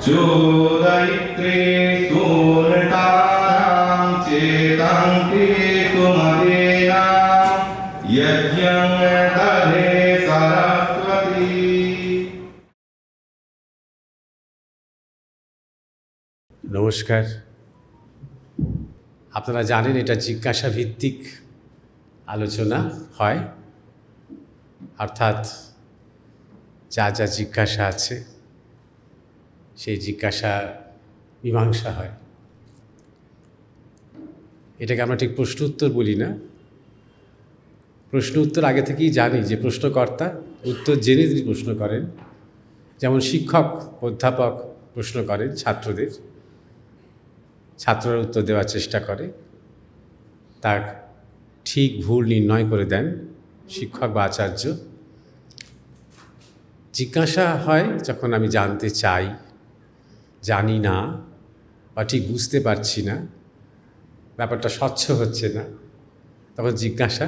যোদায়িত্রে সুনতানাং চেতান্তে সুমদেনা যজ্ঞং দধে সরস্বতী। নমস্কার। আপনারা জানেন এটা জিজ্ঞাসা ভিত্তিক আলোচনা হয়, অর্থাৎ যা যা জিজ্ঞাসা আছে সেই জিজ্ঞাসা মীমাংসা হয়। এটাকে আমরা ঠিক প্রশ্ন উত্তর বলি না। প্রশ্ন উত্তর আগে থেকেই জানি যে প্রশ্নকর্তা উত্তর জেনে তিনি প্রশ্ন করেন। যেমন শিক্ষক অধ্যাপক প্রশ্ন করেন ছাত্রদের, ছাত্ররা উত্তর দেওয়ার চেষ্টা করে, তার ঠিক ভুল নির্ণয় করে দেন শিক্ষক বা আচার্য। জিজ্ঞাসা হয় যখন আমি জানতে চাই, জানি না বা ঠিক বুঝতে পারছি না, ব্যাপারটা স্বচ্ছ হচ্ছে না, তখন জিজ্ঞাসা।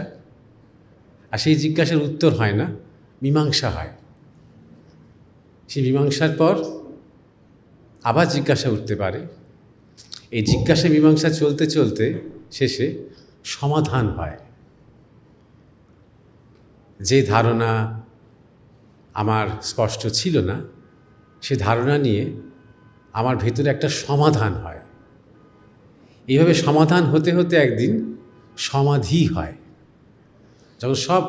আর সেই জিজ্ঞাসার উত্তর হয় না, মীমাংসা হয়। সেই মীমাংসার পর আবার জিজ্ঞাসা উঠতে পারে। এই জিজ্ঞাসা মীমাংসা চলতে চলতে শেষে সমাধান হয়। যে ধারণা আমার স্পষ্ট ছিল না, সে ধারণা নিয়ে আমার ভেতরে একটা সমাধান হয়। এইভাবে সমাধান হতে হতে একদিন সমাধি হয়। যখন সব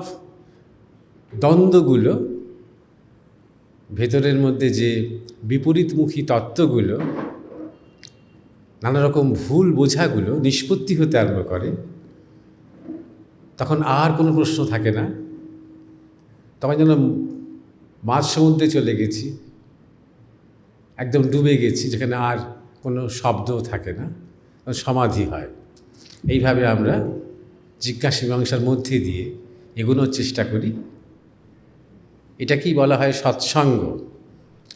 দ্বন্দ্বগুলো, ভেতরের মধ্যে যে বিপরীতমুখী তত্ত্বগুলো, নানা রকম ভুল বোঝাগুলো নিষ্পত্তি হতে আরম্ভ করে, তখন আর কোনো প্রশ্ন থাকে না। তখন যেন মাঝ সমুদ্রে চলে গেছি, একদম ডুবে গেছি, যেখানে আর কোনো শব্দও থাকে না, সমাধি হয়। এইভাবে আমরা জিজ্ঞাসা মীমাংসার মধ্যে দিয়ে এগোনোর চেষ্টা করি। এটাকেই বলা হয় সৎসঙ্গ।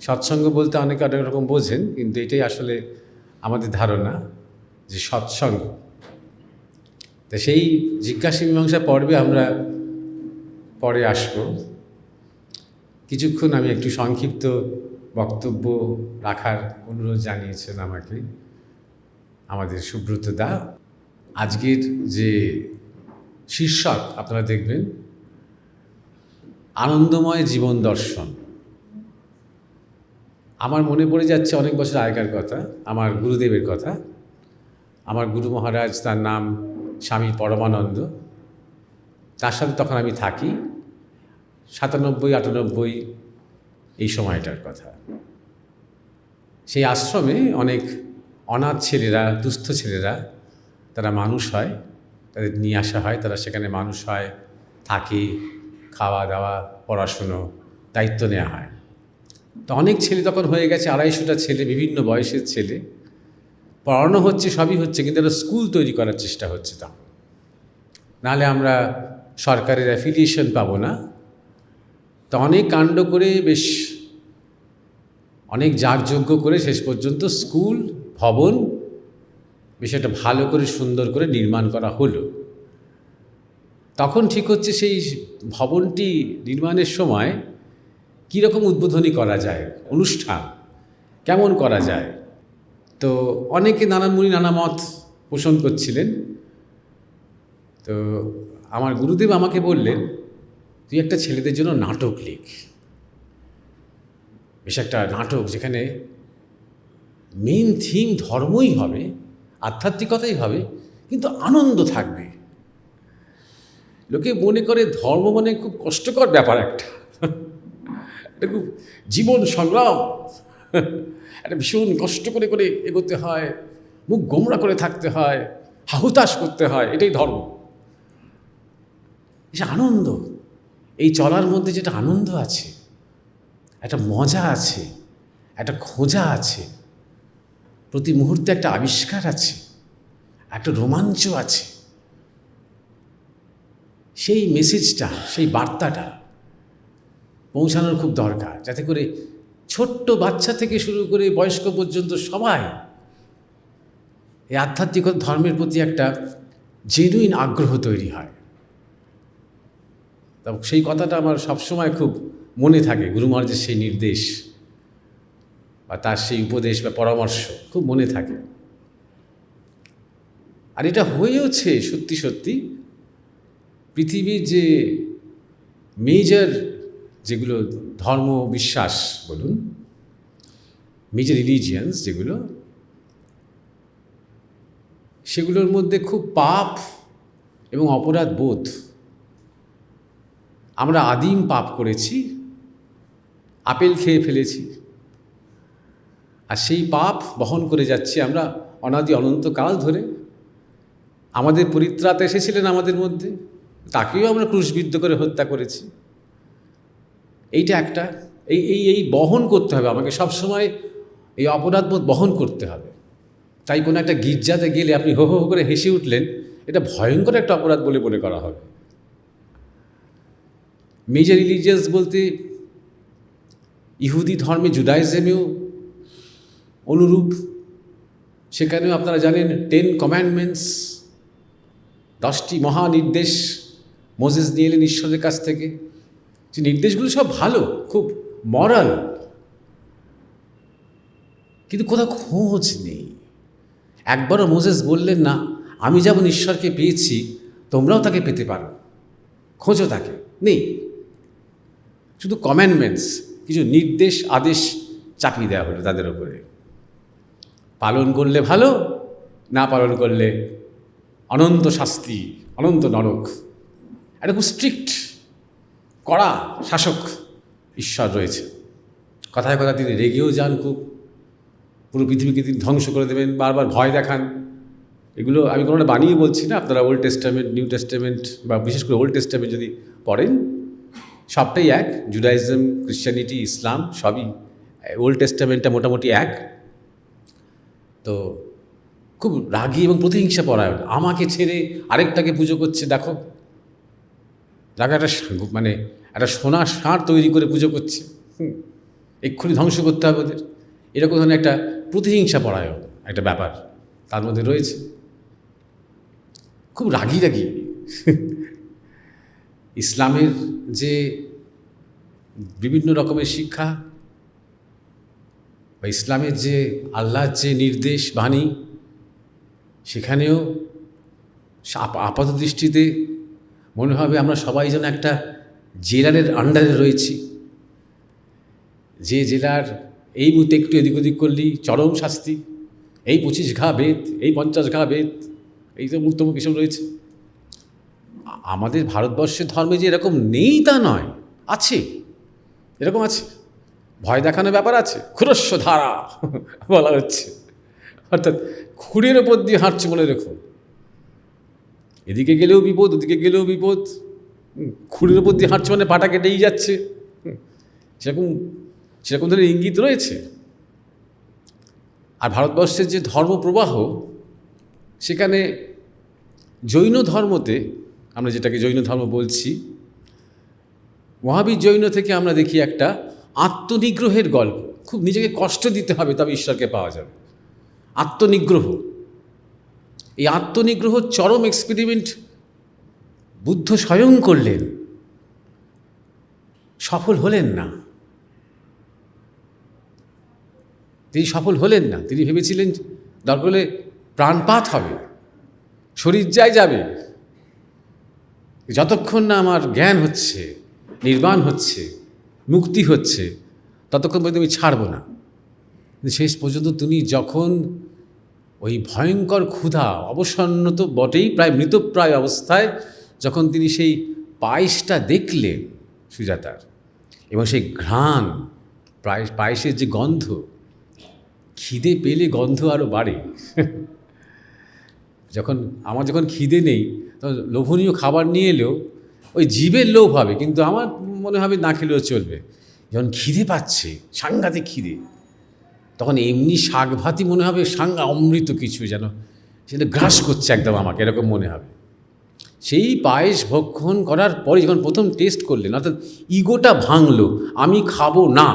সৎসঙ্গ বলতে অনেকে অনেক রকম বোঝেন, কিন্তু এটাই আসলে আমাদের ধারণা যে সৎসঙ্গ। তা সেই জিজ্ঞাসা মীমাংসা পর্বে আমরা পরে আসব। কিছুক্ষণ আমি একটু সংক্ষিপ্ত বক্তব্য রাখার অনুরোধ জানিয়েছেন আমাকে আমাদের সুব্রত দা। আজকের যে শীর্ষক আপনারা দেখবেন, আনন্দময় জীবন দর্শন। আমার মনে পড়ে যাচ্ছে অনেক বছর আগেকার কথা, আমার গুরুদেবের কথা। আমার গুরু মহারাজ, তার নাম স্বামী পরমানন্দ। তার সাথে তখন আমি থাকি 97-98 এই সময়টার কথা। সেই আশ্রমে অনেক অনাথ ছেলেরা, দুস্থ ছেলেরা, তারা মানুষ হয়, তাদের নিয়ে আসা হয়, তারা সেখানে মানুষ হয়, থাকে, খাওয়া দাওয়া, পড়াশুনো, দায়িত্ব নেওয়া হয়। তো অনেক ছেলে তখন হয়ে গেছে, 250টা ছেলে, বিভিন্ন বয়সের ছেলে। পড়ানো হচ্ছে, সবই হচ্ছে, কিন্তু একটা স্কুল তৈরি করার চেষ্টা হচ্ছে। তখন নাহলে আমরা সরকারের অ্যাফিলিয়েশন পাবো না। তো অনেক কাণ্ড করে, বেশ অনেক যাগযজ্ঞ করে শেষ পর্যন্ত স্কুল ভবন বেশ একটা ভালো করে সুন্দর করে নির্মাণ করা হলো। তখন ঠিক হচ্ছে সেই ভবনটি নির্মাণের সময় কীরকম উদ্বোধনী করা যায়, অনুষ্ঠান কেমন করা যায়। তো অনেকে নানান মুনি নানা মত পোষণ করছিলেন। তো আমার গুরুদেব আমাকে বললেন, তুই একটা ছেলেদের জন্য নাটক লিখ, বেশ একটা নাটক যেখানে মেন থিম ধর্মই হবে, আধ্যাত্মিকতাই হবে, কিন্তু আনন্দ থাকবে। লোকে মনে করে ধর্ম মানে খুব কষ্টকর ব্যাপার, একটা এটা খুব জীবন সংগ্রাম, একটা ভীষণ কষ্ট করে করে এগোতে হয়, মুখ গোমরা করে থাকতে হয়, হাহুতাশ করতে হয়, এটাই ধর্ম। এই যে আনন্দ, এই চলার মধ্যে যেটা আনন্দ আছে, একটা মজা আছে, একটা খোঁজা আছে, প্রতি মুহূর্তে একটা আবিষ্কার আছে, একটা রোমাঞ্চ আছে, সেই মেসেজটা, সেই বার্তাটা পৌঁছানোর খুব দরকার, যাতে করে ছোট্ট বাচ্চা থেকে শুরু করে বয়স্ক পর্যন্ত সবাই এই আধ্যাত্মিক ধর্মের প্রতি একটা জেনুইন আগ্রহ তৈরি হয়। তবে সেই কথাটা আমার সবসময় খুব মনে থাকে, গুরু মহারাজের সেই নির্দেশ। বা তার সেই উপদেশ বা পরামর্শ খুব মনে থাকে। আর এটা হয়েওছে সত্যি সত্যি পৃথিবীর যে মেজর যেগুলো ধর্ম বিশ্বাস বলুন, মেজর রিলিজিয়ান্স যেগুলো, সেগুলোর মধ্যে খুব পাপ এবং অপরাধ বোধ, আমরা আদিম পাপ করেছি, আপেল খেয়ে ফেলেছি, আর সেই পাপ বহন করে যাচ্ছি আমরা অনাদি অনন্তকাল ধরে। আমাদের পরিত্রাতা এসেছিলেন আমাদের মধ্যে, তাকেও আমরা ক্রুশবিদ্ধ করে হত্যা করেছি। এইটা একটা এই এই এই বহন করতে হবে আমাকে সবসময়, এই অপরাধবোধ বহন করতে হবে। তাই কোনো একটা গির্জাতে গেলে আপনি হো হো করে হেসে উঠলেন, এটা ভয়ঙ্কর একটা অপরাধ বলে মনে করা হবে। মেজর রিলিজিয়াস বলতে ইহুদি ধর্মে, জুডাইজমেও অনুরূপ। সেখানেও আপনারা জানেন 10 কম্যান্ডমেন্টস, 10টি মহানির্দেশ মোজেস নিয়ে এলেন ঈশ্বরের কাছ থেকে। যে নির্দেশগুলো সব ভালো, খুব মরাল, কিন্তু কোথাও খোঁজ নেই। একবারও মোজেস বললেন না আমি যেমন ঈশ্বরকে পেয়েছি তোমরাও তাকে পেতে পারো, খোঁজও তাকে নেই। শুধু কম্যান্ডমেন্টস, কিছু নির্দেশ আদেশ চাপিয়ে দেওয়া হলো তাদের ওপরে। পালন করলে ভালো, না পালন করলে অনন্ত শাস্তি, অনন্ত নরক। এটা খুব স্ট্রিক্ট, কড়া শাসক ঈশ্বর রয়েছে। কথায় কথা তিনি রেগেও যান খুব, পুরো পৃথিবীকে তিনি ধ্বংস করে দেবেন, বারবার ভয় দেখান। এগুলো আমি কোনোটা বানিয়ে বলছি না, আপনারা ওল্ড টেস্টামেন্ট, নিউ টেস্টামেন্ট বা বিশেষ করে ওল্ড টেস্টামেন্ট যদি পড়েন, সবটাই এক। জুডাইজম, ক্রিশ্চিয়ানিটি, ইসলাম সবই ওল্ড টেস্টামেন্টটা মোটামুটি এক। তো খুব রাগী এবং প্রতিহিংসা পরায়ণ, আমাকে ছেড়ে আরেকটাকে পুজো করছে, দেখো রাগা একটা মানে একটা সোনার ষাঁড় তৈরি করে পুজো করছে, এক্ষুনি ধ্বংস করতে হবে ওদের, এরকম ধরনের একটা প্রতিহিংসা পরায়ণ একটা ব্যাপার তার মধ্যে রয়েছে। খুব রাগী রাগী। ইসলামের যে বিভিন্ন রকমের শিক্ষা বা ইসলামের যে আল্লাহর যে নির্দেশ বাণী, সেখানেও আপাত দৃষ্টিতে মনে হবে আমরা সবাই যেন একটা জেলারের আন্ডারে রয়েছি, যে জেলার এই মুহূর্তে একটু এদিক ওদিক করলেই চরম শাস্তি, এই 25 ঘা বেত, এই 50 ঘা বেত, এই তো মুক্তমুখ এসব রয়েছে। আমাদের ভারতবর্ষের ধর্মে যে এরকম নেই তা নয়, আছে, এরকম আছে। ভয় দেখানোর ব্যাপার আছে, খুরস্ব ধারা বলা হচ্ছে, অর্থাৎ খুঁড়ের ওপর দিয়ে হাঁটছে মনে রেখো, এদিকে গেলেও বিপদ, ওদিকে গেলেও বিপদ, খুঁড়ের ওপর দিয়ে হাঁটছে মানে পাটা কেটেই যাচ্ছে, সেরকম সেরকম ধরনের ইঙ্গিত রয়েছে। আর ভারতবর্ষের যে ধর্মপ্রবাহ, সেখানে জৈন ধর্মতে, আমরা যেটাকে জৈন ধর্ম বলছি, মহাবীর জৈন থেকে আমরা দেখি একটা আত্মনিগ্রহের গল্প। খুব নিজেকে কষ্ট দিতে হবে তবে ঈশ্বরকে পাওয়া যাবে, আত্মনিগ্রহ। এই আত্মনিগ্রহ চরম এক্সপেরিমেন্ট বুদ্ধ স্বয়ং করলেন, সফল হলেন না। তিনি সফল হলেন না। তিনি ভেবেছিলেন দরকার হলে প্রাণপাত হবে, শরীর যাবে, যতক্ষণ না আমার জ্ঞান হচ্ছে, নির্বাণ হচ্ছে, মুক্তি হচ্ছে, ততক্ষণ পর্যন্ত আমি ছাড়ব না। কিন্তু শেষ পর্যন্ত তিনি যখন ওই ভয়ঙ্কর ক্ষুধা, অবসন্ন তো বটেই, প্রায় মৃতপ্রায় অবস্থায় যখন তিনি সেই পায়েসটা দেখলেন সুজাতার, এবং সেই ঘ্রাণ, পায়েসের যে গন্ধ, খিদে পেলে গন্ধ আরও বাড়ে। যখন খিদে নেই, তখন লোভনীয় খাবার নিয়ে এলেও ওই জীবের লোভ হবে, কিন্তু আমার মনে হবে না খেলেও চলবে। যখন খিদে পাচ্ছে, সাংঘাতিক খিদে, তখন এমনি শাক ভাতই মনে হবে অমৃত কিছু, যেন সেটা গ্রাস করছে একদম আমাকে, এরকম মনে হবে। সেই পায়েস ভক্ষণ করার পরে যখন প্রথম টেস্ট করলেন, অর্থাৎ ইগোটা ভাঙলো, আমি খাবো না,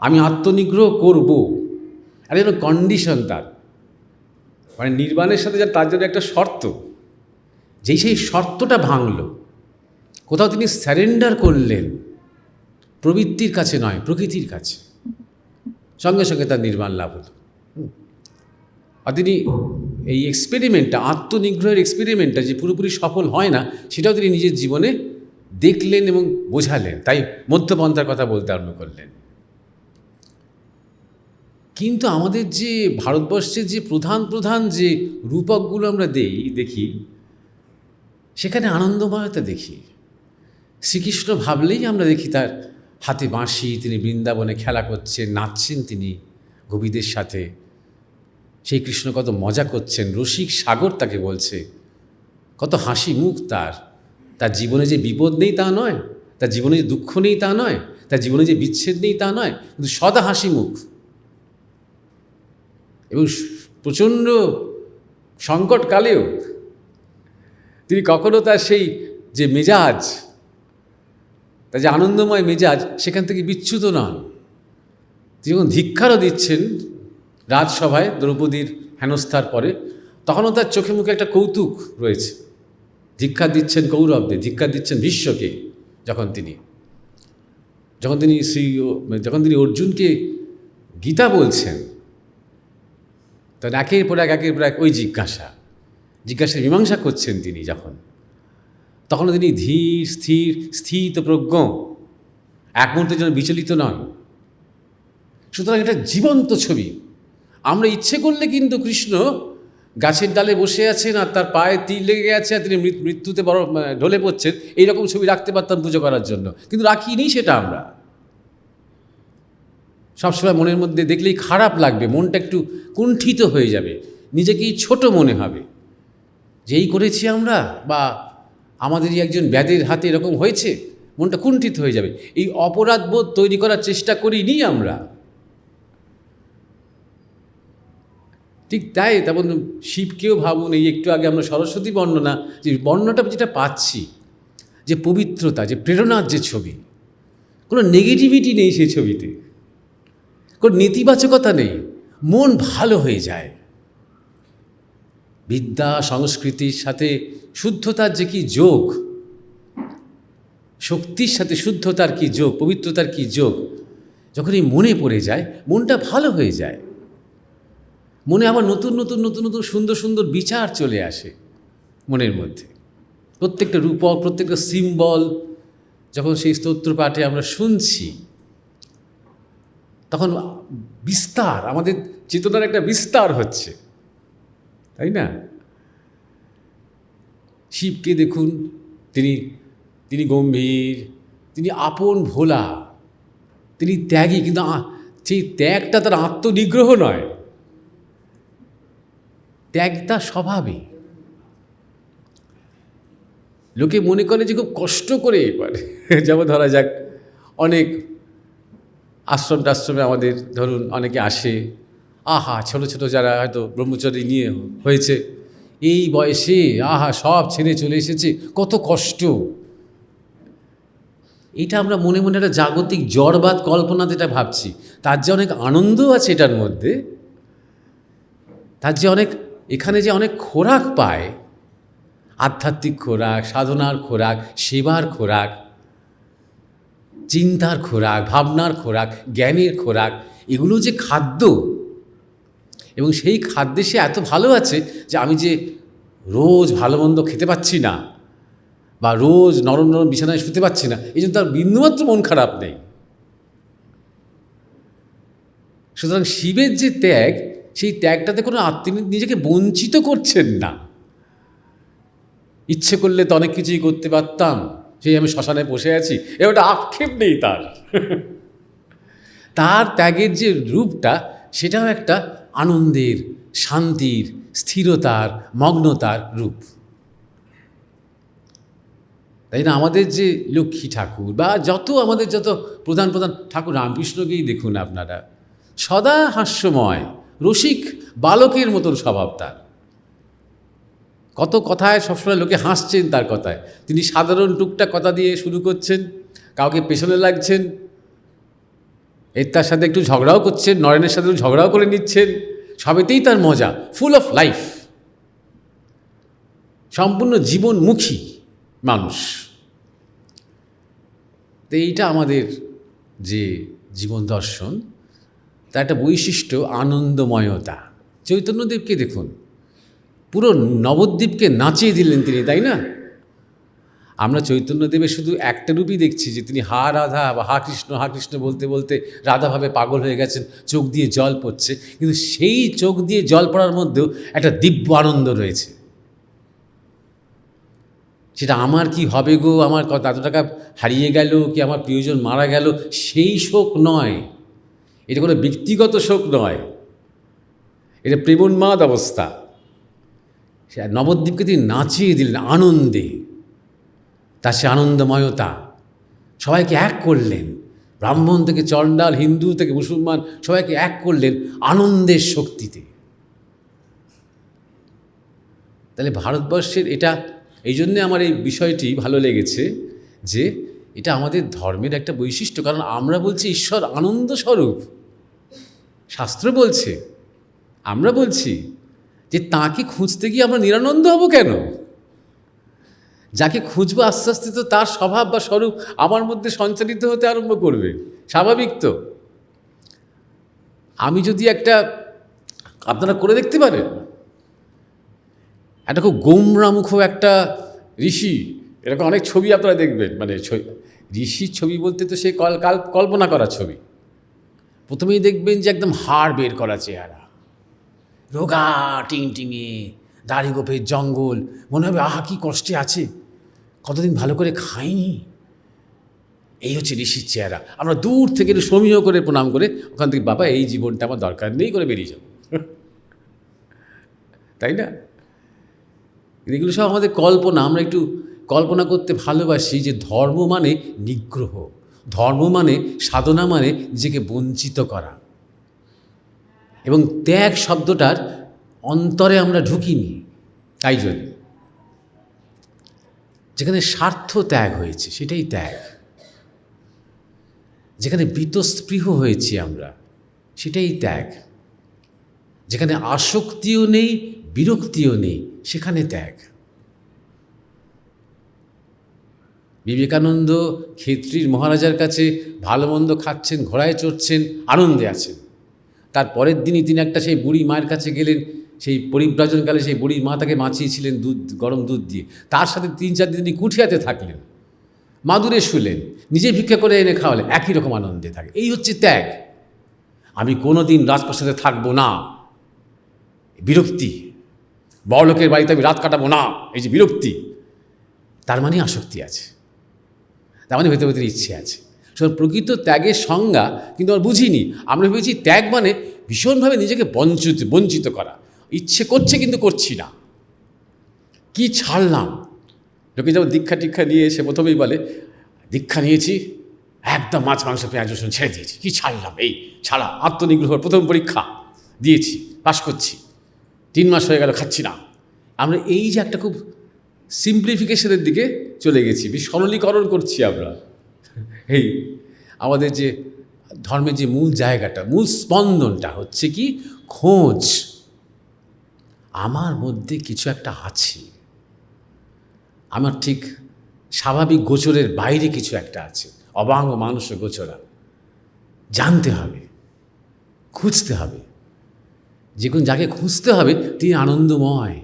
আমি আত্মনিগ্রহ করব, আর যেন কন্ডিশন তার, মানে নির্বাণের সাথে তার জন্য একটা শর্ত, যেই সেই শর্তটা ভাঙল, কোথাও তিনি স্যারেন্ডার করলেন প্রবৃত্তির কাছে নয়, প্রকৃতির কাছে। সঙ্গে সঙ্গে তার নির্বাণ লাভ হলো। আর তিনি এই এক্সপেরিমেন্টটা, আত্মনিগ্রহের এক্সপেরিমেন্টটা যে পুরোপুরি সফল হয় না, সেটাও তিনি নিজের জীবনে দেখলেন এবং বোঝালেন, তাই মধ্যপন্থার কথা বলতে আরম্ভ করলেন। কিন্তু আমাদের যে ভারতবর্ষের যে প্রধান প্রধান যে রূপকগুলো আমরা দেখি, সেখানে আনন্দময়তা দেখি। শ্রীকৃষ্ণ ভাবলেই আমরা দেখি তার হাতে বাঁশি, তিনি বৃন্দাবনে খেলা করছেন, নাচছেন তিনি গোপীদের সাথে। সেই কৃষ্ণ কত মজা করছেন, রসিক সাগর তাকে বলছে, কত হাসি মুখ তার জীবনে যে বিপদ নেই তা নয়, তার জীবনে যে দুঃখ নেই তা নয়, তার জীবনে যে বিচ্ছেদ নেই তা নয়, কিন্তু সদা হাসি মুখ। এবং প্রচণ্ড সংকটকালেও তিনি কখনো তার সেই যে মেজাজ, তার যে আনন্দময় মেজাজ, সেখান থেকে বিচ্যুত নন। তিনি যখন ধিক্কারও দিচ্ছেন রাজসভায় দ্রৌপদীর হেনস্থার পরে, তখনও তার চোখে মুখে একটা কৌতুক রয়েছে। ধিক্কার দিচ্ছেন কৌরবদের, ধিক্কার দিচ্ছেন ভীষ্মকে। যখন তিনি অর্জুনকে গীতা বলছেন, তখন একের পর এক ওই জিজ্ঞাসার মীমাংসা করছেন তিনি। তখনও তিনি ধীর স্থির স্থিতপ্রজ্ঞ, এক মুহূর্তের জন্য বিচলিত নন। সুতরাং এটা জীবন্ত ছবি। আমরা ইচ্ছে করলে কিন্তু কৃষ্ণ গাছের ডালে বসে আছেন আর তার পায়ে তীর লেগে গেছে আর তিনি মৃত্যুতে বড় ঢলে পড়ছেন, এইরকম ছবি রাখতে পারতাম পুজো করার জন্য, কিন্তু রাখিনি সেটা। আমরা সবসময় মনের মধ্যে দেখলেই খারাপ লাগবে, মনটা একটু কুণ্ঠিত হয়ে যাবে, নিজেকেই ছোট মনে হবে, যেই করেছি আমরা, বা আমাদেরই একজন ব্যাধের হাতে এরকম হয়েছে, মনটা কুণ্ঠিত হয়ে যাবে। এই অপরাধবোধ তৈরি করার চেষ্টা করিনি আমরা। ঠিক তাই তেমন শিবকেও ভাবুন, এই একটু আগে আমরা সরস্বতী বর্ণনাটা যেটা পাচ্ছি, যে পবিত্রতা, যে প্রেরণার যে ছবি, কোনো নেগেটিভিটি নেই সেই ছবিতে, কোনো নেতিবাচকতা নেই, মন ভালো হয়ে যায়। বিদ্যা সংস্কৃতির সাথে শুদ্ধতার যে কি যোগ, শক্তির সাথে শুদ্ধতার কি যোগ, পবিত্রতার কি যোগ, যখন এই মনে পড়ে যায়, মনটা ভালো হয়ে যায়। মনে আবার নতুন নতুন নতুন নতুন সুন্দর সুন্দর বিচার চলে আসে মনের মধ্যে। প্রত্যেকটা রূপক, প্রত্যেকটা সিম্বল যখন সেই স্তোত্র পাঠে আমরা শুনছি, তখন বিস্তার, আমাদের চেতনার একটা বিস্তার হচ্ছে, তাই না? শিবকে দেখুন, তিনি গম্ভীর, তিনি আপন ভোলা, তিনি ত্যাগী, কিন্তু সেই ত্যাগটা তার আত্মনিগ্রহ নয়, ত্যাগ তার স্বভাবে। লোকে মনে করে যে খুব কষ্ট করে পারে, যেমন ধরা যাক অনেক আশ্রমে আমাদের ধরুন অনেকে আসে, ছোট ছোট যারা হয়তো ব্রহ্মচর্য নিয়ে হয়েছে, এই বয়সে সব ছেড়ে চলে এসেছে, কত কষ্ট। এটা আমরা মনে মনে একটা জাগতিক জড়বাদ কল্পনাতে এটা ভাবছি। তার যে অনেক আনন্দ আছে এটার মধ্যে, তার যে অনেক, এখানে যে অনেক খোরাক পায়, আধ্যাত্মিক খোরাক, সাধনার খোরাক, সেবার খোরাক, চিন্তার খোরাক, ভাবনার খোরাক, জ্ঞানের খোরাক, এগুলো যে খাদ্য, এবং সেই খাদ্যে সে এত ভালো আছে যে আমি যে রোজ ভালো মন্দ খেতে পাচ্ছি না, বা রোজ নরম নরম বিছানায় শুতে পাচ্ছি না, এই জন্য তার বিন্দুমাত্র মন খারাপ নেই। সুতরাং শিবের যে ত্যাগ, সেই ত্যাগটাতে কোনো তিনি নিজেকে বঞ্চিত করছেন না। ইচ্ছে করলে তো অনেক কিছুই করতে পারতাম, সেই আমি শ্মশানে বসে আছি, ওটা আক্ষেপ নেই তার। তার ত্যাগের যে রূপটা, সেটাও একটা আনন্দের, শান্তির, স্থিরতার, মগ্নতার রূপ, তাই না? আমাদের যে লক্ষ্মী ঠাকুর বা আমাদের যত প্রধান প্রধান ঠাকুর, রামকৃষ্ণকেই দেখুন আপনারা, সদা হাস্যময়, রসিক বালকের মতন স্বভাব তার। কত কথায় সবসময় লোকে হাসছেন তার কথায়। তিনি সাধারণ টুকটাক কথা দিয়ে শুরু করছেন, কাউকে পেছনে লাগছেন, তার সাথে একটু ঝগড়াও করছেন, নরেনের সাথে ঝগড়াও করে নিচ্ছেন, সবেতেই তার মজা, ফুল অফ লাইফ, সম্পূর্ণ জীবনমুখী মানুষ। তো এইটা আমাদের যে জীবন দর্শন, তার একটা বৈশিষ্ট্য আনন্দময়তা। চৈতন্যদেবকে দেখুন, পুরো নবদ্বীপকে নাচিয়ে দিলেন তিনি, তাই না? আমরা চৈতন্যদেবের শুধু একটা রূপই দেখছি, যে তিনি হা রাধা বা হা কৃষ্ণ বলতে বলতে রাধাভাবে পাগল হয়ে গেছেন, চোখ দিয়ে জল পড়ছে। কিন্তু সেই চোখ দিয়ে জল পড়ার মধ্যেও একটা দিব্য আনন্দ রয়েছে। সেটা আমার কি হবে গো, আমার এত টাকা হারিয়ে গেল, কি আমার প্রিয়জন মারা গেল, সেই শোক নয়। এটা কোনো ব্যক্তিগত শোক নয়, এটা প্রেমোন্মাদ অবস্থা। সে নবদ্বীপকে তিনি নাচিয়ে দিলেন আনন্দে, তার সে আনন্দময়তা। সবাইকে এক করলেন, ব্রাহ্মণ থেকে চণ্ডাল, হিন্দু থেকে মুসলমান, সবাইকে এক করলেন আনন্দের শক্তিতে। তাহলে ভারতবর্ষের এটা, এই জন্যে আমার এই বিষয়টি ভালো লেগেছে, যে এটা আমাদের ধর্মের একটা বৈশিষ্ট্য। কারণ আমরা বলছি ঈশ্বর আনন্দ স্বরূপ, শাস্ত্র বলছে, আমরা বলছি যে তাকে খুঁজতে গিয়ে আমরা নিরানন্দ হব কেন? যাকে খুঁজবো আস্তে আস্তে তো তার স্বভাব বা স্বরূপ আমার মধ্যে সঞ্চালিত হতে আরম্ভ করবে, স্বাভাবিক তো। আমি যদি একটা, আপনারা করে দেখতে পারেন, একটা খুব গোমরামুখ একটা ঋষি, এরকম অনেক ছবি আপনারা দেখবেন, মানে ঋষির ছবি বলতে তো সে কল্পনা করা ছবি। প্রথমেই দেখবেন যে একদম হাড় বের করা চেহারা, রোগা টিংটিঙে, দাড়ি গোপের জঙ্গল, মনে হবে আহা কি কষ্টে আছে, কতদিন ভালো করে খাইনি। এই হচ্ছে ঋষির চেহারা। আমরা দূর থেকে একটু সমীহ করে প্রণাম করে ওখান থেকে, বাবা এই জীবনটা আমার দরকার নেই, করে বেরিয়ে যাব, তাই না? এগুলো সব আমাদের কল্পনা। আমরা একটু কল্পনা করতে ভালোবাসি যে ধর্ম মানে নিগ্রহ, ধর্ম মানে সাধনা, মানে নিজেকে বঞ্চিত করা। এবং ত্যাগ শব্দটার অন্তরে আমরা ঢুকিনি। তাই জন্য যেখানে স্বার্থ ত্যাগ হয়েছে সেটাই ত্যাগ, যেখানে বীতস্পৃহ হয়েছি আমরা সেটাই ত্যাগ, যেখানে আসক্তিও নেই বিরক্তিও নেই সেখানে ত্যাগ। বিবেকানন্দ ক্ষেত্রীর মহারাজার কাছে ভালো মন্দ খাচ্ছেন, ঘোড়ায় চড়ছেন, আনন্দে আছেন। তার পরের দিনই তিনি একটা সেই বুড়ি মায়ের কাছে গেলেন, সেই পরিব্রাজনকালে সেই বুড়ির মা তাকে মাছিয়েছিলেন গরম দুধ দিয়ে, তার সাথে 3-4 দিন তিনি কুঠিয়াতে থাকলেন, মাদুরে শুলেন, নিজে ভিক্ষা করে এনে খাওয়ালেন, একই রকম আনন্দে থাকে। এই হচ্ছে ত্যাগ। আমি কোনো দিন রাজপ্রাসাদে থাকবো না, বিরক্তি। বড়লোকের বাড়িতে আমি রাত কাটাবো না, এই যে বিরক্তি, তার মানে আসক্তি আছে, তার মানে ভেতরে ভেতরে ইচ্ছে আছে। সুতরাং প্রকৃত ত্যাগের সংজ্ঞা কিন্তু আমরা বুঝিনি। আমরা ভেবেছি ত্যাগ মানে ভীষণভাবে নিজেকে বঞ্চিত করা, ইচ্ছে করছে কিন্তু করছি না, কি ছাড়লাম। লোকে যেমন দীক্ষা টিক্ষা নিয়ে এসে প্রথমেই বলে, দীক্ষা নিয়েছি, একদম মাছ মাংস পেঁয়াজ রসুন ছেড়ে দিয়েছি, কি ছাড়লাম, এই ছাড়া। আত্মনিগ্রহর প্রথম পরীক্ষা দিয়েছি, পাশ করছি, 3 মাস হয়ে গেল খাচ্ছি না। আমরা এই যে একটা খুব সিম্পলিফিকেশনের দিকে চলে গেছি, সরলীকরণ করছি আমরা। এই আমাদের যে ধর্মের যে মূল জায়গাটা, মূল স্পন্দনটা হচ্ছে কি, খোঁজ। আমার মধ্যে কিছু একটা আছে, আমার ঠিক স্বাভাবিক গোচরের বাইরে কিছু একটা আছে, অবাঙ্গ মানুষ গোচরা। জানতে হবে, খুঁজতে হবে। যে কোন যাকে খুঁজতে হবে তিনি আনন্দময়।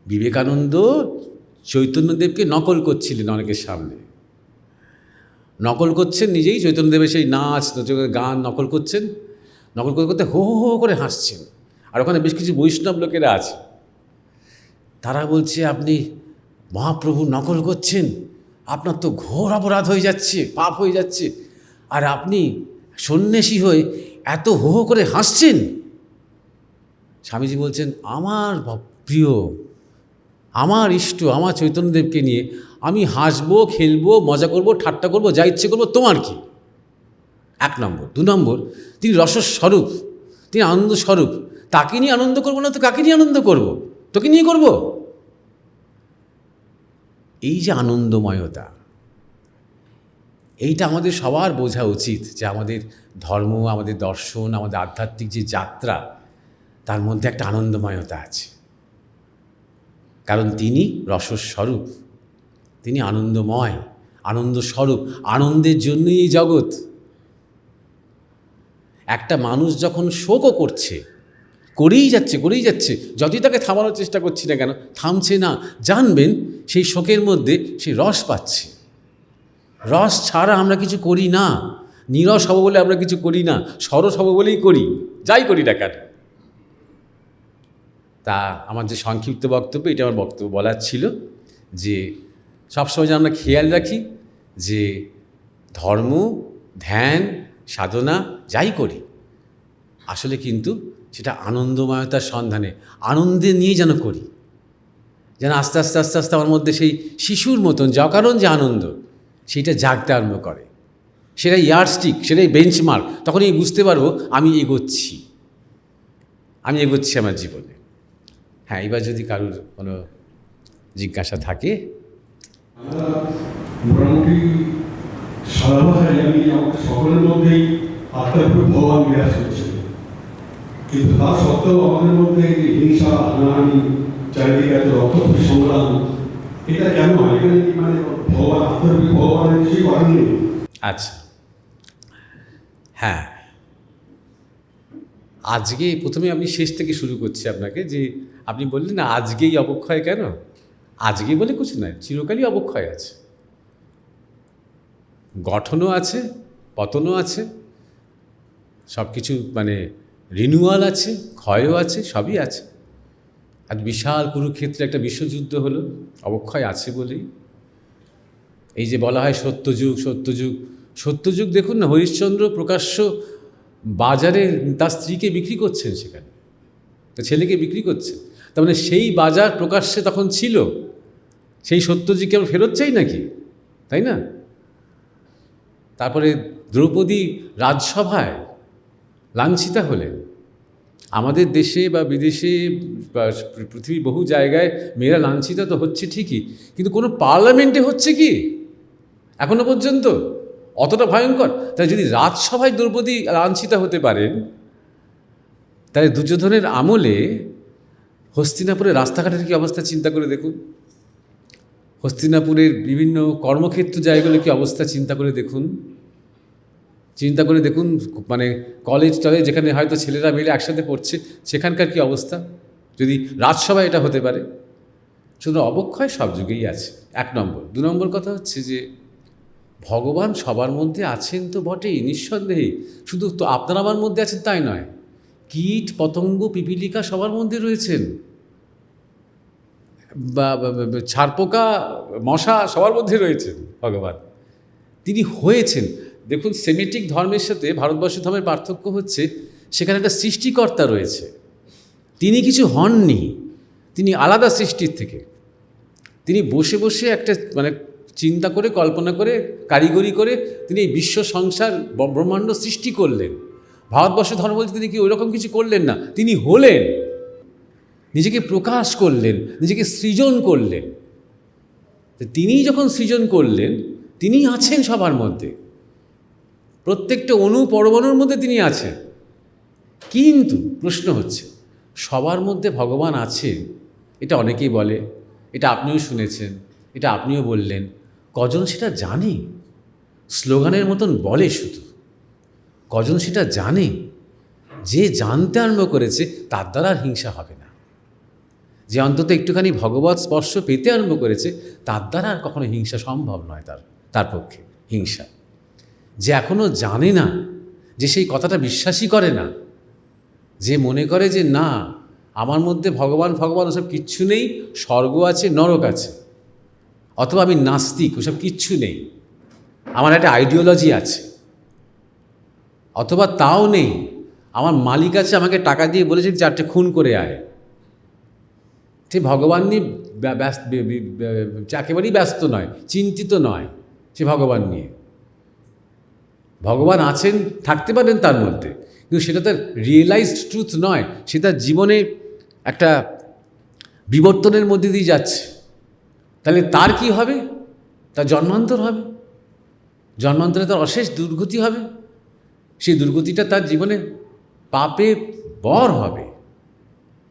বিবেকানন্দ চৈতন্যদেবকে নকল করছিলেন অনেকের সামনে, নকল করছেন নিজেই, চৈতন্যদেবের সেই নাচ গান নকল করছেন, নকল করতে করতে হো হো করে হাসছেন। আর ওখানে বেশ কিছু বৈষ্ণব লোকেরা আছে, তারা বলছে, আপনি মহাপ্রভু নকল করছেন, আপনার তো ঘোর অপরাধ হয়ে যাচ্ছে, পাপ হয়ে যাচ্ছে, আর আপনি সন্ন্যাসী হয়ে এত হো হো করে হাসছেন। স্বামীজি বলছেন, আমার প্রিয়, আমার ইষ্ট, আমার চৈতন্যদেবকে নিয়ে আমি হাসবো, খেলবো, মজা করব, ঠাট্টা করব, যা ইচ্ছে করবো, তোমার কি? 1 নম্বর। 2 নম্বর, তিনি রসস্বরূপ, তিনি আনন্দ স্বরূপ, তাকে নিয়ে আনন্দ করবো না তো কাকে নিয়ে আনন্দ করব? তোকে নিয়ে করব। এই যে আনন্দময়তা, এইটা আমাদের সবার বোঝা উচিত, যে আমাদের ধর্ম, আমাদের দর্শন, আমাদের আধ্যাত্মিক যে যাত্রা, তার মধ্যে একটা আনন্দময়তা আছে। কারণ তিনি রসস্বরূপ, তিনি আনন্দময়, আনন্দস্বরূপ, আনন্দের জন্যই এই জগৎ। একটা মানুষ যখন শোকও করছে, করেই যাচ্ছে, যতই তাকে থামানোর চেষ্টা করছি না কেন, থামছে না, জানবেন সেই শোকের মধ্যে সে রস পাচ্ছে। রস ছাড়া আমরা কিছু করি না। নীরস হব বলে আমরা কিছু করি না, সরস হব বলেই করি, যাই করি না কেন। তা আমার যে সংক্ষিপ্ত বক্তব্য, এটা আমার বক্তব্য বলার ছিল যে সবসময় যেন আমরা খেয়াল রাখি যে ধর্ম, ধ্যান, সাধনা যাই করি আসলে কিন্তু সেটা আনন্দময়তার সন্ধানে, আনন্দে নিয়ে যেন করি, যেন আস্তে আস্তে আস্তে আস্তে আমার মধ্যে সেই শিশুর মতন যে অকারণ যে আনন্দ, সেইটা জাগতে আরম্ভ করে। সেটাই ইয়ারস্টিক, সেটাই বেঞ্চমার্ক। তখনই বুঝতে পারবো আমি এগোচ্ছি আমার জীবনে। হ্যাঁ, এবার যদি কারোর কোনো জিজ্ঞাসা থাকে। আমরা মোটামুটি সারা ভাষায় জানি আমাদের সকলের মধ্যেই আত্মার উপর ভগবান বিরাজ করছে, কিন্তু তা সত্ত্বেও আমাদের মধ্যে যে হিংসা, হানাহানি, চারিদিকে এত রক্তক্ষয়ী সংগ্রাম, এটা কেন হয়? এখানে কি মানে ভগবান, আত্মার উপর ভগবানের কিছুই করেননি? আচ্ছা, হ্যাঁ, আজকে প্রথমে আমি শেষ থেকে শুরু করছি আপনাকে, যে আপনি বললেন না আজকেই অবক্ষয় কেন। আজকে বলে কিছু নয়, চিরকালই অবক্ষয় আছে, গঠনও আছে, পতনও আছে, সব কিছু মানে রিনিউয়াল আছে, ক্ষয়ও আছে, সবই আছে। আজ বিশাল কুরুক্ষেত্রে একটা বিশ্বযুদ্ধ হলো, অবক্ষয় আছে বলেই। এই যে বলা হয় সত্যযুগ দেখুন না, হরিশ্চন্দ্র প্রকাশ্য বাজারে তার স্ত্রীকে বিক্রি করছেন, সেখানে তার ছেলেকে বিক্রি করছে। তার মানে সেই বাজার প্রকাশ্যে তখন ছিল। সেই সত্যযুগকে আমরা ফেরত চাই নাকি, তাই না? তারপরে দ্রৌপদী রাজসভায় লাঞ্ছিতা হলেন। আমাদের দেশে বা বিদেশে বা পৃথিবীর বহু জায়গায় মেয়েরা লাঞ্ছিতা তো হচ্ছে ঠিকই, কিন্তু কোনো পার্লামেন্টে হচ্ছে কি এখনো পর্যন্ত অতটা ভয়ঙ্কর? তাই যদি রাজসভায় দ্রৌপদী লাঞ্ছিতা হতে পারেন, তাহলে দুর্যোধনের আমলে হস্তিনাপুরের রাস্তাঘাটের কী অবস্থা চিন্তা করে দেখুন। হস্তিনাপুরের বিভিন্ন কর্মক্ষেত্র জায়গাগুলোর কী অবস্থা চিন্তা করে দেখুন। মানে কলেজ টলেজ যেখানে হয়তো ছেলেরা মিলে একসাথে পড়ছে, সেখানকার কী অবস্থা যদি রাজসভায় এটা হতে পারে। শুধু অবক্ষয় সব যুগেই আছে, 1 নম্বর। 2 নম্বর কথা হচ্ছে যে ভগবান সবার মধ্যে আছেন তো বটেই, নিঃসন্দেহে। শুধু তো আপনার আমার মধ্যে আছেন তাই নয়, কীট পতঙ্গ পিপিলিকা সবার মধ্যে রয়েছেন, বা ছারপোকা মশা সবার মধ্যে রয়েছেন ভগবান। তিনি হয়েছেন। দেখুন, সেমিটিক ধর্মের সাথে ভারতবর্ষ ধর্মের পার্থক্য হচ্ছে সেখানে একটা সৃষ্টিকর্তা রয়েছে, তিনি কিছু হননি, তিনি আলাদা সৃষ্টির থেকে। তিনি বসে বসে একটা মানে চিন্তা করে, কল্পনা করে, কারিগরি করে তিনি এই বিশ্ব সংসার ব্রহ্মাণ্ড সৃষ্টি করলেন। ভারতবর্ষ ধর্ম বলতে তিনি কি ওইরকম কিছু করলেন না, তিনি হলেন, নিজেকে প্রকাশ করলেন, নিজেকে সৃজন করলেন। তিনি যখন সৃজন করলেন, তিনি আছেন সবার মধ্যে, প্রত্যেকটা অণু পরমাণুর মধ্যে তিনি আছেন। কিন্তু প্রশ্ন হচ্ছে, সবার মধ্যে ভগবান আছেন এটা অনেকেই বলে, এটা আপনিও শুনেছেন, এটা আপনিও বললেন, কজন সেটা জানে? স্লোগানের মতন বলে শুধু, কজন সেটা জানে? যে জানতে আরম্ভ করেছে তার দ্বারা আর হিংসা হবে না। যে অন্তত একটুখানি ভগবৎ স্পর্শ পেতে আরম্ভ করেছে তার দ্বারা আর কখনো হিংসা সম্ভব নয়, তার পক্ষে হিংসা। যে এখনও জানে না, যে সেই কথাটা বিশ্বাসই করে না, যে মনে করে যে না আমার মধ্যে ভগবান ওসব কিচ্ছু নেই, স্বর্গ আছে, নরক আছে, অথবা আমি নাস্তিক, ওসব কিচ্ছু নেই, আমার একটা আইডিওলজি আছে, অথবা তাও নেই, আমার মালিক আছে, আমাকে টাকা দিয়ে বলেছে 4টে খুন করে আয়। সে ভগবান নিয়ে একেবারেই ব্যস্ত নয়, চিন্তিত নয় সে ভগবান নিয়ে। ভগবান আছেন, থাকতে পারেন তার মধ্যে, কিন্তু সেটা তার রিয়েলাইজড ট্রুথ নয়, সে তার জীবনে একটা বিবর্তনের মধ্যে দিয়ে যাচ্ছে। তাহলে তার কি হবে? তার জন্মান্তর হবে, জন্মান্তরে তার অশেষ দুর্গতি হবে। সেই দুর্গতিটা তার জীবনে পাপে বর হবে।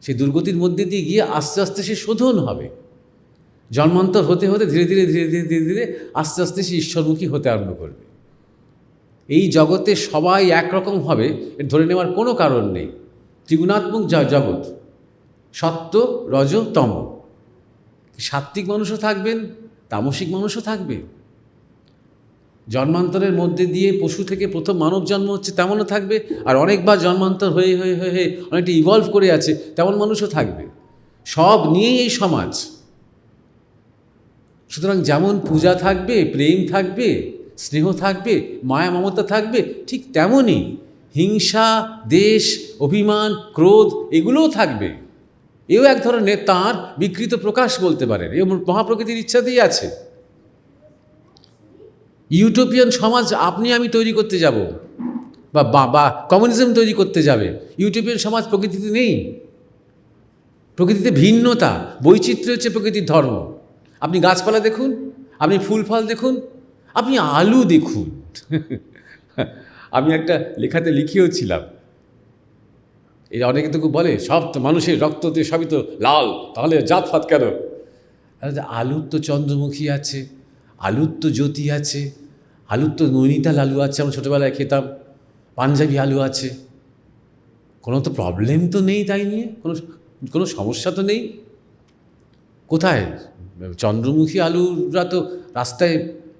সেই দুর্গতির মধ্যে দিয়ে গিয়ে আস্তে আস্তে সে শোধন হবে। জন্মান্তর হতে হতে ধীরে ধীরে আস্তে আস্তে সে ঈশ্বরমুখী হতে আরম্ভ করবে। এই জগতে সবাই একরকম হবে এর ধরে নেওয়ার কোনো কারণ নেই। ত্রিগুণাত্মক জগৎ, সত্য রজ তম। সাত্ত্বিক মানুষও থাকবেন, তামসিক মানুষও থাকবে। জন্মান্তরের মধ্যে দিয়ে পশু থেকে প্রথম মানব জন্ম হচ্ছে তেমনও থাকবে, আর অনেকবার জন্মান্তর হয়ে হয়ে হয়ে হয়ে অনেকটা ইভলভ করে আছে তেমন মানুষও থাকবে। সব নিয়েই এই সমাজ। সুতরাং যেমন পূজা থাকবে, প্রেম থাকবে, স্নেহ থাকবে, মায়া মমতা থাকবে, ঠিক তেমনই হিংসা, দেশ, অভিমান, ক্রোধ এগুলোও থাকবে। এও এক ধরনের তাঁর বিকৃত প্রকাশ বলতে পারেন। এ মহাপ্রকৃতির ইচ্ছাতেই আছে। ইউটোপিয়ান সমাজ আপনি আমি তৈরি করতে যাব, বা কমিউনিজম তৈরি করতে যাবে। ইউটোপিয়ান সমাজ প্রকৃতিতে নেই। প্রকৃতিতে ভিন্নতা, বৈচিত্র্য হচ্ছে প্রকৃতির ধর্ম। আপনি গাছপালা দেখুন, আপনি ফুল ফল দেখুন, আপনি আলু দেখুন। আমি একটা লেখাতে লিখিয়েওছিলাম, এই অনেকে তো বলে সব তো মানুষের রক্ততে সবই তো লাল, তাহলে জাতপাত কেন? আলুর তো চন্দ্রমুখী আছে, আলুর তো জ্যোতি আছে, আলুর তো নৈনিতাল আলু আছে, আমরা ছোটোবেলায় খেতাম, পাঞ্জাবি আলু আছে। কোনো তো প্রবলেম তো নেই, তাই নিয়ে কোনো সমস্যা তো নেই। কোথায় চন্দ্রমুখী আলুরা তো রাস্তায়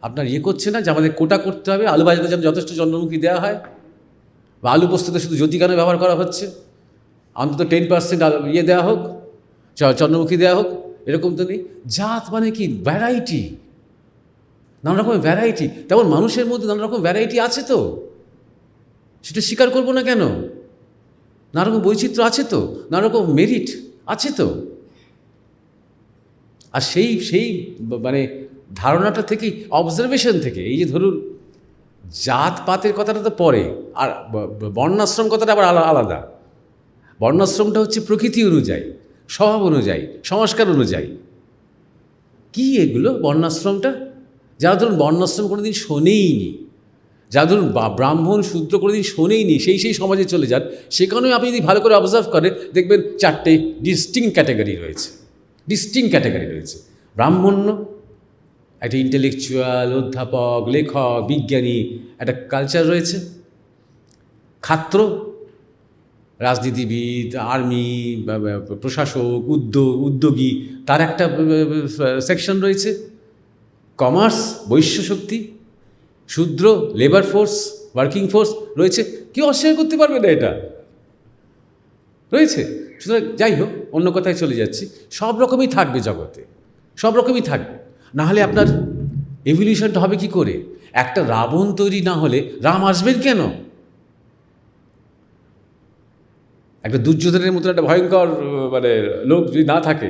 আপনার করছে না যে আমাদের কোটা করতে হবে, আলু ভাজাতে যেন যথেষ্ট চন্দ্রমুখী দেওয়া হয়, বা আলু পোস্ততে শুধু জ্যোতি কেন ব্যবহার করা হচ্ছে, অন্তত 10% দেওয়া হোক, চন্দ্রমুখী দেওয়া হোক, এরকম তো নেই। জাত মানে কি? ভ্যারাইটি, নানা রকমের ভ্যারাইটি। তেমন মানুষের মধ্যে নানা রকম ভ্যারাইটি আছে তো, সেটা স্বীকার করবো না কেন? নানা রকম বৈচিত্র্য আছে তো, নানা রকম মেরিট আছে তো। আর সেই মানে ধারণাটা থেকেই, অবজারভেশন থেকে, এই যে ধরুন জাতপাতের কথাটা তো পরে, আর বর্ণাশ্রম কথাটা আবার আলাদা। বর্ণাশ্রমটা হচ্ছে প্রকৃতি অনুযায়ী, স্বভাব অনুযায়ী, সংস্কার অনুযায়ী। কি এগুলো বর্ণাশ্রমটা? যারা ধরুন বর্ণাশ্রম কোনোদিন শোনেইনি, যারা ধরুন ব্রাহ্মণ শূদ্র কোনোদিন শোনেইনি, সেই সমাজে চলে যান, সেখানেও আপনি যদি ভালো করে অবজার্ভ করেন দেখবেন 4টে ডিস্টিংক্ট ক্যাটাগরি রয়েছে। ব্রাহ্মণ্য একটা ইন্টেলেকচুয়াল, অধ্যাপক, লেখক, বিজ্ঞানী একটা কালচার রয়েছে। ক্ষাত্র রাজনীতিবিদ, আর্মি, প্রশাসক, উদ্যোগী, তার একটা সেকশন রয়েছে। কমার্স, বৈশ্য শক্তি। শূদ্র, লেবার ফোর্স, ওয়ার্কিং ফোর্স রয়েছে। কেউ অস্বীকার করতে পারবে না, এটা রয়েছে। সুতরাং যাই হোক, অন্য কথায় চলে যাচ্ছি। সব রকমই থাকবে জগতে, সব রকমই থাকবে। না হলে আপনার এভলিউশনটা হবে কি করে? একটা রাবণ তৈরি না হলে রাম আসবেন কেন? একটা দুর্যোধনের মতন একটা ভয়ঙ্কর মানে লোক যদি না থাকে,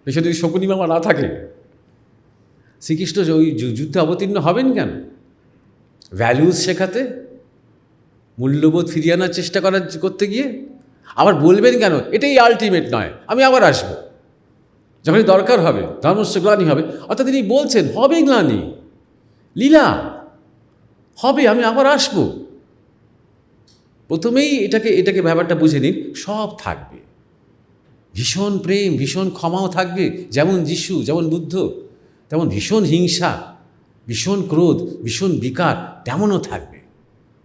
পেছনে যদি শকুনি মামা না থাকে, শ্রীকৃষ্ণ ওই যুদ্ধে অবতীর্ণ হবেন কেন? ভ্যালুজ শেখাতে, মূল্যবোধ ফিরিয়ে আনার চেষ্টা করতে গিয়ে আবার বলবেন কেন এটাই আলটিমেট নয়, আমি আবার আসব যখনই দরকার হবে, ধর্মস্ব গ্লানি হবে। অর্থাৎ তিনি বলছেন হবে গ্লানি, লীলা হবে, আমি আবার আসব। প্রথমেই এটাকে ব্যাপারটা বুঝে নিন, সব থাকবে। ভীষণ প্রেম, ভীষণ ক্ষমাও থাকবে, যেমন যিশু, যেমন বুদ্ধ, তেমন ভীষণ হিংসা, ভীষণ ক্রোধ, ভীষণ বিকার তেমনও থাকবে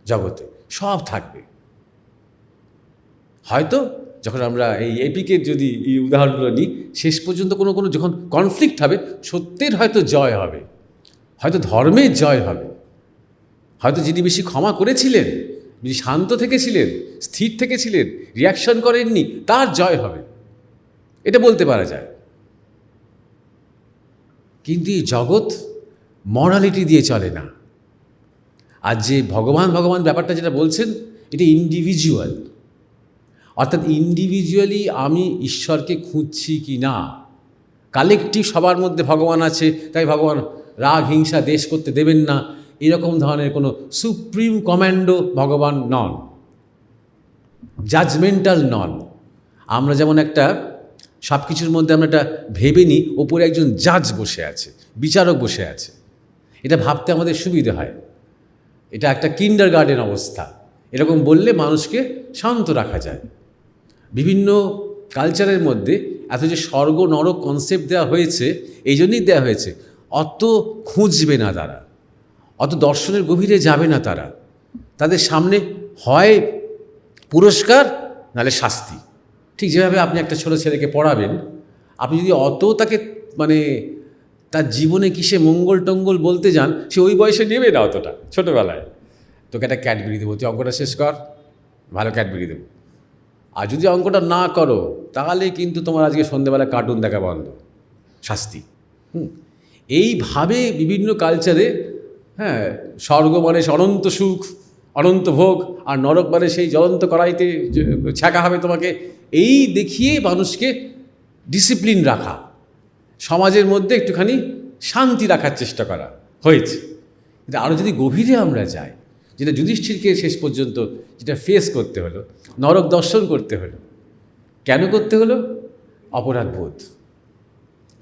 জগতে, সব থাকবে। হয়তো যখন আমরা এই এপিকের যদি এই উদাহরণগুলো নিই, শেষ পর্যন্ত কোনো যখন কনফ্লিক্ট হবে, সত্যের হয়তো জয় হবে, হয়তো ধর্মের জয় হবে, হয়তো যিনি বেশি ক্ষমা করেছিলেন, যিনি শান্ত থেকেছিলেন, স্থির থেকেছিলেন, রিয়াকশন করেননি, তার জয় হবে, এটা বলতে পারা যায়। কিন্তু এই জগৎ মরালিটি দিয়ে চলে না। আর যে ভগবান ব্যাপারটা যেটা বলছেন, এটা ইন্ডিভিজুয়াল। অর্থাৎ ইন্ডিভিজুয়ালি আমি ঈশ্বরকে খুঁজছি কি না। কালেকটিভ সবার মধ্যে ভগবান আছে, তাই ভগবান রাগ, হিংসা, দেশ করতে দেবেন না, এরকম ধরনের কোনো সুপ্রিম কমান্ডো ভগবান নন, জাজমেন্টাল নন। আমরা যেমন একটা সব কিছুর মধ্যে আমরা একটা ভেবে নিই ওপরে একজন জাজ বসে আছে, বিচারক বসে আছে, এটা ভাবতে আমাদের সুবিধে হয়। এটা একটা কিন্ডারগার্টেন অবস্থা। এরকম বললে মানুষকে শান্ত রাখা যায়। বিভিন্ন কালচারের মধ্যে এত যে স্বর্গ নরক কনসেপ্ট দেওয়া হয়েছে, এই জন্যই দেওয়া হয়েছে, অত খুঁজবে না তারা, অত দর্শনের গভীরে যাবে না তারা। তাদের সামনে হয় পুরস্কার নাহলে শাস্তি। ঠিক যেভাবে আপনি একটা ছোটো ছেলেকে পড়াবেন, আপনি যদি অত তাকে মানে তার জীবনে কিসে মঙ্গল টঙ্গল বলতে যান, সে ওই বয়সে নেবে না অতটা। ছোটোবেলায় তোকে একটা ক্যাডবেরি দেবো, তুই অঙ্কটা শেষ কর, ভালো ক্যাডবেরি দেবো। আর যদি অঙ্কটা না করো তাহলে কিন্তু তোমার আজকে সন্ধ্যেবেলা কার্টুন দেখা বন্ধ, শাস্তি। এইভাবে বিভিন্ন কালচারে, হ্যাঁ, স্বর্গ মানে অনন্ত সুখ, অনন্ত ভোগ, আর নরক মানে সেই জ্বলন্ত কড়াইতে ছ্যাঁকা হবে তোমাকে, এই দেখিয়ে মানুষকে ডিসিপ্লিন রাখা, সমাজের মধ্যে একটুখানি শান্তি রাখার চেষ্টা করা হয়েছে। কিন্তু আরও যদি গভীরে আমরা যাই, যেটা যুধিষ্ঠিরকে শেষ পর্যন্ত যেটা ফেস করতে হলো, নরক দর্শন করতে হলো, কেন করতে হলো? অপরাধবোধ।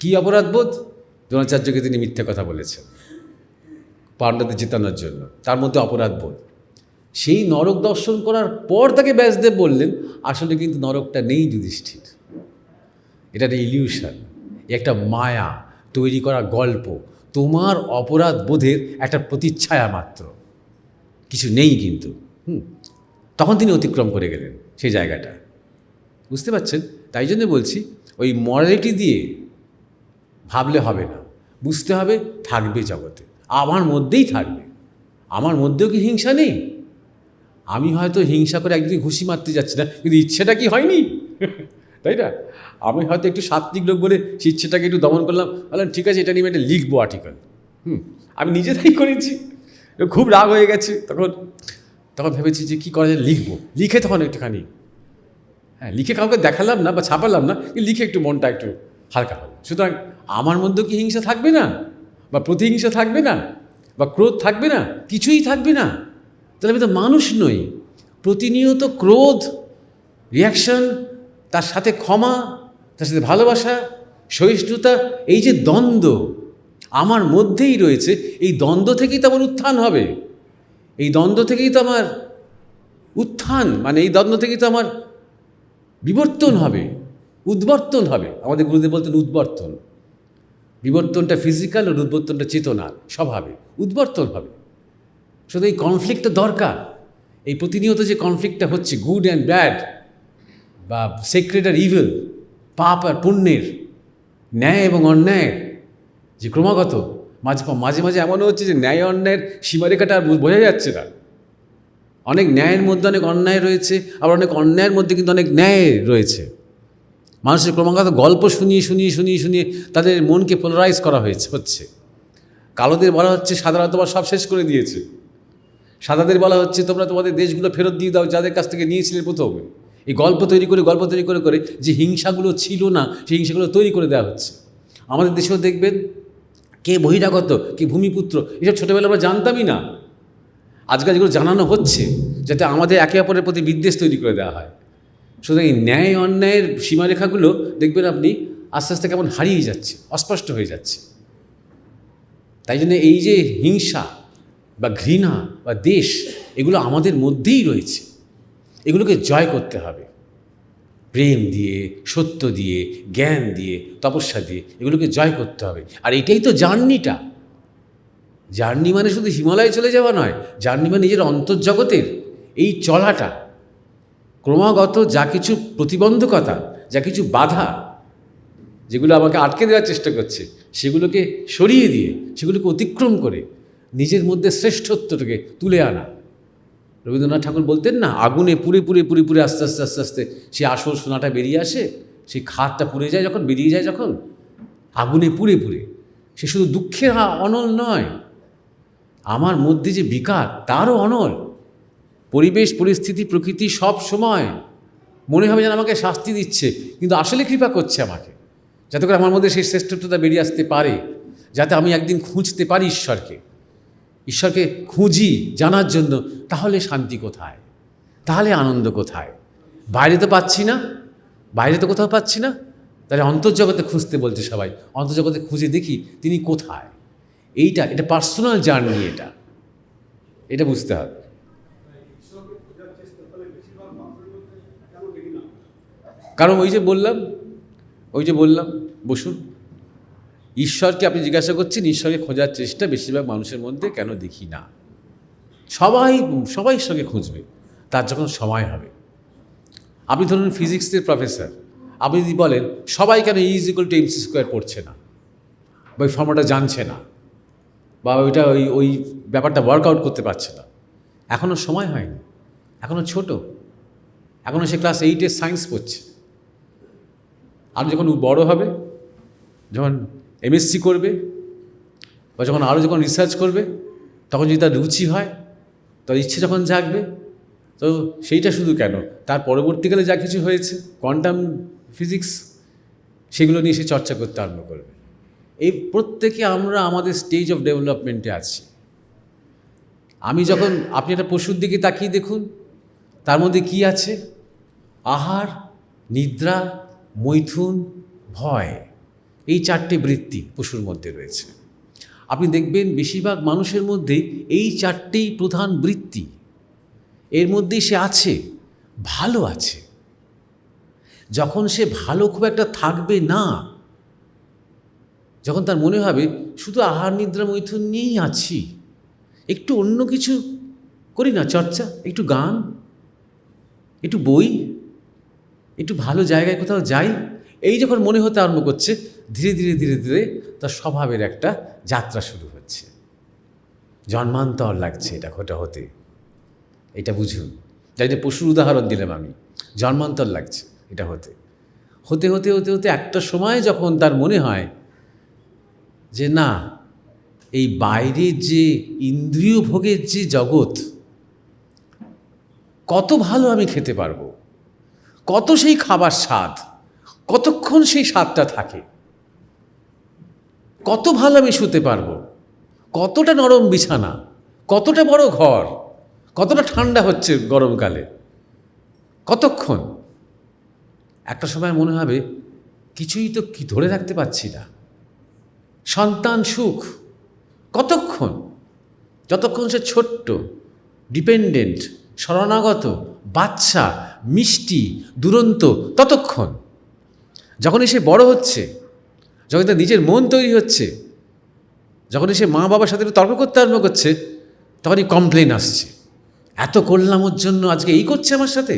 কী অপরাধবোধ? দ্রোণাচার্যকে তিনি মিথ্যে কথা বলেছেন পাণ্ডবদের জেতানোর জন্য, তার মধ্যে অপরাধবোধ। সেই নরক দর্শন করার পর তাকে ব্যাসদেব বললেন, আসলে কিন্তু নরকটা নেই যুধিষ্ঠির, এটা একটা ইলিউশন, একটা মায়া তৈরি করা গল্প, তোমার অপরাধ বোধের একটা প্রতিচ্ছায়া মাত্র, কিছু নেই কিন্তু। তখন তিনি অতিক্রম করে গেলেন সেই জায়গাটা, বুঝতে পারছেন? তাই জন্য বলছি, ওই মরালিটি দিয়ে ভাবলে হবে না, বুঝতে হবে থাকবে জগতে, আমার মধ্যেই থাকবে। আমার মধ্যেও কি হিংসা নেই? আমি হয়তো হিংসা করে একদিন ঘুষি মারতে যাচ্ছি না, কিন্তু ইচ্ছেটা কি হয়নি? তাই না? আমি হয়তো একটু সাত্বিক লোক বলে সেই ইচ্ছেটাকে একটু দমন করলাম, বললাম ঠিক আছে এটা নিয়ে একটা লিখবো আর্টিকেল। আমি নিজে তাই করেছি, খুব রাগ হয়ে গেছে, তখন ভেবেছি যে কী করা যায়, লিখবো। লিখে তখন একটুখানি, হ্যাঁ, লিখে কাউকে দেখালাম না বা ছাপালাম না, লিখে একটু মনটা একটু হালকা হলো। সুতরাং আমার মধ্যেও কি হিংসা থাকবে না, বা প্রতিহিংসা থাকবে না, বা ক্রোধ থাকবে না? কিছুই থাকবে না। তাহলে আমি তো মানুষ নই। প্রতিনিয়ত ক্রোধ, রিয়াকশন, তার সাথে ক্ষমা, তার সাথে ভালোবাসা, সহিষ্ণুতা, এই যে দ্বন্দ্ব আমার মধ্যেই রয়েছে, এই দ্বন্দ্ব থেকেই তো আমার উত্থান হবে। এই দ্বন্দ্ব থেকেই তো আমার উত্থান, মানে এই দ্বন্দ্ব থেকেই তো আমার বিবর্তন হবে, উদ্বর্তন হবে। আমাদের গুরুদেব বলতেন উদ্বর্তন। বিবর্তনটা ফিজিক্যাল, আর উদ্বর্তনটা চেতনার, স্বভাবে উদ্বর্তন হবে। শুধু এই কনফ্লিক্টটা দরকার। এই প্রতিনিয়ত যে কনফ্লিক্টটা হচ্ছে, গুড অ্যান্ড ব্যাড, বা সেক্রেট আর ইভিল, পাপ আর পুণ্যের, ন্যায় এবং অন্যায়ের যে ক্রমাগত, মাঝে মাঝে এমনও হচ্ছে যে ন্যায় অন্যায়ের সীমারেখাটা আর বোঝা যাচ্ছে না। অনেক ন্যায়ের মধ্যে অনেক অন্যায় রয়েছে, আবার অনেক অন্যায়ের মধ্যে কিন্তু অনেক ন্যায় রয়েছে। মানুষের ক্রমাগত গল্প শুনিয়ে তাদের মনকে পোলারাইজ করা হচ্ছে। কালোদের বলা হচ্ছে সাদারা তোমার সব শেষ করে দিয়েছে, সাদাদের বলা হচ্ছে তোমরা তোমাদের দেশগুলো ফেরত দিয়ে দাও যাদের কাছ থেকে নিয়েছিলে প্রথমে। এই গল্প তৈরি করে যে হিংসাগুলো ছিল না, সেই হিংসাগুলো তৈরি করে দেওয়া হচ্ছে। আমাদের দেশেও দেখবেন, কে বহিরাগত, কে ভূমিপুত্র, এসব ছোটোবেলা আমরা জানতামই না। আজকাল যেগুলো জানানো হচ্ছে, যাতে আমাদের একে অপরের প্রতি বিদ্বেষ তৈরি করে দেওয়া হয়। সুতরাং এই ন্যায় অন্যায়ের সীমারেখাগুলো দেখবেন আপনি আস্তে আস্তে কেমন হারিয়ে যাচ্ছে, অস্পষ্ট হয়ে যাচ্ছে। তাই জন্য এই যে হিংসা বা ঘৃণা বা দেশ, এগুলো আমাদের মধ্যেই রয়েছে। এগুলোকে জয় করতে হবে প্রেম দিয়ে, সত্য দিয়ে, জ্ঞান দিয়ে, তপস্যা দিয়ে, এগুলোকে জয় করতে হবে। আর এটাই তো জার্নিটা। জার্নি মানে শুধু হিমালয়ে চলে যাওয়া নয়, জার্নি মানে নিজের অন্তর্জগতের এই চলাটা। ক্রমাগত যা কিছু প্রতিবন্ধকতা, যা কিছু বাধা, যেগুলো আমাকে আটকে দেওয়ার চেষ্টা করছে, সেগুলোকে সরিয়ে দিয়ে, সেগুলোকে অতিক্রম করে নিজের মধ্যে শ্রেষ্ঠত্বটাকে তুলে আনা। রবীন্দ্রনাথ ঠাকুর বলতেন না, আগুনে পুরে আস্তে আস্তে সেই আসল সোনাটা বেরিয়ে আসে, সেই খাদটা পুড়ে যায় যখন, বেরিয়ে যায় যখন, আগুনে পুরে সে শুধু দুঃখের অনল নয়, আমার মধ্যে যে বিকার তারও অনল। পরিবেশ, পরিস্থিতি, প্রকৃতি সব সময় মনে হবে যেন আমাকে শাস্তি দিচ্ছে, কিন্তু আসলে কৃপা করছে আমাকে, যাতে করে আমার মধ্যে সেই শ্রেষ্ঠত্বটা বেরিয়ে আসতে পারে, যাতে আমি একদিন খুঁজতে পারি ঈশ্বরকে খুঁজি জানার জন্য। তাহলে শান্তি কোথায়, তাহলে আনন্দ কোথায়? বাইরে তো পাচ্ছি না, বাইরে তো কোথাও পাচ্ছি না, তাহলে অন্তর্জগতে খুঁজতে বলছে সবাই। অন্তর্জগতে খুঁজে দেখি তিনি কোথায়। এটা পার্সোনাল জার্নি, এটা বুঝতে হবে। কারণ ওই যে বললাম বসুন, ঈশ্বরকে আপনি জিজ্ঞাসা করছেন, ঈশ্বরকে খোঁজার চেষ্টা বেশিরভাগ মানুষের মধ্যে কেন দেখি না? সবাই সঙ্গে খুঁজবে তার যখন সময় হবে। আপনি ধরুন ফিজিক্সের প্রফেসর, আপনি যদি বলেন সবাই কেন E=mc² পড়ছে না, বা ওই ফর্মুলাটা জানছে না, বা ওইটা ওই ব্যাপারটা ওয়ার্কআউট করতে পারছে না, এখনও সময় হয়নি, এখনও ছোট, এখনও সে ক্লাস 8-এর সায়েন্স পড়ছে। আর যখন বড় হবে, যখন MSc করবে, বা যখন আরও যখন রিসার্চ করবে, তখন যদি তার রুচি হয়, তার ইচ্ছে যখন জাগবে, তো সেইটা শুধু কেন, তার পরবর্তীকালে যা কিছু হয়েছে কোয়ান্টাম ফিজিক্স, সেগুলো নিয়ে সে চর্চা করতে আরম্ভ করবে। এই প্রত্যেকে আমরা আমাদের স্টেজ অফ ডেভেলপমেন্টে আছি। আপনি একটা পশুর দিকে তাকিয়ে দেখুন, তার মধ্যে কি আছে? আহার, নিদ্রা, মৈথুন, ভয়, এই 4টে বৃত্তি পশুর মধ্যে রয়েছে। আপনি দেখবেন বেশিরভাগ মানুষের মধ্যে এই 4টেই প্রধান বৃত্তি, এর মধ্যেই সে আছে, ভালো আছে। যখন সে ভালো খুব একটা থাকবে না, যখন তার মনে হবে শুধু আহার, নিদ্রা, মৈথুন নিয়েই আছি, একটু অন্য কিছু করি না চর্চা, একটু গান, একটু বই, একটু ভালো জায়গায় কোথাও যাই, এই যখন মনে হতে আরম্ভ করছে, ধীরে ধীরে ধীরে ধীরে তার স্বভাবের একটা যাত্রা শুরু হচ্ছে। জন্মান্তর লাগছে এটা হতে, এটা বুঝুন। যাই যে পশুর উদাহরণ দিলাম আমি, জন্মান্তর লাগছে এটা হতে হতে হতে হতে হতে একটা সময় যখন তার মনে হয় যে না, এই বাইরের যে ইন্দ্রিয় ভোগের যে জগৎ, কত ভালো আমি খেতে পারবো, কত সেই খাবার স্বাদ, কতক্ষণ সেই স্বাদটা থাকে, কত ভালো আমি শুতে পারবো, কতটা নরম বিছানা, কতটা বড় ঘর, কতটা ঠান্ডা হচ্ছে গরমকালে, কতক্ষণ। একটা সময় মনে হবে কিছুই তো ধরে রাখতে পারছি না। সন্তান সুখ, কতক্ষণ, যতক্ষণ সে ছোট্ট, ডিপেন্ডেন্ট, শরণাগত, বাচ্চা, মিষ্টি, দুরন্ত, ততক্ষণ। যখনই সে বড় হচ্ছে, যখন তার নিজের মন তৈরি হচ্ছে, যখন সে মা বাবার সাথে তর্ক করতে আরম্ভ করছে, তখনই কমপ্লেন আসছে, এত করলাম ওর জন্য, আজকে এই করছে আমার সাথে,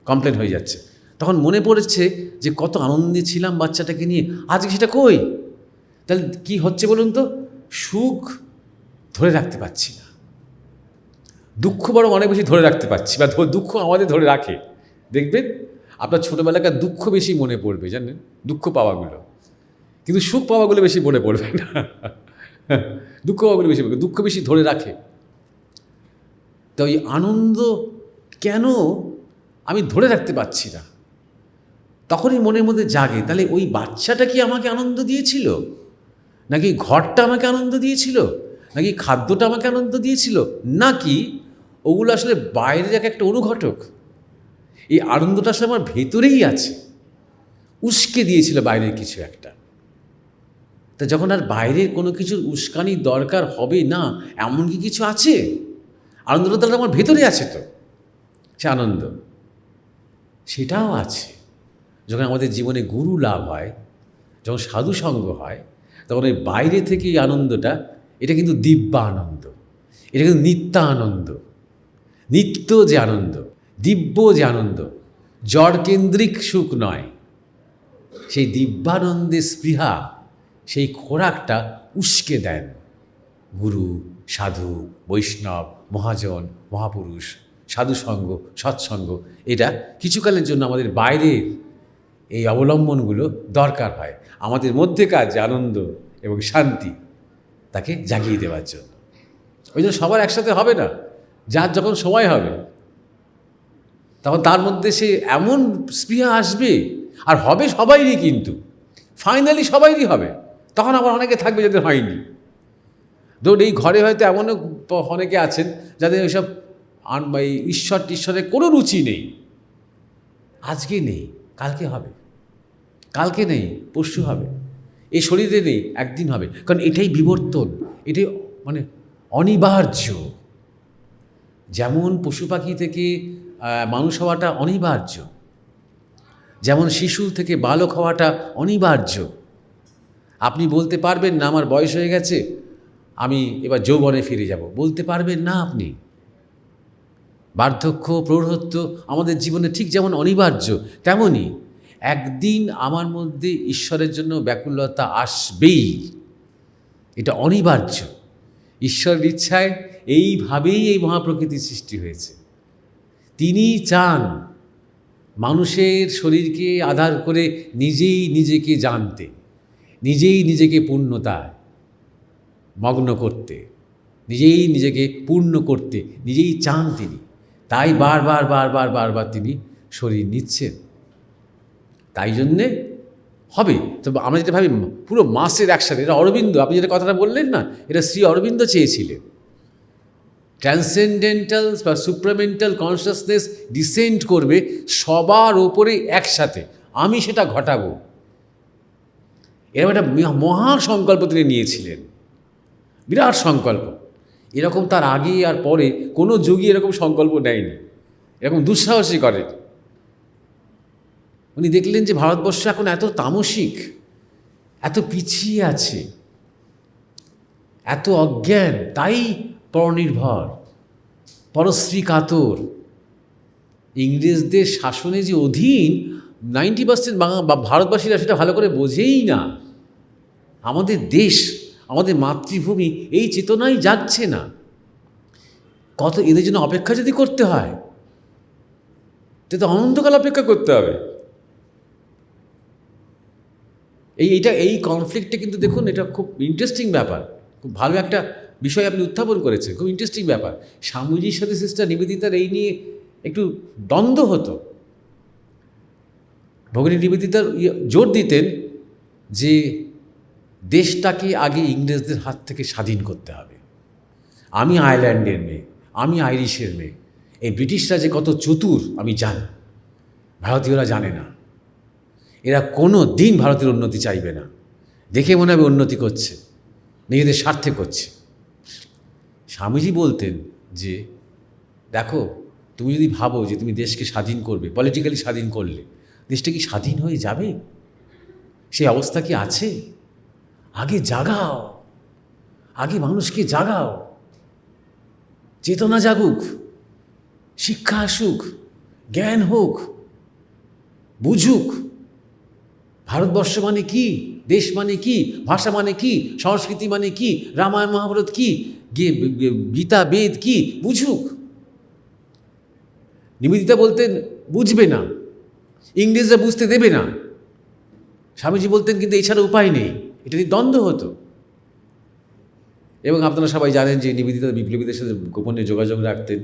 কমপ্লেন হয়ে যাচ্ছে। তখন মনে পড়েছে যে কত আনন্দে ছিলাম বাচ্চাটাকে নিয়ে, আজকে সেটা কই। তাহলে কি হচ্ছে বলুন তো? সুখ ধরে রাখতে পারছি না, দুঃখ বরং অনেক বেশি ধরে রাখতে পারছি, বা দুঃখ আমাদের ধরে রাখে। দেখবেন আপনার ছোটোবেলাকার দুঃখ বেশি মনে পড়বে, জানেন, দুঃখ পাওয়াগুলো, কিন্তু সুখ পাওয়াগুলো বেশি মনে পড়বে না। দুঃখ পাওয়াগুলো বেশি, দুঃখ বেশি ধরে রাখে। তো এই আনন্দ কেন আমি ধরে রাখতে পারছি না, তখনই মনের মধ্যে জাগে, তাহলে ওই বাচ্চাটা কি আমাকে আনন্দ দিয়েছিল, নাকি ঘরটা আমাকে আনন্দ দিয়েছিল, নাকি খাদ্যটা আমাকে আনন্দ দিয়েছিল, নাকি ওগুলো আসলে বাইরের একটা অনুঘটক? এই আনন্দটা আসলে আমার ভেতরেই আছে, উস্কে দিয়েছিল বাইরের কিছু একটা। তা যখন আর বাইরের কোনো কিছুর উস্কানির দরকার হবে না, এমন কি কিছু আছে? আনন্দটা তাহলে আমার ভেতরে আছে, তো সে আনন্দ সেটাও আছে। যখন আমাদের জীবনে গুরু লাভ হয়, যখন সাধু সঙ্গ হয়, তখন ওই বাইরে থেকে এই আনন্দটা, এটা কিন্তু দিব্য আনন্দ, এটা কিন্তু নিত্যানন্দ, নিত্য যে আনন্দ, দিব্য যে আনন্দ, জড়কেন্দ্রিক সুখ নয়। সেই দিব্যানন্দের স্পৃহা, সেই খোরাকটা উস্কে দেন গুরু, সাধু, বৈষ্ণব, মহাজন, মহাপুরুষ, সাধুসঙ্গ, সৎসঙ্গ। এটা কিছুকালের জন্য আমাদের বাইরের এই অবলম্বনগুলো দরকার হয় আমাদের মধ্যেকার যে আনন্দ এবং শান্তি, তাকে জাগিয়ে দেওয়ার জন্য। ওই জন্য সবার একসাথে হবে না, যার যখন সময় হবে তখন তার মধ্যে সে এমন স্পৃহা আসবে, আর হবে সবাইরই, কিন্তু ফাইনালি সবাইরই হবে। তখন আবার অনেকে থাকবে যাদের হয়নি। ধরুন এই ঘরে হয়তো এমনও অনেকে আছেন যাদের ওইসব ঈশ্বরের কোনো রুচি নেই, আজকে নেই, কালকে হবে, কালকে নেই, পরশু হবে, এই শরীরে নেই, একদিন হবে। কারণ এটাই বিবর্তন, এটাই মানে অনিবার্য। যেমন পশু পাখি থেকে মানুষ হওয়াটা অনিবার্য, যেমন শিশু থেকে বালক হওয়াটা অনিবার্য। আপনি বলতে পারবেন না আমার বয়স হয়ে গেছে, আমি এবার যৌবনে ফিরে যাব, বলতে পারবেন না আপনি। বার্ধক্য, প্রৌঢ়ত্ব আমাদের জীবনে ঠিক যেমন অনিবার্য, তেমনই একদিন আমার মধ্যে ঈশ্বরের জন্য ব্যাকুলতা আসবেই। এটা অনিবার্য। ঈশ্বরের ইচ্ছায় এইভাবেই এই মহাপ্রকৃতির সৃষ্টি হয়েছে। তিনি চান মানুষের শরীরকে আধার করে নিজেই নিজেকে জানতে, নিজেই নিজেকে পূর্ণতায় মগ্ন করতে, নিজেই নিজেকে পূর্ণ করতে নিজেই চান তিনি। তাই বারবার বারবার বারবার তিনি শরীর নিচ্ছেন। তাই জন্যে হবে। তবে আমরা যেটা ভাবি পুরো মাসের একসাথে, এটা অরবিন্দ, আপনি যেটা কথাটা বললেন না, এটা শ্রী অরবিন্দ চেয়েছিলেন। ট্রান্সেন্ডেন্টাল বা সুপ্রামেন্টাল কনসিয়াসনেস ডিসেন্ড করবে সবার ওপরে একসাথে, আমি সেটা ঘটাবো। এরকম একটা মহা সংকল্প তিনি নিয়েছিলেন, বিরাট সংকল্প। এরকম তার আগে আর পরে কোনো যোগী এরকম সংকল্প নেয়নি, এরকম দুঃসাহসী করেনি। উনি দেখলেন যে ভারতবর্ষ এখন এত তামসিক, এত পিছিয়ে আছে, এত অজ্ঞান, তাই পরনির্ভর, পরশ্রী কাতর, ইংরেজদের শাসনে যে অধীন 90% ভারতবাসীরা সেটা ভালো করে বোঝেই না। আমাদের দেশ, আমাদের মাতৃভূমি, এই চেতনাই জাগছে না। কত এদের জন্য অপেক্ষা যদি করতে হয়, তো অনন্তকাল অপেক্ষা করতে হবে। এই কনফ্লিক্টটা কিন্তু দেখুন, এটা খুব ইন্টারেস্টিং ব্যাপার, খুব ভালো একটা বিষয় আপনি উত্থাপন করেছেন, খুব ইন্টারেস্টিং ব্যাপার। স্বামীজির সাথে সিস্টার নিবেদিতার এই নিয়ে একটু দ্বন্দ্ব হতো। ভগিনী নিবেদিতার জোর দিতেন যে দেশটাকে আগে ইংরেজদের হাত থেকে স্বাধীন করতে হবে। আমি আয়ারল্যান্ডের মেয়ে, আমি আইরিশের মেয়ে, এই ব্রিটিশরা যে কত চতুর আমি জানি, ভারতীয়রা জানে না। এরা কোনো দিন ভারতের উন্নতি চাইবে না, দেখে মনে হবে উন্নতি করছে, নিজেদের স্বার্থে করছে। স্বামীজি বলতেন যে দেখো, তুমি যদি ভাবো যে তুমি দেশকে স্বাধীন করবে, পলিটিক্যালি স্বাধীন করলে দেশটা কি স্বাধীন হয়ে যাবে? সেই অবস্থা কি আছে? আগে জাগাও, আগে মানুষকে জাগাও, চেতনা জাগুক, শিক্ষা আসুক, জ্ঞান হোক, বুঝুক ভারতবর্ষ মানে কি, দেশ মানে কি, ভাষা মানে কি, সংস্কৃতি মানে কি, রামায়ণ মহাভারত কি, গীতা বেদ কি, বুঝুক। নিবেদিতা বলতেন বুঝবে না, ইংরেজরা বুঝতে দেবে না। স্বামীজি বলতেন কিন্তু এছাড়া উপায় নেই। এটা নিয়ে দ্বন্দ্ব হতো। এবং আপনারা সবাই জানেন যে নিবেদিতা বিপ্লবীদের সাথে গোপনে যোগাযোগ রাখতেন।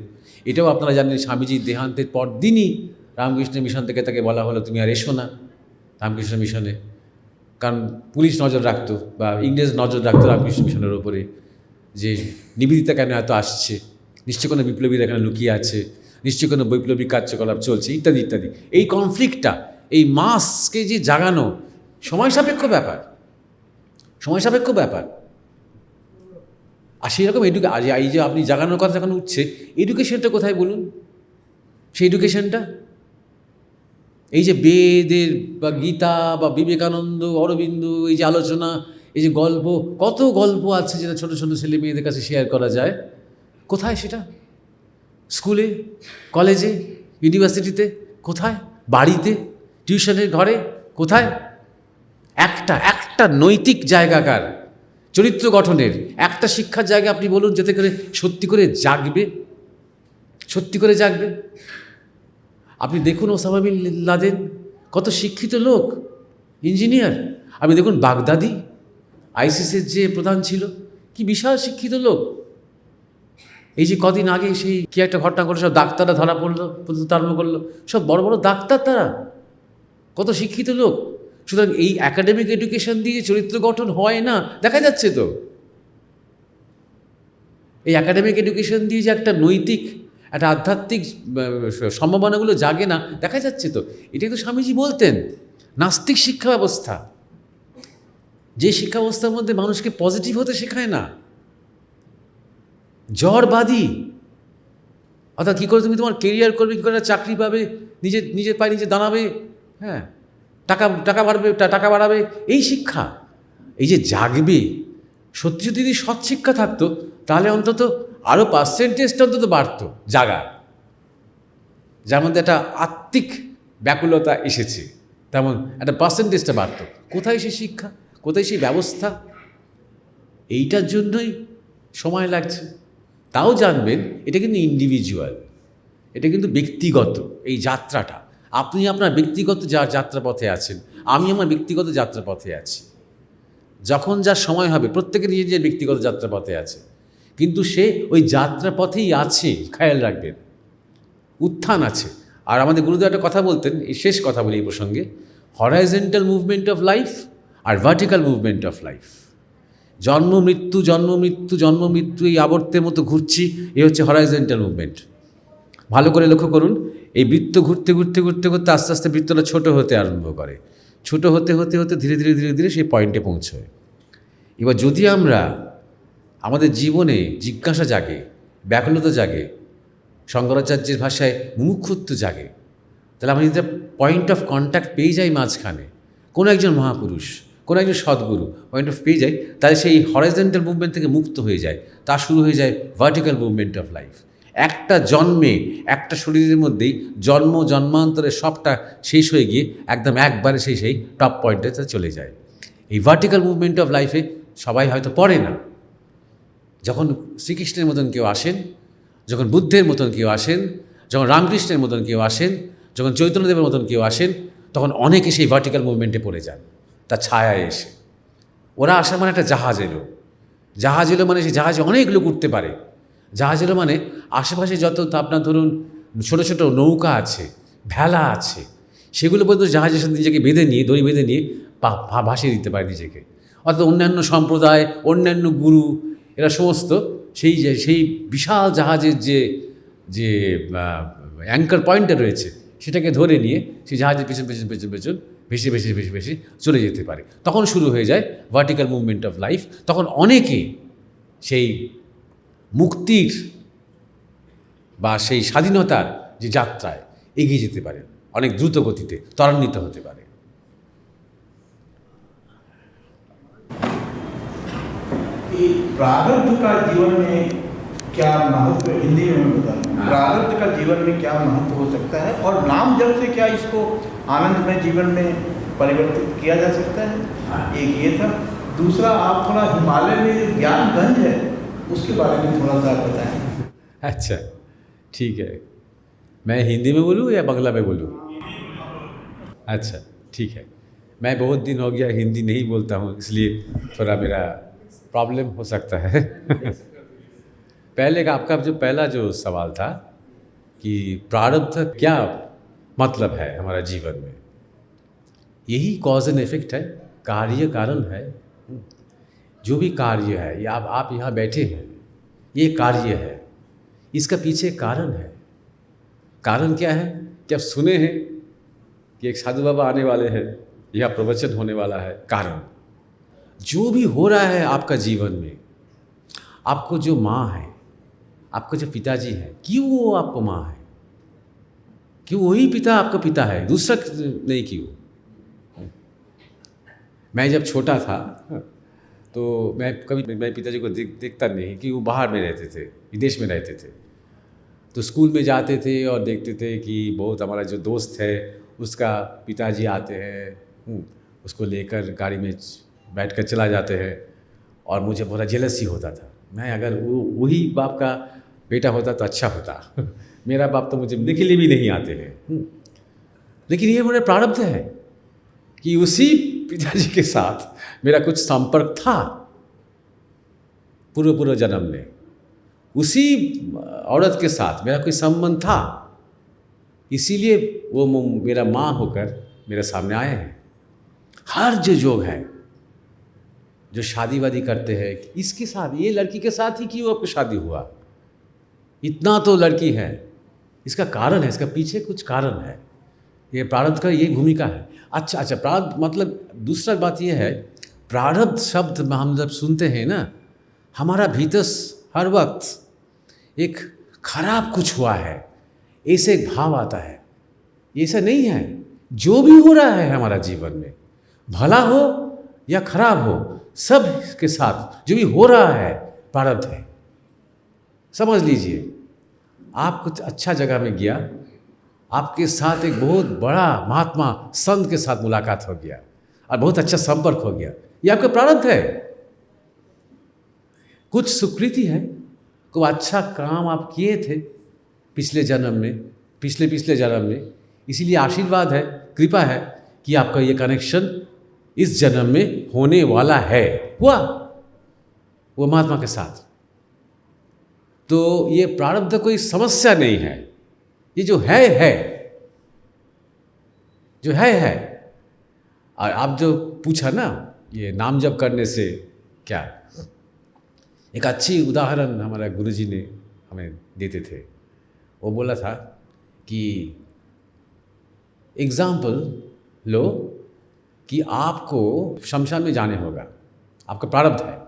এটাও আপনারা জানেন, স্বামীজির দেহান্তের পর দিনই রামকৃষ্ণ মিশন থেকে তাকে বলা হলো তুমি আর এসো না রামকৃষ্ণ মিশনে, কারণ পুলিশ নজর রাখতো বা ইংরেজ নজর রাখতো রামকৃষ্ণ মিশনের ওপরে, যে নিবেদিতা কেন এত আসছে, নিশ্চয় কোনো বিপ্লবীরা এখানে লুকিয়ে আছে, নিশ্চয় কোনো বৈপ্লবিক কার্যকলাপ চলছে, ইত্যাদি ইত্যাদি। এই কনফ্লিক্টটা, এই মাসকে যে জাগানো সময় সাপেক্ষ ব্যাপার, সময় সাপেক্ষ ব্যাপার। আর সেই রকম এই যে আপনি জাগানোর কথা যখন উঠছে, এডুকেশনটা কোথায় বলুন? সেই এডুকেশনটা এই যে বেদের বা গীতা বা বিবেকানন্দ, অরবিন্দ, এই যে আলোচনা, এই যে গল্প, কত গল্প আছে যেটা ছোটো ছোটো ছেলে মেয়েদের কাছে শেয়ার করা যায়, কোথায় সেটা? স্কুলে, কলেজে, ইউনিভার্সিটিতে কোথায়? বাড়িতে, টিউশনের ঘরে কোথায়? একটা নৈতিক জায়গাকার চরিত্র গঠনের একটা শিক্ষার জায়গা আপনি বলুন, যাতে করে সত্যি করে জাগবে, সত্যি করে জাগবে। আপনি দেখুন ওসামা বিন লাদেন কত শিক্ষিত লোক, ইঞ্জিনিয়ার। আপনি দেখুন বাগদাদি, আইসিসের যে প্রধান ছিল, কি বিশাল শিক্ষিত লোক। এই যে কদিন আগে সেই কি একটা ঘটনা করে সব ডাক্তাররা ধরা পড়লো, আরম্ভ করলো, সব বড় বড় ডাক্তার, তারা কত শিক্ষিত লোক। সুতরাং এই একাডেমিক এডুকেশন দিয়ে চরিত্র গঠন হয় না, দেখা যাচ্ছে তো। এই একাডেমিক এডুকেশন দিয়ে যে একটা নৈতিক, একটা আধ্যাত্মিক সম্ভাবনাগুলো জাগে না, দেখা যাচ্ছে তো। এটাই তো স্বামীজি বলতেন, নাস্তিক শিক্ষা ব্যবস্থা, যে শিক্ষা ব্যবস্থার মধ্যে মানুষকে পজিটিভ হতে শেখায় না, জড়বাদী। অর্থাৎ কী করে তুমি তোমার কেরিয়ার করবে, কী করে চাকরি পাবে, নিজের পায়ে নিজে দাঁড়াবে, হ্যাঁ, টাকা বাড়াবে, এই শিক্ষা। এই যে জাগবে, সত্যি সত্যি যদি সৎ শিক্ষা থাকতো, তাহলে অন্তত আরও পার্সেন্টেজটা অন্তত বাড়তো জাগার। যার মধ্যে একটা আত্মিক ব্যাকুলতা এসেছে, তেমন একটা পার্সেন্টেজটা বাড়ত। কোথায় সেই শিক্ষা, কোথায় সেই ব্যবস্থা? এইটার জন্যই সময় লাগছে। তাও জানবেন এটা কিন্তু ইন্ডিভিজুয়াল, এটা কিন্তু ব্যক্তিগত। এই যাত্রাটা আপনি আপনার ব্যক্তিগত যাত্রাপথে আছেন, আমি আমার ব্যক্তিগত যাত্রাপথে আছি। যখন যার সময় হবে প্রত্যেকে নিজের নিজের ব্যক্তিগত যাত্রাপথে আছে, কিন্তু সে ওই যাত্রাপথেই আছে, খেয়াল রাখবেন। উত্থান আছে। আর আমাদের গুরুদেব একটা কথা বলতেন, এই শেষ কথা বলি এই প্রসঙ্গে, হরাইজেন্টাল মুভমেন্ট অফ লাইফ আর ভার্টিক্যাল মুভমেন্ট অফ লাইফ। জন্ম মৃত্যু জন্ম মৃত্যু জন্ম মৃত্যু, এই আবর্তের মতো ঘুরছি, এই হচ্ছে হরাইজেন্টাল মুভমেন্ট। ভালো করে লক্ষ্য করুন, এই বৃত্ত ঘুরতে ঘুরতে ঘুরতে ঘুরতে আস্তে আস্তে বৃত্তটা ছোট হতে আরম্ভ করে, ছোট হতে হতে হতে ধীরে ধীরে ধীরে ধীরে সেই পয়েন্টে পৌঁছয়। এবার যদি আমরা আমাদের জীবনে জিজ্ঞাসা জাগে, ব্যাকুলতা জাগে, শঙ্করাচার্যের ভাষায় মুমুক্ষুত্ব জাগে, তাহলে আমরা যদি পয়েন্ট অফ কন্ট্যাক্ট পেয়ে যাই মাঝখানে, কোনো একজন মহাপুরুষ, কোনো একজন সদ্গুরু পয়েন্ট অফ পেয়ে যাই, তাহলে সেই হরাইজেন্টাল মুভমেন্ট থেকে মুক্ত হয়ে যায়, তা শুরু হয়ে যায় ভার্টিক্যাল মুভমেন্ট অফ লাইফ। একটা জন্মে একটা শরীরের মধ্যেই জন্ম জন্মান্তরে সবটা শেষ হয়ে গিয়ে একদম একবারে সেই টপ পয়েন্টে চলে যায়। এই ভার্টিক্যাল মুভমেন্ট অফ লাইফে সবাই হয়তো পড়ে না। যখন শ্রীকৃষ্ণের মতন কেউ আসেন, যখন বুদ্ধের মতন কেউ আসেন, যখন রামকৃষ্ণের মতন কেউ আসেন, যখন চৈতন্যদেবের মতন কেউ আসেন, তখন অনেকে সেই ভার্টিক্যাল মুভমেন্টে পড়ে যান তার ছায়ায় এসে। ওরা আসা মানে একটা জাহাজ এলো, জাহাজ এলো মানে সেই জাহাজে অনেক লোক উঠতে পারে। জাহাজ এলো মানে আশেপাশে যত আপনার ধরুন ছোটো ছোটো নৌকা আছে, ভেলা আছে, সেগুলো পর্যন্ত জাহাজের সাথে নিজেকে বেঁধে নিয়ে, দড়ি বেঁধে নিয়ে ভাসিয়ে দিতে পারে নিজেকে। অর্থাৎ অন্যান্য সম্প্রদায়, অন্যান্য গুরু, এরা সমস্ত সেই বিশাল জাহাজের যে অ্যাঙ্কার পয়েন্টটা রয়েছে সেটাকে ধরে নিয়ে সেই জাহাজের পেছন পেছন পেছন পেছন ভেসে ভেসে ভেসে ভেসে চলে যেতে পারে। তখন শুরু হয়ে যায় ভার্টিক্যাল মুভমেন্ট অফ লাইফ। তখন অনেকে সেই মুক্তির বা সেই স্বাধীনতার যে যাত্রায় এগিয়ে যেতে পারে, অনেক দ্রুত গতিতে ত্বরান্বিত হতে পারে। प्रारब्ध का जीवन में क्या महत्व, हिंदी में मैं बता दूं, प्रारब्ध का जीवन में क्या महत्व हो सकता है और नाम जप से क्या इसको आनंदमय जीवन में परिवर्तित किया जा सकता है? एक ये था। दूसरा, आप थोड़ा हिमालय में जो ज्ञान गंज है उसके बारे में थोड़ा सा बताएं। अच्छा ठीक है, मैं हिंदी में बोलूँ या बांग्ला में बोलूँ? अच्छा ठीक है, मैं बहुत दिन हो गया हिंदी नहीं बोलता हूँ, इसलिए थोड़ा मेरा प्रॉब्लम हो सकता है। पहले का आपका जो पहला जो सवाल था कि प्रारब्ध क्या मतलब है हमारा जीवन में, यही कॉज एंड इफेक्ट है, कार्य कारण है। जो भी कार्य है, या आप यहाँ बैठे हैं, ये कार्य है, इसका पीछे कारण है। कारण क्या है कि आप सुने हैं कि एक साधु बाबा आने वाले हैं या प्रवचन होने वाला है। कारण जो भी हो रहा है आपका जीवन में, आपको जो माँ है, आपको जो पिताजी है, क्यों वो आपको माँ है, क्यों वही पिता आपका पिता है, दूसरा नहीं क्यों? मैं जब छोटा था तो मैं कभी मेरे पिताजी को देखता नहीं कि वो बाहर में रहते थे, विदेश में रहते थे। तो स्कूल में जाते थे और देखते थे कि बहुत हमारा जो दोस्त है उसका पिताजी आते हैं, उसको लेकर गाड़ी में बैठकर चला जाते हैं, और मुझे बड़ा जेलसी होता था। मैं अगर वही बाप का बेटा होता तो अच्छा होता। मेरा बाप तो मुझे मिलने के लिए भी नहीं आते हैं। लेकिन ये मेरा प्रारब्ध है कि उसी पिताजी के साथ मेरा कुछ संपर्क था पूर्व जन्म में, उसी औरत के साथ मेरा कोई संबंध था, इसीलिए वो मेरा माँ होकर मेरे सामने आए हैं। हर जो योग है, जो शादी वादी करते हैं, इसके साथ, ये लड़की के साथ ही क्यों आपको शादी हुआ, इतना तो लड़की है, इसका कारण है, इसका पीछे कुछ कारण है। ये प्रारब्ध का ये भूमिका है। अच्छा, प्रारब्ध मतलब दूसरा बात ये है, प्रारब्ध शब्द हम जब सुनते हैं ना, हमारा भीतर हर वक्त एक खराब कुछ हुआ है ऐसे एक भाव आता है। ऐसा नहीं है, जो भी हो रहा है हमारा जीवन में, भला हो या खराब हो, सब के साथ जो भी हो रहा है प्रारब्ध है। समझ लीजिए, आप कुछ अच्छा जगह में गया आपके साथ एक बहुत बड़ा महात्मा संत के साथ मुलाकात हो गया और बहुत अच्छा संपर्क हो गया, ये आपका प्रारब्ध है। कुछ सुकृति है, कोई अच्छा काम आप किए थे पिछले जन्म में, पिछले जन्म में, इसीलिए आशीर्वाद है, कृपा है कि आपका ये कनेक्शन इस जन्म में होने वाला है, हुआ वो महात्मा के साथ। तो ये प्रारब्ध कोई समस्या नहीं है, ये जो है जो है। और आप जो पूछा ना ये नाम जप करने से क्या, एक अच्छी उदाहरण हमारा गुरुजी ने हमें देते थे। वो बोला था कि एग्जाम्पल लो कि आपको शमशान में जाने होगा, आपका प्रारब्ध है,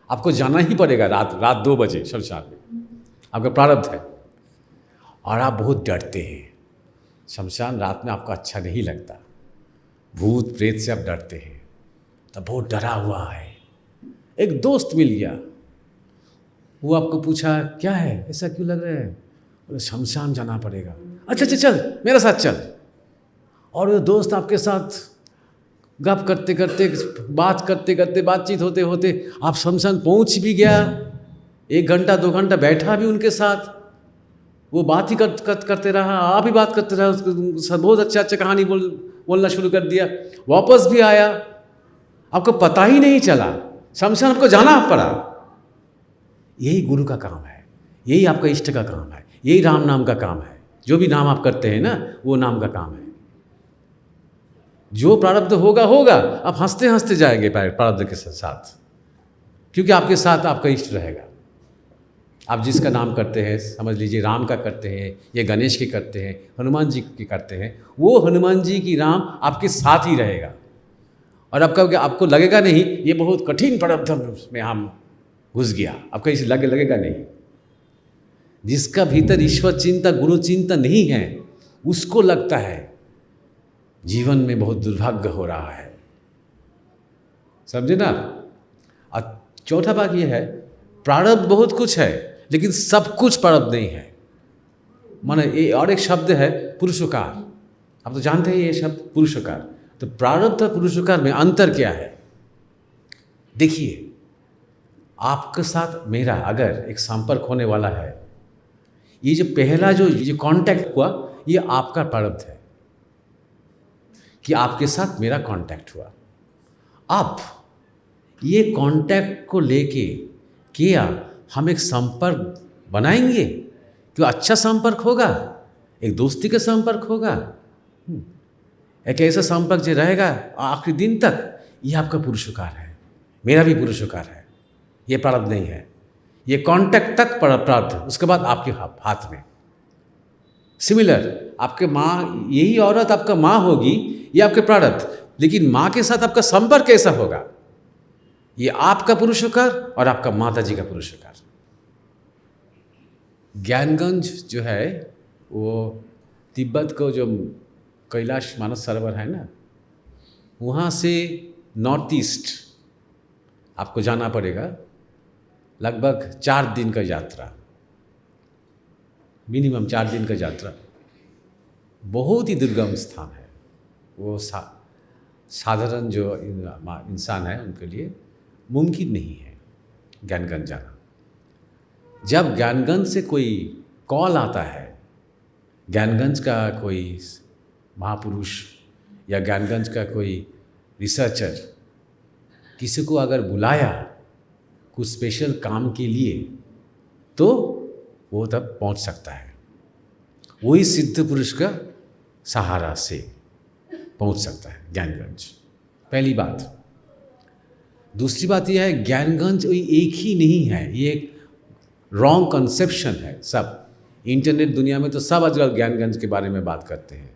आपको जाना ही पड़ेगा रात 2 बजे शमशान में, आपका प्रारब्ध है। और आप बहुत डरते हैं, शमशान रात में आपको अच्छा नहीं लगता, भूत प्रेत से आप डरते हैं, तो बहुत डरा हुआ है। एक दोस्त मिल गया, वो आपको पूछा क्या है, ऐसा क्यों लग रहा है? बोले शमशान जाना पड़ेगा। अच्छा चल मेरे साथ चल। और वो दोस्त आपके साथ गप करते करते, बात करते करते, बातचीत होते होते आप शमशान पहुंच भी गया। 1 घंटा 2 घंटा बैठा भी उनके साथ, वो बात ही करते रहा, आप भी बात करते रहा, उसको बहुत अच्छा कहानी बोलना शुरू कर दिया। वापस भी आया, आपको पता ही नहीं चला, शमशान आपको जाना पड़ा। यही गुरु का काम है, यही आपका इष्ट का काम है, यही राम नाम का काम है। जो भी नाम आप करते हैं ना, वो नाम का काम है। जो प्रारब्ध होगा, आप हंसते हंसते जाएंगे प्रारब्ध के साथ, क्योंकि आपके साथ आपका इष्ट रहेगा। आप जिसका नाम करते हैं, समझ लीजिए राम का करते हैं या गणेश के करते हैं, हनुमान जी के करते हैं, वो हनुमान जी की राम आपके साथ ही रहेगा। और आपको लगेगा नहीं ये बहुत कठिन प्रारब्ध में हम घुस गया, आपको इसे लगेगा नहीं। जिसका भीतर ईश्वर चिंता, गुरु चिंता नहीं है, उसको लगता है जीवन में बहुत दुर्भाग्य हो रहा है, समझे ना। और चौथा बात ये है, प्रारब्ध बहुत कुछ है, लेकिन सब कुछ प्रारब्ध नहीं है। माने ये और एक शब्द है पुरुषकार, आप तो जानते हैं ये शब्द पुरुषकार। तो प्रारब्ध और पुरुषकार में अंतर क्या है? देखिए, आपके साथ मेरा अगर एक संपर्क होने वाला है, ये जो पहला जो कांटेक्ट हुआ, ये आपका प्रारब्ध है कि आपके साथ मेरा कांटेक्ट हुआ। अब ये कांटेक्ट को लेके क्या हम एक संपर्क बनाएंगे? क्यों अच्छा संपर्क होगा, एक दोस्ती का संपर्क होगा, एक ऐसा संपर्क जो रहेगा आखिरी दिन तक, ये आपका पुरुषकार है, मेरा भी पुरुषकार है। ये प्रारब्ध नहीं है, ये कांटेक्ट तक प्रारब्ध, उसके बाद आपके हाथ में। सिमिलर, आपके माँ, यही औरत आपका माँ होगी, ये आपके प्रारब्ध, लेकिन माँ के साथ आपका संपर्क कैसा होगा, ये आपका पुरुषकार और आपका माता जी का पुरुषकार। ज्ञानगंज जो है वो तिब्बत को जो कैलाश मानस सरोवर है ना, वहाँ से नॉर्थ ईस्ट आपको जाना पड़ेगा, लगभग 4 दिन का यात्रा, मिनिमम 4 दिन का यात्रा। बहुत ही दुर्गम स्थान है वो, साधारण जो इंसान है उनके लिए मुमकिन नहीं है ज्ञानगंज जाना। जब ज्ञानगंज से कोई कॉल आता है, ज्ञानगंज का कोई महापुरुष या ज्ञानगंज का कोई रिसर्चर किसी को अगर बुलाया कुछ स्पेशल काम के लिए, तो वो तब पहुंच सकता है, वही सिद्ध पुरुष का सहारा से पहुंच सकता है ज्ञानगंज। पहली बात। दूसरी बात यह है, ज्ञानगंज एक ही नहीं है, ये एक रॉन्ग कंसेप्शन है। सब इंटरनेट दुनिया में तो सब आजकल ज्ञानगंज के बारे में बात करते हैं,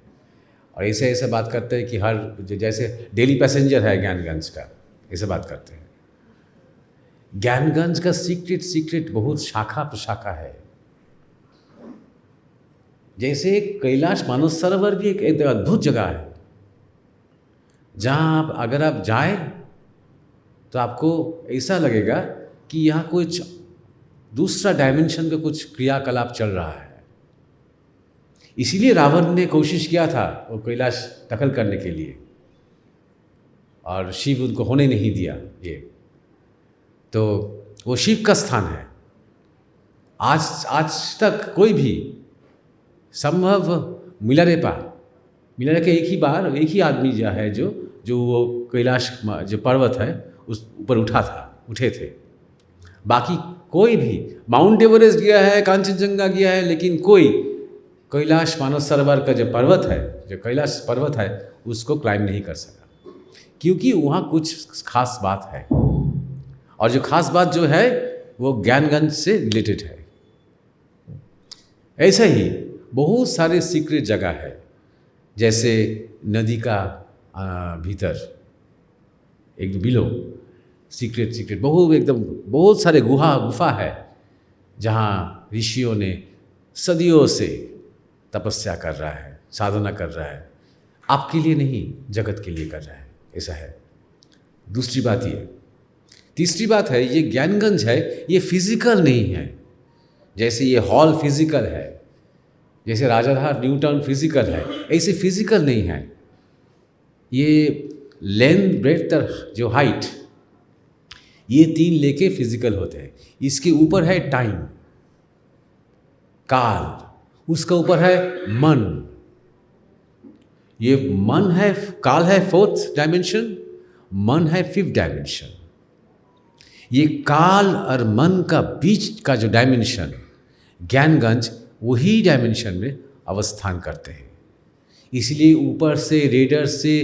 और ऐसे बात करते हैं कि हर जैसे डेली पैसेंजर है ज्ञानगंज का, ऐसे बात करते हैं। ज्ञानगंज का सीक्रेट बहुत शाखा प्रशाखा है। जैसे कैलाश मानस सरोवर भी एक अद्भुत जगह है, जहाँ अगर आप जाए तो आपको ऐसा लगेगा कि यहाँ कुछ दूसरा डायमेंशन का कुछ क्रियाकलाप चल रहा है। इसीलिए रावण ने कोशिश किया था वो कैलाश दखल करने के लिए, और शिव उनको होने नहीं दिया। ये तो वो शिव का स्थान है। आज आज तक कोई भी संभव मिलारेपा के एक ही बार एक ही आदमी जो है जो वो कैलाश जो पर्वत है उस ऊपर उठे थे। बाकी कोई भी माउंट एवरेस्ट गया है, कांचनजंगा गया है, लेकिन कोई कैलाश मानस सरोवर का जो पर्वत है, जो कैलाश पर्वत है, उसको क्लाइंब नहीं कर सका, क्योंकि वहाँ कुछ खास बात है। और जो खास बात जो है वो ज्ञानगंज से रिलेटेड है। ऐसा ही बहुत सारे सीक्रेट जगह है, जैसे नदी का भीतर एक बिलो सीक्रेट बहुत सारे गुफा है, जहाँ ऋषियों ने सदियों से तपस्या कर रहा है, साधना कर रहा है, आपके लिए नहीं जगत के लिए कर रहा है। ऐसा है। दूसरी बात ये, तीसरी बात है, ये ज्ञानगंज है, ये फिजिकल नहीं है। जैसे ये हॉल फिजिकल है, जैसे राजाधार न्यू टाउन फिजिकल है, ऐसे फिजिकल नहीं है। ये लेंथ ब्रेड्थ जो हाइट, ये 3 लेके फिजिकल होते हैं। इसके ऊपर है टाइम, काल, उसका ऊपर है मन। ये मन है, काल है 4th डायमेंशन, मन है 5th डायमेंशन। ये काल और मन का बीच का जो डायमेंशन, ज्ञानगंज वही डायमेंशन में अवस्थान करते हैं। इसलिए ऊपर से रेडर से,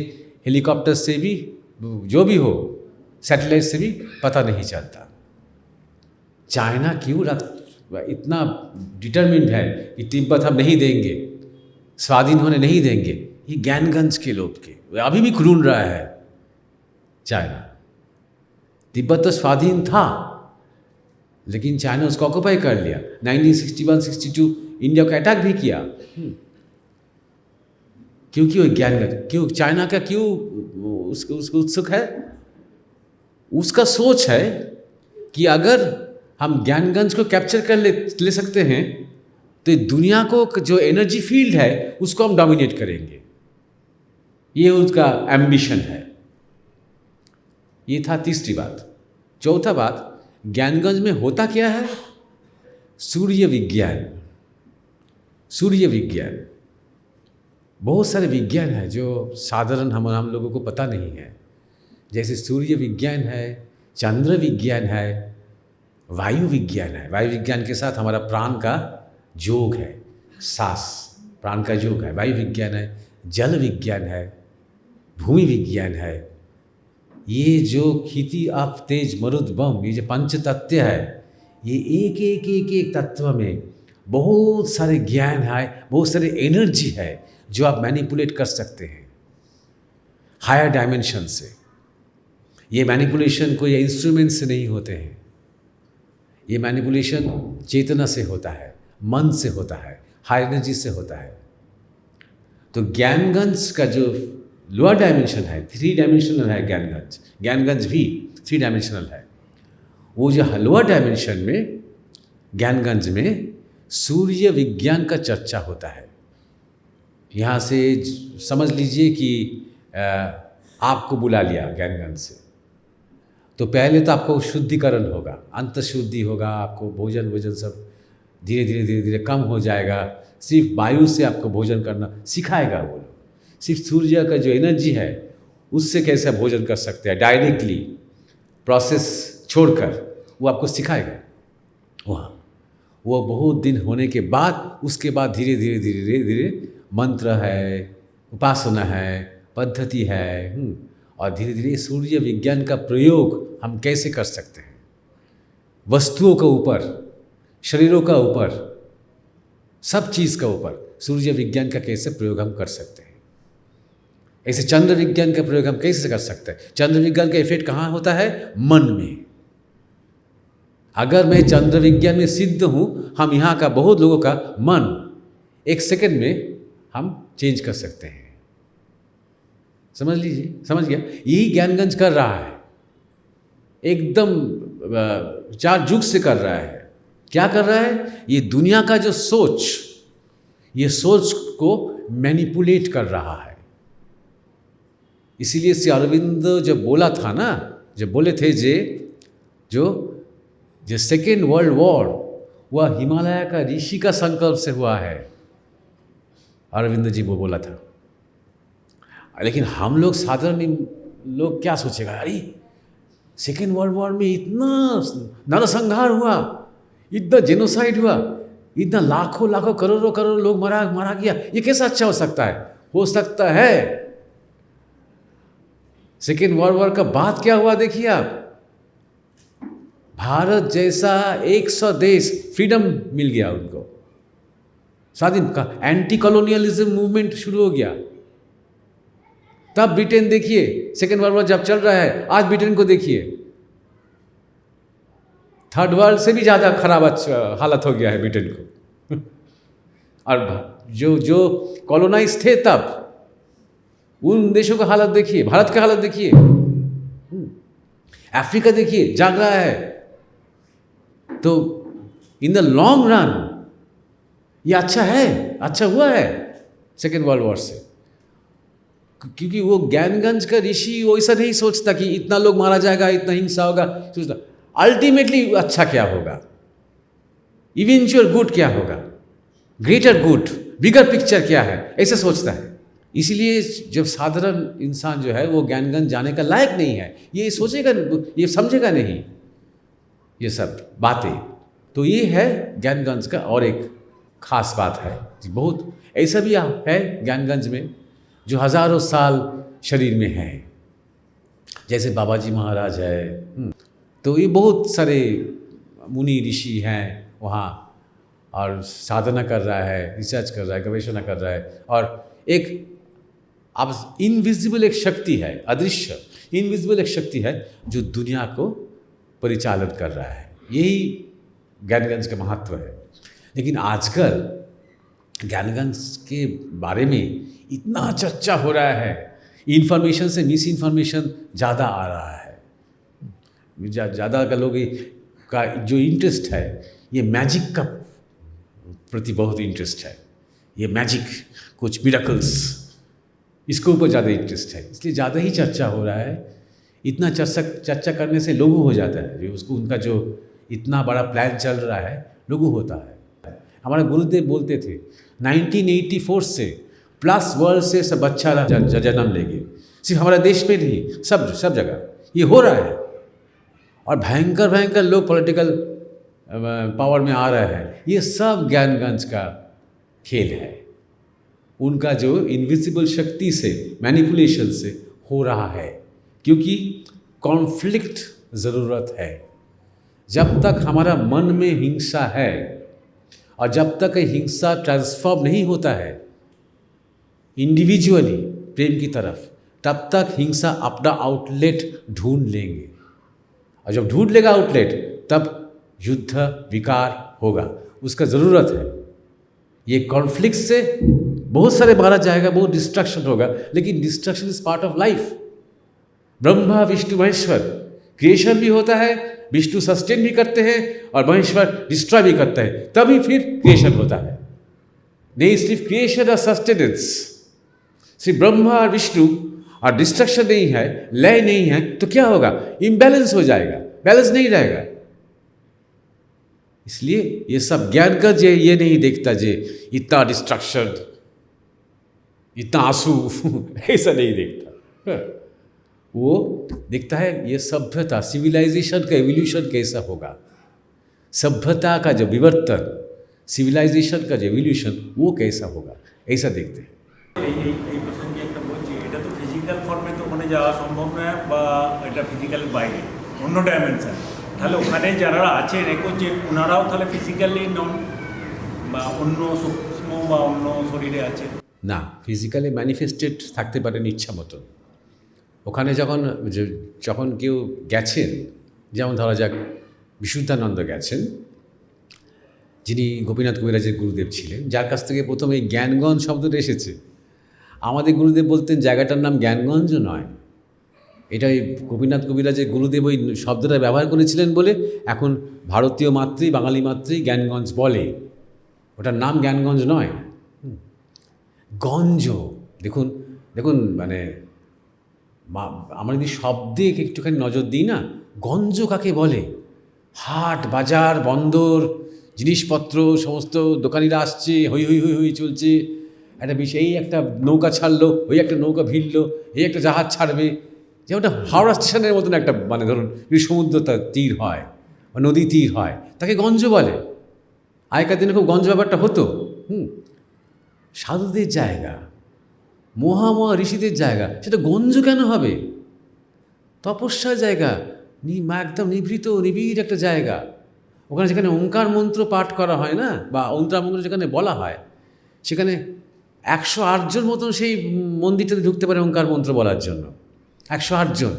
हेलीकॉप्टर से भी, जो भी हो, सैटेलाइट से भी पता नहीं चलता। चाइना क्यों इतना डिटरमिन्ड है कि तिब्बत हम नहीं देंगे, स्वाधीन होने नहीं देंगे? ये ज्ञानगंज के लोग के अभी भी ढूंढ रहा है चाइना। तिब्बत तो स्वाधीन था, लेकिन चाइना उसको ऑक्युपाई कर लिया। 1961-62 इंडिया को अटैक भी किया। क्योंकि वो ज्ञानगंज, क्यों चाइना का क्यों उसको उत्सुक है? उसका सोच है कि अगर हम ज्ञानगंज को कैप्चर कर ले सकते हैं तो दुनिया को जो एनर्जी फील्ड है उसको हम डोमिनेट करेंगे। ये उसका एम्बिशन है। ये था तीसरी बात। चौथा बात, ज्ञानगंज में होता क्या है? सूर्य विज्ञान। सूर्य विज्ञान, बहुत सारे विज्ञान है जो साधारण हम लोगों को पता नहीं है। जैसे सूर्य विज्ञान है, चंद्र विज्ञान है, वायु विज्ञान है। वायु विज्ञान के साथ हमारा प्राण का जोग है, सांस प्राण का जोग है। वायु विज्ञान है, जल विज्ञान है, भूमि विज्ञान है। ये जो खिति आप तेज मरुद बम, ये जो पंच तत्व है, ये एक तत्व में बहुत सारे ज्ञान है, बहुत सारे एनर्जी है जो आप मैनिपुलेट कर सकते हैं हायर डायमेंशन से। ये मैनिपुलेशन कोई इंस्ट्रूमेंट से नहीं होते हैं। ये मैनिपुलेशन चेतना से होता है, मन से होता है, हायर एनर्जी से होता है। तो ज्ञानगंज का जो लोअर डायमेंशन है, 3 डायमेंशनल है ज्ञानगंज। ज्ञानगंज भी 3 डायमेंशनल है। वो जो लोअर डायमेंशन में ज्ञानगंज में सूर्य विज्ञान का चर्चा होता है। यहाँ से समझ लीजिए कि आपको बुला लिया ज्ञानगंज से, तो पहले तो आपको शुद्धिकरण होगा, अंत शुद्धि होगा, आपको भोजन सब धीरे धीरे कम हो जाएगा। सिर्फ वायु से आपको भोजन करना सिखाएगा वो लोग। सिर्फ सूर्य का जो एनर्जी है उससे कैसे भोजन कर सकते हैं, डायरेक्टली प्रोसेस छोड़कर, वो आपको सिखाएगा वहाँ। वो बहुत दिन होने के बाद, उसके बाद धीरे धीरे मंत्र है, उपासना है, पद्धति है, और धीरे धीरे सूर्य विज्ञान का प्रयोग हम कैसे कर सकते हैं वस्तुओं के ऊपर, शरीरों का ऊपर, सब चीज़ का ऊपर सूर्य विज्ञान का कैसे प्रयोग हम कर सकते हैं। ऐसे चंद्र विज्ञान का प्रयोग हम कैसे कर सकते हैं? चंद्र विज्ञान का इफेक्ट कहाँ होता है? मन में। अगर मैं चंद्र विज्ञान में सिद्ध हूँ, हम यहाँ का बहुत लोगों का मन 1 सेकंड में हम चेंज कर सकते हैं। समझ लीजिए, समझ गया? यही ज्ञानगंज कर रहा है, एकदम 4 जुग से कर रहा है। क्या कर रहा है? ये दुनिया का जो सोच, ये सोच को मैनिपुलेट कर रहा है। इसीलिए श्री अरविंद जब बोला था ना, जब बोले थे जो सेकेंड वर्ल्ड वॉर वह हिमालय का ऋषि का संकल्प से हुआ है, अरविंद जी वो बोला था। लेकिन हम लोग साधारण लोग क्या सोचेगा, अरे सेकेंड वर्ल्ड वॉर में इतना नरसंहार हुआ, इतना जेनोसाइड हुआ, इतना लाखों लाखों करोड़ों करोड़ों लोग मारा गया, ये कैसा अच्छा हो सकता है? हो सकता है। सेकेंड वर्ल्ड वॉर का बाद क्या हुआ देखिए आप, भारत जैसा 100 देश फ्रीडम मिल गया उनको, स्वाधीन का एंटी कॉलोनियलिज्म मूवमेंट शुरू हो गया। तब ब्रिटेन देखिए, सेकेंड वर्ल्ड वॉर जब चल रहा है, आज ब्रिटेन को देखिए, थर्ड वर्ल्ड से भी ज़्यादा खराब हालत हो गया है ब्रिटेन को। और जो कॉलोनाइज थे तब, उन देशों का हालत देखिए, भारत का हालत देखिए, अफ्रीका देखिए जाग रहा है। तो इन द लॉन्ग रन ये अच्छा है, अच्छा हुआ है सेकेंड वर्ल्ड वॉर से, क्योंकि वो ज्ञानगंज का ऋषि वो ऐसा नहीं सोचता कि इतना लोग मारा जाएगा, इतना हिंसा होगा, सोचता अल्टीमेटली अच्छा क्या होगा, इवेंचुअल गुड क्या होगा, ग्रेटर गुड, बिगर पिक्चर क्या है, ऐसे सोचता है। इसीलिए जब साधारण इंसान जो है वो ज्ञानगंज जाने का लायक नहीं है, ये सोचेगा, ये समझेगा नहीं ये सब बातें। तो ये है ज्ञानगंज का और एक खास बात है। बहुत ऐसा भी है ज्ञानगंज में जो हजारों साल शरीर में है, जैसे बाबा जी महाराज है। तो ये बहुत सारे मुनि ऋषि हैं वहाँ, और साधना कर रहा है, रिसर्च कर रहा है, गवेषणा कर रहा है। और एक अब इनविजिबल एक शक्ति है, अदृश्य इनविजिबल एक शक्ति है जो दुनिया को परिचालित कर रहा है। यही ज्ञानगंज का महत्व है। लेकिन आजकल ज्ञानगंज के बारे में इतना चर्चा हो रहा है, इन्फॉर्मेशन से मिस इन्फॉर्मेशन ज़्यादा आ रहा है, ज़्यादा का लोग का जो इंटरेस्ट है ये मैजिक का प्रति बहुत इंटरेस्ट है। ये मैजिक, कुछ मिरेकल्स, इसके ऊपर ज़्यादा इंटरेस्ट है, इसलिए ज़्यादा ही चर्चा हो रहा है। इतना चर्चा करने से लोगों हो जाता है, जो उसको उनका जो इतना बड़ा प्लान चल रहा है लोगों होता है। हमारे गुरुदेव बोलते थे 1984 से प्लस वर्ल्ड से सब अच्छा जन्म लेंगे, सिर्फ हमारे देश में नहीं, सब जगह ये हो रहा है। और भयंकर भयंकर लोग पॉलिटिकल पावर में आ रहे हैं, ये सब ज्ञानगंज का खेल है। उनका जो इनविजिबल शक्ति से, मैनिपुलेशन से हो रहा है, क्योंकि कॉन्फ्लिक्ट ज़रूरत है। जब तक हमारा मन में हिंसा है और जब तक हिंसा ट्रांसफॉर्म नहीं होता है इंडिविजुअली प्रेम की तरफ, तब तक हिंसा अपना आउटलेट ढूंढ लेंगे। और जब ढूंढ लेगा आउटलेट, तब युद्ध विकार होगा, उसका ज़रूरत है। ये कॉन्फ्लिक्ट से बहुत सारे मारा जाएगा, बहुत डिस्ट्रक्शन होगा, लेकिन destruction is part of life. Brahma Vishnu Maheshwar, creation भी होता है, विष्णु सस्टेन भी करते हैं और महेश्वर डिस्ट्रॉय भी करते हैं, तभी फिर क्रिएशन होता है। नहीं सिर्फ क्रिएशन और सस्टेनेंस, सिर्फ ब्रह्मा और विष्णु और डिस्ट्रक्शन नहीं है, लय नहीं है, तो क्या होगा? इम्बैलेंस हो जाएगा, बैलेंस नहीं रहेगा। इसलिए ये सब ज्ञान का जे ये नहीं देखता जे इतना डिस्ट्रक्शन, इतना आंसू ऐसा नहीं देखता। वो देखता है ये सभ्यता, सिविलाइजेशन का एवोल्यूशन कैसा होगा, सभ्यता का जो विवर्तन, सिविलाइजेशन का जो एवोल्यूशन वो कैसा होगा, ऐसा देखते हैं। এই প্রসঙ্গে একটা বলছি, এটা তো ফিজিক্যাল ফর্মে তো ওখানে যাওয়া সম্ভব নয়, বা এটা ফিজিক্যাল বাইরে অন্য ডাইমেনশন। তাহলে ওখানে যারা আছেন যে ওনারাও তাহলে ফিজিক্যালি নন, বা অন্য সূক্ষ্ম বা অন্য শরীরে আছে না, ফিজিক্যালি ম্যানিফেস্টেড থাকতে পারেন ইচ্ছা মতো। ওখানে যখন কেউ গেছেন, যেমন ধরা যাক বিশুদ্ধানন্দ গেছেন, যিনি গোপীনাথ কবিরাজের গুরুদেব ছিলেন, যার কাছ থেকে প্রথমে এই জ্ঞানগঞ্জ শব্দটা এসেছে। আমাদের গুরুদেব বলতেন জায়গাটার নাম জ্ঞানগঞ্জ নয়, এটা ওই গোপীনাথ কবিরাজের গুরুদেব ওই শব্দটা ব্যবহার করেছিলেন বলে এখন ভারতীয় মাতৃ, বাঙালি মাতৃ জ্ঞানগঞ্জ বলে, ওটার নাম জ্ঞানগঞ্জ নয়। গঞ্জ, দেখুন দেখুন মানে আমরা যদি শব্দে একটুখানি নজর দিই না, গঞ্জ কাকে বলে? হাট বাজার বন্দর, জিনিসপত্র, সমস্ত দোকানিরা আসছে, হই হই হই হই চলছে, একটা এই একটা নৌকা ছাড়লো, ওই একটা নৌকা ভিড়লো, এই একটা জাহাজ ছাড়বে, যেমনটা হাওড়া স্টেশনের মতন একটা মানে ধরুন সমুদ্র তীর হয় বা নদী তীর হয়, তাকে গঞ্জ বলে। আগেকার দিনে খুব গঞ্জ ব্যাপারটা হতো। সাধুদের জায়গা, মহা ঋষিদের জায়গা, সেটা গঞ্জ কেন হবে? তপস্যার জায়গা, একদম নিবিড় একটা জায়গা। ওখানে যেখানে ওঙ্কার মন্ত্র পাঠ করা হয় না, বা ওঙ্কার মন্ত্র যেখানে বলা হয়, সেখানে 108 জন মতন সেই মন্দিরটাতে ঢুকতে পারে ওঙ্কার মন্ত্র বলার জন্য। 108 জন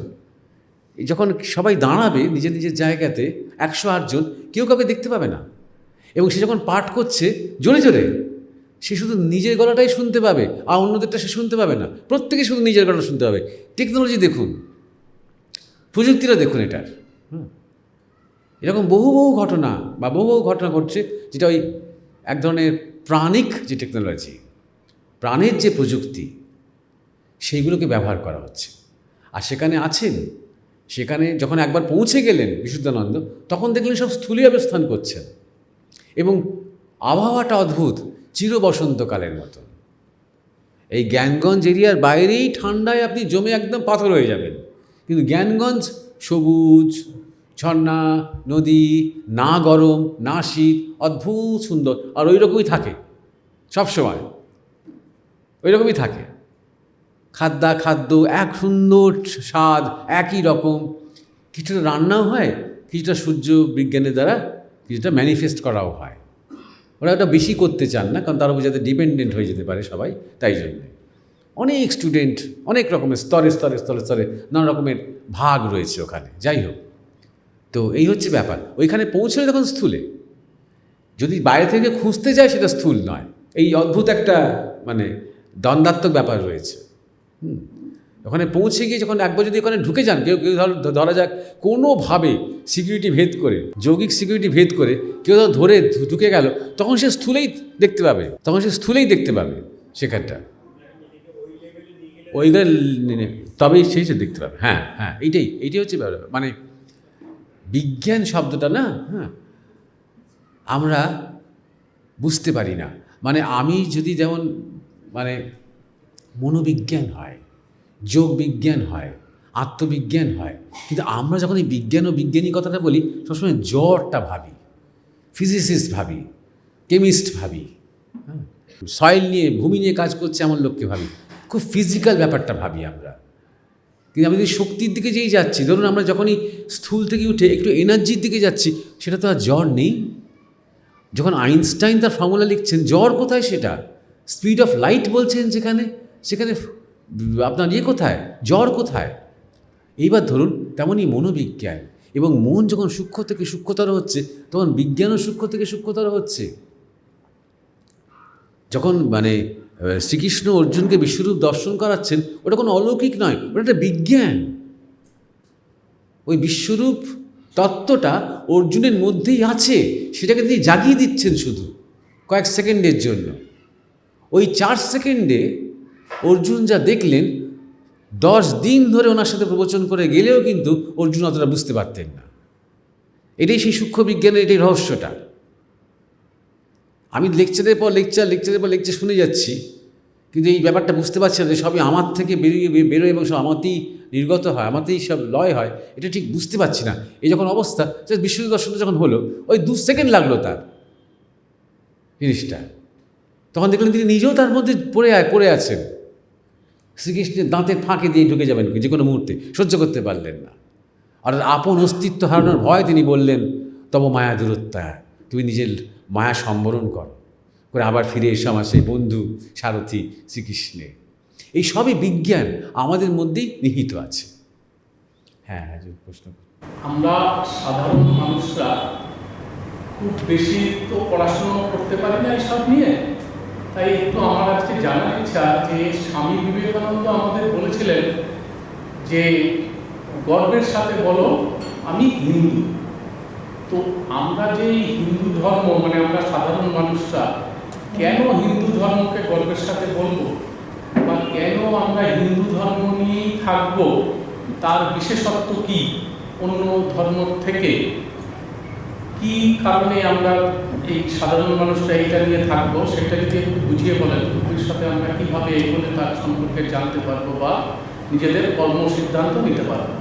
যখন সবাই দাঁড়াবে নিজের নিজের জায়গাতে, 108 জন কেউ কাউকে দেখতে পাবে না, এবং সে যখন পাঠ করছে জোরে জোরে, সে শুধু নিজের গলাটাই শুনতে পাবে, আর অন্যদেরটা সে শুনতে পাবে না। প্রত্যেকে শুধু নিজের গলাটা শুনতে পাবে। টেকনোলজি দেখুন, প্রযুক্তিটা দেখুন এটার। এরকম বহু ঘটনা বা বহু ঘটনা ঘটছে, যেটা ওই এক ধরনের প্রাণিক যে টেকনোলজি, প্রাণের যে প্রযুক্তি, সেইগুলোকে ব্যবহার করা হচ্ছে। আর সেখানে আছেন, সেখানে যখন একবার পৌঁছে গেলেন বিশুদ্ধানন্দ, তখন দেখলেন সব স্থূলে অবস্থান করছেন, এবং আবহাওয়াটা অদ্ভুত, চির বসন্তকালের মতো। এই জ্ঞানগঞ্জ এরিয়ার বাইরেই ঠান্ডায় আপনি জমে একদম পাথর হয়ে যাবেন, কিন্তু জ্ঞানগঞ্জ সবুজ, ঝর্ণা, নদী, না গরম না শীত, অদ্ভুত সুন্দর। আর ওই রকমই থাকে সবসময়, ওই রকমই থাকে। খাদ্য এক সুন্দর স্বাদ, একই রকম। কিছুটা রান্নাও হয়, কিছুটা সূর্য বিজ্ঞানের দ্বারা কিছুটা ম্যানিফেস্ট করাও হয়। ওরা ওটা বেশি করতে চান না, কারণ তার উপর যাতে ডিপেন্ডেন্ট হয়ে যেতে পারে সবাই, তাই জন্যে অনেক স্টুডেন্ট, অনেক রকমের স্তরে স্তরে স্তরে স্তরে নানা রকমের ভাগ রয়েছে ওখানে। যাই হোক, তো এই হচ্ছে ব্যাপার। ওইখানে পৌঁছলে তখন স্থূলে, যদি বাইরে থেকে খুঁজতে যায় সেটা স্থূল নয়। এই অদ্ভুত একটা মানে দ্বন্দ্বাত্মক ব্যাপার রয়েছে। ওখানে পৌঁছে গিয়ে যখন একবার যদি ওখানে ঢুকে যান, কেউ ধরা যাক কোনোভাবে সিকিউরিটি ভেদ করে, যৌগিক সিকিউরিটি ভেদ করে কেউ ধরে ঢুকে গেল, তখন সে স্থূলেই দেখতে পাবে সেখানটা, ওইগুলো তবেই সেই সে দেখতে পাবে। হ্যাঁ, এইটাই হচ্ছে ব্যাপার। মানে বিজ্ঞান শব্দটা না, আমরা বুঝতে পারি না। মানে আমি যদি যেমন মানে মনোবিজ্ঞান হয়, যোগ বিজ্ঞান হয়, আত্মবিজ্ঞান হয়, কিন্তু আমরা যখন এই বিজ্ঞান ও বিজ্ঞানী কথাটা বলি, সবসময় জড়টা ভাবি, ফিজিসিস্ট ভাবি, কেমিস্ট ভাবি, সয়েল নিয়ে, ভূমি নিয়ে কাজ করছে এমন লোককে ভাবি, খুব ফিজিক্যাল ব্যাপারটা ভাবি আমরা। কিন্তু আমি যদি শক্তির দিকে যেই যাচ্ছি, ধরুন আমরা যখনই স্থূল থেকে উঠে একটু এনার্জির দিকে যাচ্ছি, সেটা তো আর জ্বর নেই। যখন আইনস্টাইন তার ফর্মুলা লিখছেন, জ্বর কোথায়? সেটা স্পিড অফ লাইট বলছেন, সেখানে আপনার কোথায়, জ্বর কোথায়? এইবার ধরুন তেমনই মনোবিজ্ঞান, এবং মন যখন সূক্ষ্ম থেকে সূক্ষ্মতর হচ্ছে, তখন বিজ্ঞানও সূক্ষ্ম থেকে সূক্ষ্মতর হচ্ছে। যখন মানে শ্রীকৃষ্ণ অর্জুনকে বিশ্বরূপ দর্শন করাচ্ছেন, ওটা কোনো অলৌকিক নয়, ওটা একটা বিজ্ঞান। ওই বিশ্বরূপ তত্ত্বটা অর্জুনের মধ্যেই আছে, সেটাকে তিনি জাগিয়ে দিচ্ছেন শুধু কয়েক সেকেন্ডের জন্য। ওই 4 সেকেন্ডে অর্জুন যা দেখলেন, 10 দিন ধরে ওনার সাথে প্রবচন করে গেলেও কিন্তু অর্জুন অতটা বুঝতে পারতেন না। এটাই সেই সূক্ষ্ম বিজ্ঞানের এটাই রহস্যটা। আমি লেকচারের পর লেকচার শুনে যাচ্ছি, কিন্তু এই ব্যাপারটা বুঝতে পারছি না যে সবই আমার থেকে বেরোয় এবং সব আমাতেই নির্গত হয়, আমাতেই সব লয় হয়, এটা ঠিক বুঝতে পারছি না। এই যখন অবস্থা, বিশ্বরূপ দর্শনটা যখন হলো, ওই 2 সেকেন্ড লাগলো তার জিনিসটা। তখন দেখলেন তিনি নিজেও তার মধ্যে পড়ে আছেন। শ্রীকৃষ্ণের দাঁতের ফাঁকে দিয়ে ঢুকে যাবেন যে কোনো মুহূর্তে, সহ্য করতে পারলেন না। আর আপন অস্তিত্ব হারানোর ভয় তিনি বললেন, তব মায়া দূরত্যাগ, তুমি নিজের মায়া সম্বরণ করো, করে আবার ফিরে এসো আমার সেই বন্ধু সারথি শ্রীকৃষ্ণে। এই সবই বিজ্ঞান আমাদের মধ্যেই নিহিত আছে। হ্যাঁ, প্রশ্ন। আমরা সাধারণ মানুষরা খুব বেশি তো পড়াশুনো করতে পারি না এইসব নিয়ে, তাই একটু আমার আজকে জানার ইচ্ছা যে স্বামী বিবেকানন্দ আমাদের বলেছিলেন যে গর্বের সাথে বলো আমি হিন্দু। তো আমরা যে হিন্দু ধর্ম, মানে আমরা সাধারণ মানুষরা কেন হিন্দু ধর্মকে গর্বের সাথে বলবো বা কেন আমরা হিন্দু ধর্ম নিয়েই থাকবো, তার বিশেষত্ব কি অন্য ধর্ম থেকে, কি কারণে আমরা এই সাধারণ মানুষরা এইটা নিয়ে থাকবো, সেটা যদি একটু বুঝিয়ে বলেন ভবিষ্যতে আমরা কীভাবে এগোলে তার সম্পর্কে জানতে পারবো বা নিজেদের কর্মসিদ্ধান্ত নিতে পারবো।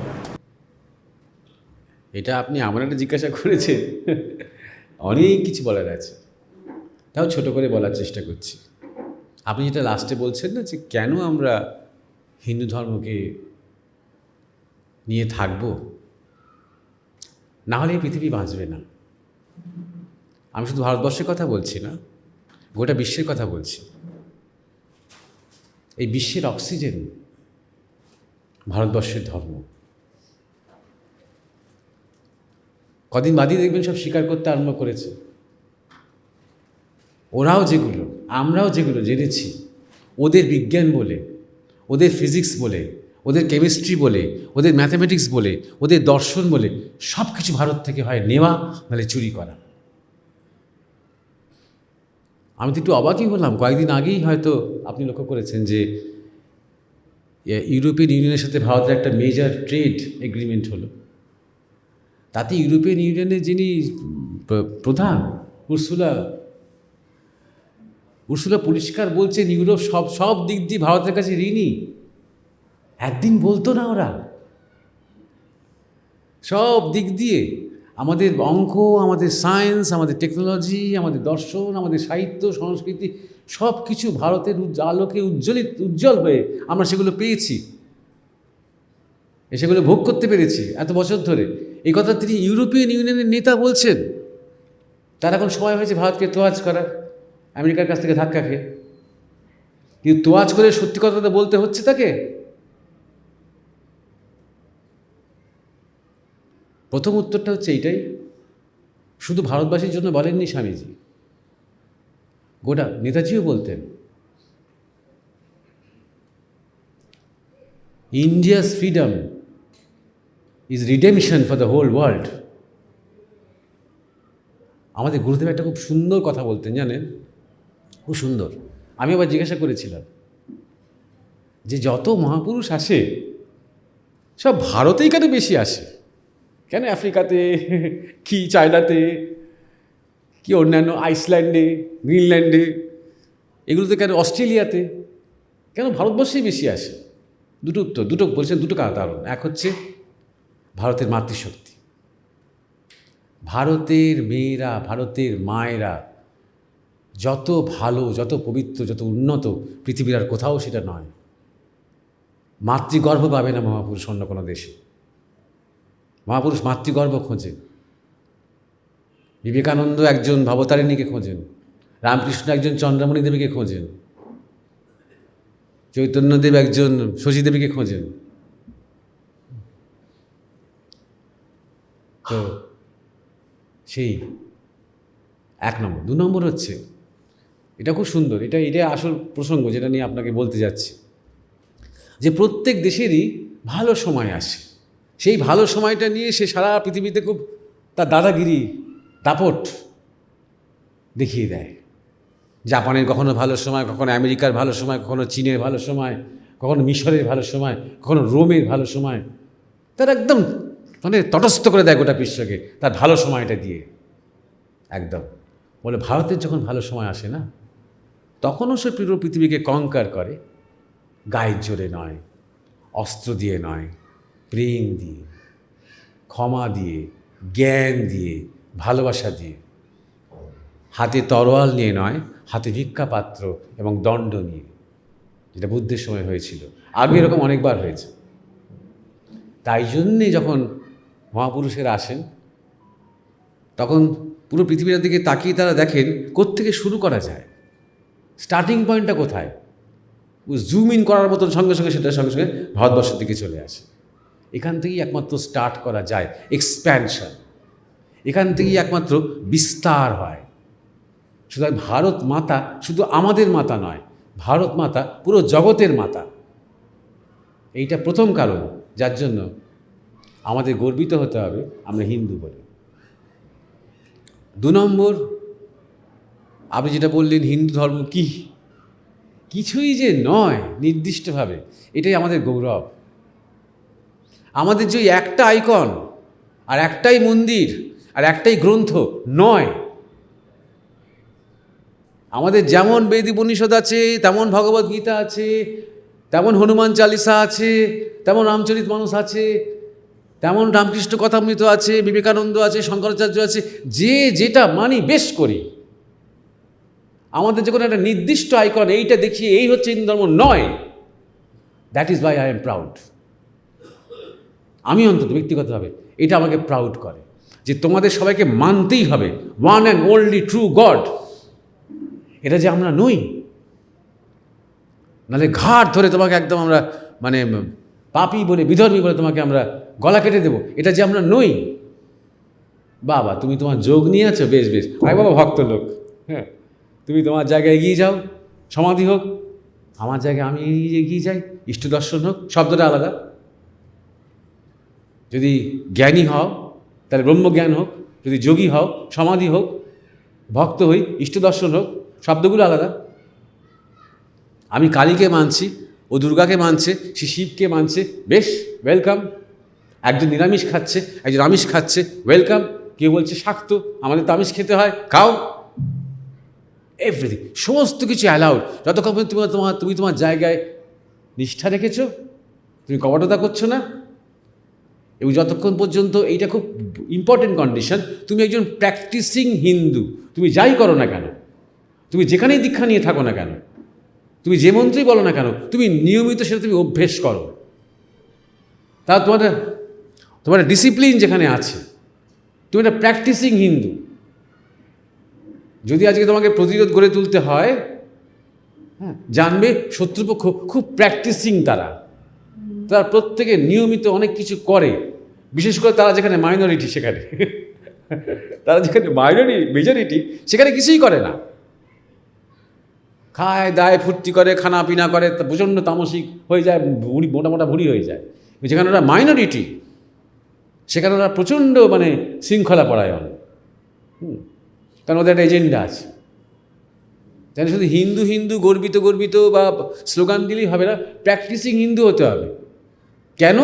এটা আপনি আমার একটা জিজ্ঞাসা করেছেন, অনেক কিছু বলার আছে, তাও ছোট করে বলার চেষ্টা করছি। আপনি যেটা লাস্টে বলছেন না, যে কেন আমরা হিন্দু ধর্মকে নিয়ে থাকব, না হলে এই পৃথিবী বাঁচবে না। আমি শুধু ভারতবর্ষের কথা বলছি না, গোটা বিশ্বের কথা বলছি। এই বিশ্বের অক্সিজেন ভারতবর্ষের ধর্ম। কদিন বাদই দেখবেন সব স্বীকার করতে আরম্ভ করেছে। ওরাও যেগুলো, আমরাও যেগুলো জেনেছি, ওদের বিজ্ঞান বলে, ওদের ফিজিক্স বলে, ওদের কেমিস্ট্রি বলে, ওদের ম্যাথামেটিক্স বলে, ওদের দর্শন বলে, সব কিছু ভারত থেকে হয় নেওয়া, নাহলে চুরি করা। আমি তো একটু অবাকই হলাম, কয়েকদিন আগেই হয়তো আপনি লক্ষ্য করেছেন যে ইউরোপিয়ান ইউনিয়নের সাথে ভারতের একটা মেজর ট্রেড এগ্রিমেন্ট হলো। তাতে ইউরোপিয়ান ইউনিয়নের যিনি প্রধান উর্সুলা পরিষ্কার বলছেন ইউরোপ সব দিক দিয়ে ভারতের কাছে ঋণী। একদিন বলতো না ওরা, সব দিক দিয়ে আমাদের অঙ্ক, আমাদের সায়েন্স, আমাদের টেকনোলজি, আমাদের দর্শন, আমাদের সাহিত্য, সংস্কৃতি, সব কিছু ভারতের আলোকে উজ্জ্বল হয়ে আমরা সেগুলো পেয়েছি, সেগুলো ভোগ করতে পেরেছি এত বছর ধরে। এই কথা তিনি ইউরোপিয়ান ইউনিয়নের নেতা বলছেন। তার এখন সময় হয়েছে ভারতকে তোয়াজ করার, আমেরিকার কাছ থেকে ধাক্কা খেয়ে। কিন্তু তোয়াজ করে সত্যি কথাটা বলতে হচ্ছে তাকে। প্রথম উত্তরটা হচ্ছে এইটাই, শুধু ভারতবাসীর জন্য বলেননি স্বামীজি, গোটা নেতাজিও বলতেন, India's freedom is redemption for the whole world. আমাদের গুরুদেব একটা খুব সুন্দর কথা বলতেন, জানেন, খুব সুন্দর। আমি আবার জিজ্ঞাসা করেছিলাম যে যত মহাপুরুষ আসে সব ভারতেই কেন বেশি আসে, কেন আফ্রিকাতে কি চায়নাতে কি অন্যান্য আইসল্যান্ডে, গ্রিনল্যান্ডে, এগুলোতে কেন অস্ট্রেলিয়াতে, কেন ভারতবর্ষেই বেশি আসে? দুটো উত্তর, দুটো বলছেন, দুটো কারণ। এক হচ্ছে ভারতের মাতৃশক্তি। ভারতের মেয়েরা, ভারতের মায়েরা যত ভালো, যত পবিত্র, যত উন্নত, পৃথিবীর আর কোথাও সেটা নয়। মাতৃগর্ভ পাবে না মহাপুরুষ অন্য কোনো দেশে। মহাপুরুষ মাতৃগর্ভ খোঁজেন। বিবেকানন্দ একজন ভবতারিণীকে খোঁজেন, রামকৃষ্ণ একজন চন্দ্রামণি দেবীকে খোঁজেন, চৈতন্যদেব একজন শশী দেবীকে খোঁজেন। তো সেই এক নম্বর। দু নম্বর হচ্ছে, এটা খুব সুন্দর, এটা আসল প্রসঙ্গ যেটা নিয়ে আপনাকে বলতে যাচ্ছি, যে প্রত্যেক দেশেরই ভালো সময় আসে। সেই ভালো সময়টা নিয়ে সে সারা পৃথিবীতে খুব তার দাদাগিরি, দাপট দেখিয়ে দেয়। জাপানের কখনো ভালো সময়, কখনো আমেরিকার ভালো সময়, কখনো চীনের ভালো সময়, কখনো মিশরের ভালো সময়, কখনো রোমের ভালো সময়। তার একদম তটস্থ করে দেয় গোটা বিশ্বকে তার ভালো সময়টা দিয়ে। একদম বলে ভারতের যখন ভালো সময় আসে না, তখনও সে পুরো পৃথিবীকে কঙ্কার করে, গায়ের জোরে নয়, অস্ত্র দিয়ে নয়, প্রেম দিয়ে, ক্ষমা দিয়ে, জ্ঞান দিয়ে, ভালোবাসা দিয়ে। হাতে তরোয়াল নিয়ে নয়, হাতে ভিক্ষাপাত্র এবং দণ্ড নিয়ে, যেটা বুদ্ধের সময় হয়েছিল। আগে এরকম অনেকবার হয়েছে। তাই জন্যে যখন মহাপুরুষেরা আসেন, তখন পুরো পৃথিবীর দিকে তাকিয়ে তারা দেখেন কোত্থেকে শুরু করা যায়, স্টার্টিং পয়েন্টটা কোথায়। জুম ইন করার মতন সঙ্গে সঙ্গে সেটার সঙ্গে সঙ্গে ভারতবর্ষের দিকে চলে আসে। এখান থেকেই একমাত্র স্টার্ট করা যায় এক্সপ্যানশন, এখান থেকেই একমাত্র বিস্তার হয়। সুতরাং ভারত মাতা শুধু আমাদের মাতা নয়, ভারত মাতা পুরো জগতের মাতা। এইটা প্রথম কারণ যার জন্য আমাদের গর্বিত হতে হবে আমরা হিন্দু বলে। দু নম্বর, আপনি যেটা বললেন হিন্দু ধর্ম কি, কিছুই যে নয় নির্দিষ্টভাবে, এটাই আমাদের গৌরব। আমাদের যে একটা আইকন আর একটাই মন্দির আর একটাই গ্রন্থ নয়, আমাদের যেমন বেদ উপনিষদ আছে, তেমন ভগবদ্গীতা আছে, তেমন হনুমান চালিসা আছে, তেমন রামচরিতমানস আছে, তেমন রামকৃষ্ণ কথামৃত আছে, বিবেকানন্দ আছে, শঙ্করাচার্য আছে, যে যেটা মানি বেশ করি। আমাদের যে কোনো একটা নির্দিষ্ট আইকন এইটা দেখিয়ে এই হচ্ছে হিন্দু ধর্ম নয়। That is Y I am proud. আমি অন্তত ব্যক্তিগতভাবে এটা আমাকে প্রাউড করে যে তোমাদের সবাইকে মানতেই হবে one and only true god. এটা যে আমরা নই, নাহলে ঘাট ধরে তোমাকে একদম আমরা মানে পাপী বলে, বিধর্মী বলে তোমাকে আমরা গলা কেটে দেবো, এটা যে আমরা নই। বাবা তুমি তোমার যোগ নিয়ে আছো, বেশ বেশ, আরে বাবা ভক্ত লোক, হ্যাঁ তুমি তোমার জায়গায় এগিয়ে যাও, সমাধি হোক, আমার জায়গায় আমি এগিয়ে যাই, ইষ্ট দর্শন হোক, শব্দটা আলাদা। যদি জ্ঞানী হও তাহলে ব্রহ্মজ্ঞান হোক, যদি যোগী হও সমাধি হোক, ভক্ত হই ইষ্ট দর্শন হোক, শব্দগুলো আলাদা। আমি কালীকে মানছি, ও দুর্গাকে মানছে, সে শিবকে মানছে, বেশ ওয়েলকাম। একজন নিরামিষ খাচ্ছে, একজন আমিষ খাচ্ছে, ওয়েলকাম। কেউ বলছে শাক্ত, আমাদের তো আমিষ খেতে হয়, খাও। এভরিথিং, সমস্ত কিছু অ্যালাউড, যতক্ষণ পর্যন্ত তুমি তোমার জায়গায় নিষ্ঠা রেখেছো, তুমি কপটতা করছো না, এবং যতক্ষণ পর্যন্ত এইটা খুব ইম্পর্টেন্ট কন্ডিশন, তুমি একজন প্র্যাকটিসিং হিন্দু। তুমি যাই করো না কেন, তুমি যেখানেই দীক্ষা নিয়ে থাকো না কেন, তুমি যে মন্ত্রই বলো না কেন, তুমি নিয়মিত সেটা তুমি অভ্যেস করো, তা তোমার ডিসিপ্লিন যেখানে আছে, তুমি একটা প্র্যাকটিসিং হিন্দু। যদি আজকে তোমাকে প্রতিরোধ গড়ে তুলতে হয়, হ্যাঁ জানবে শত্রুপক্ষ খুব প্র্যাকটিসিং, তারা প্রত্যেকে নিয়মিত অনেক কিছু করে, বিশেষ করে তারা যেখানে মাইনরিটি, সেখানে তারা যেখানে মেজরিটি সেখানে কিছুই করে না, খায় দায় ফুর্তি করে, খানা পিনা করে, প্রচণ্ড তামসিক হয়ে যায়, ভুড়ি মোটা মোটা ভুড়ি হয়ে যায়। যেখানে ওরা মাইনরিটি সেখানে ওরা প্রচণ্ড মানে শৃঙ্খলা পরায়ণ, কারণ ওদের একটা এজেন্ডা আছে। তাই শুধু হিন্দু হিন্দু গর্বিত গর্বিত বা স্লোগান দিলেই হবে না, প্র্যাকটিসিং হিন্দু হতে হবে। কেন?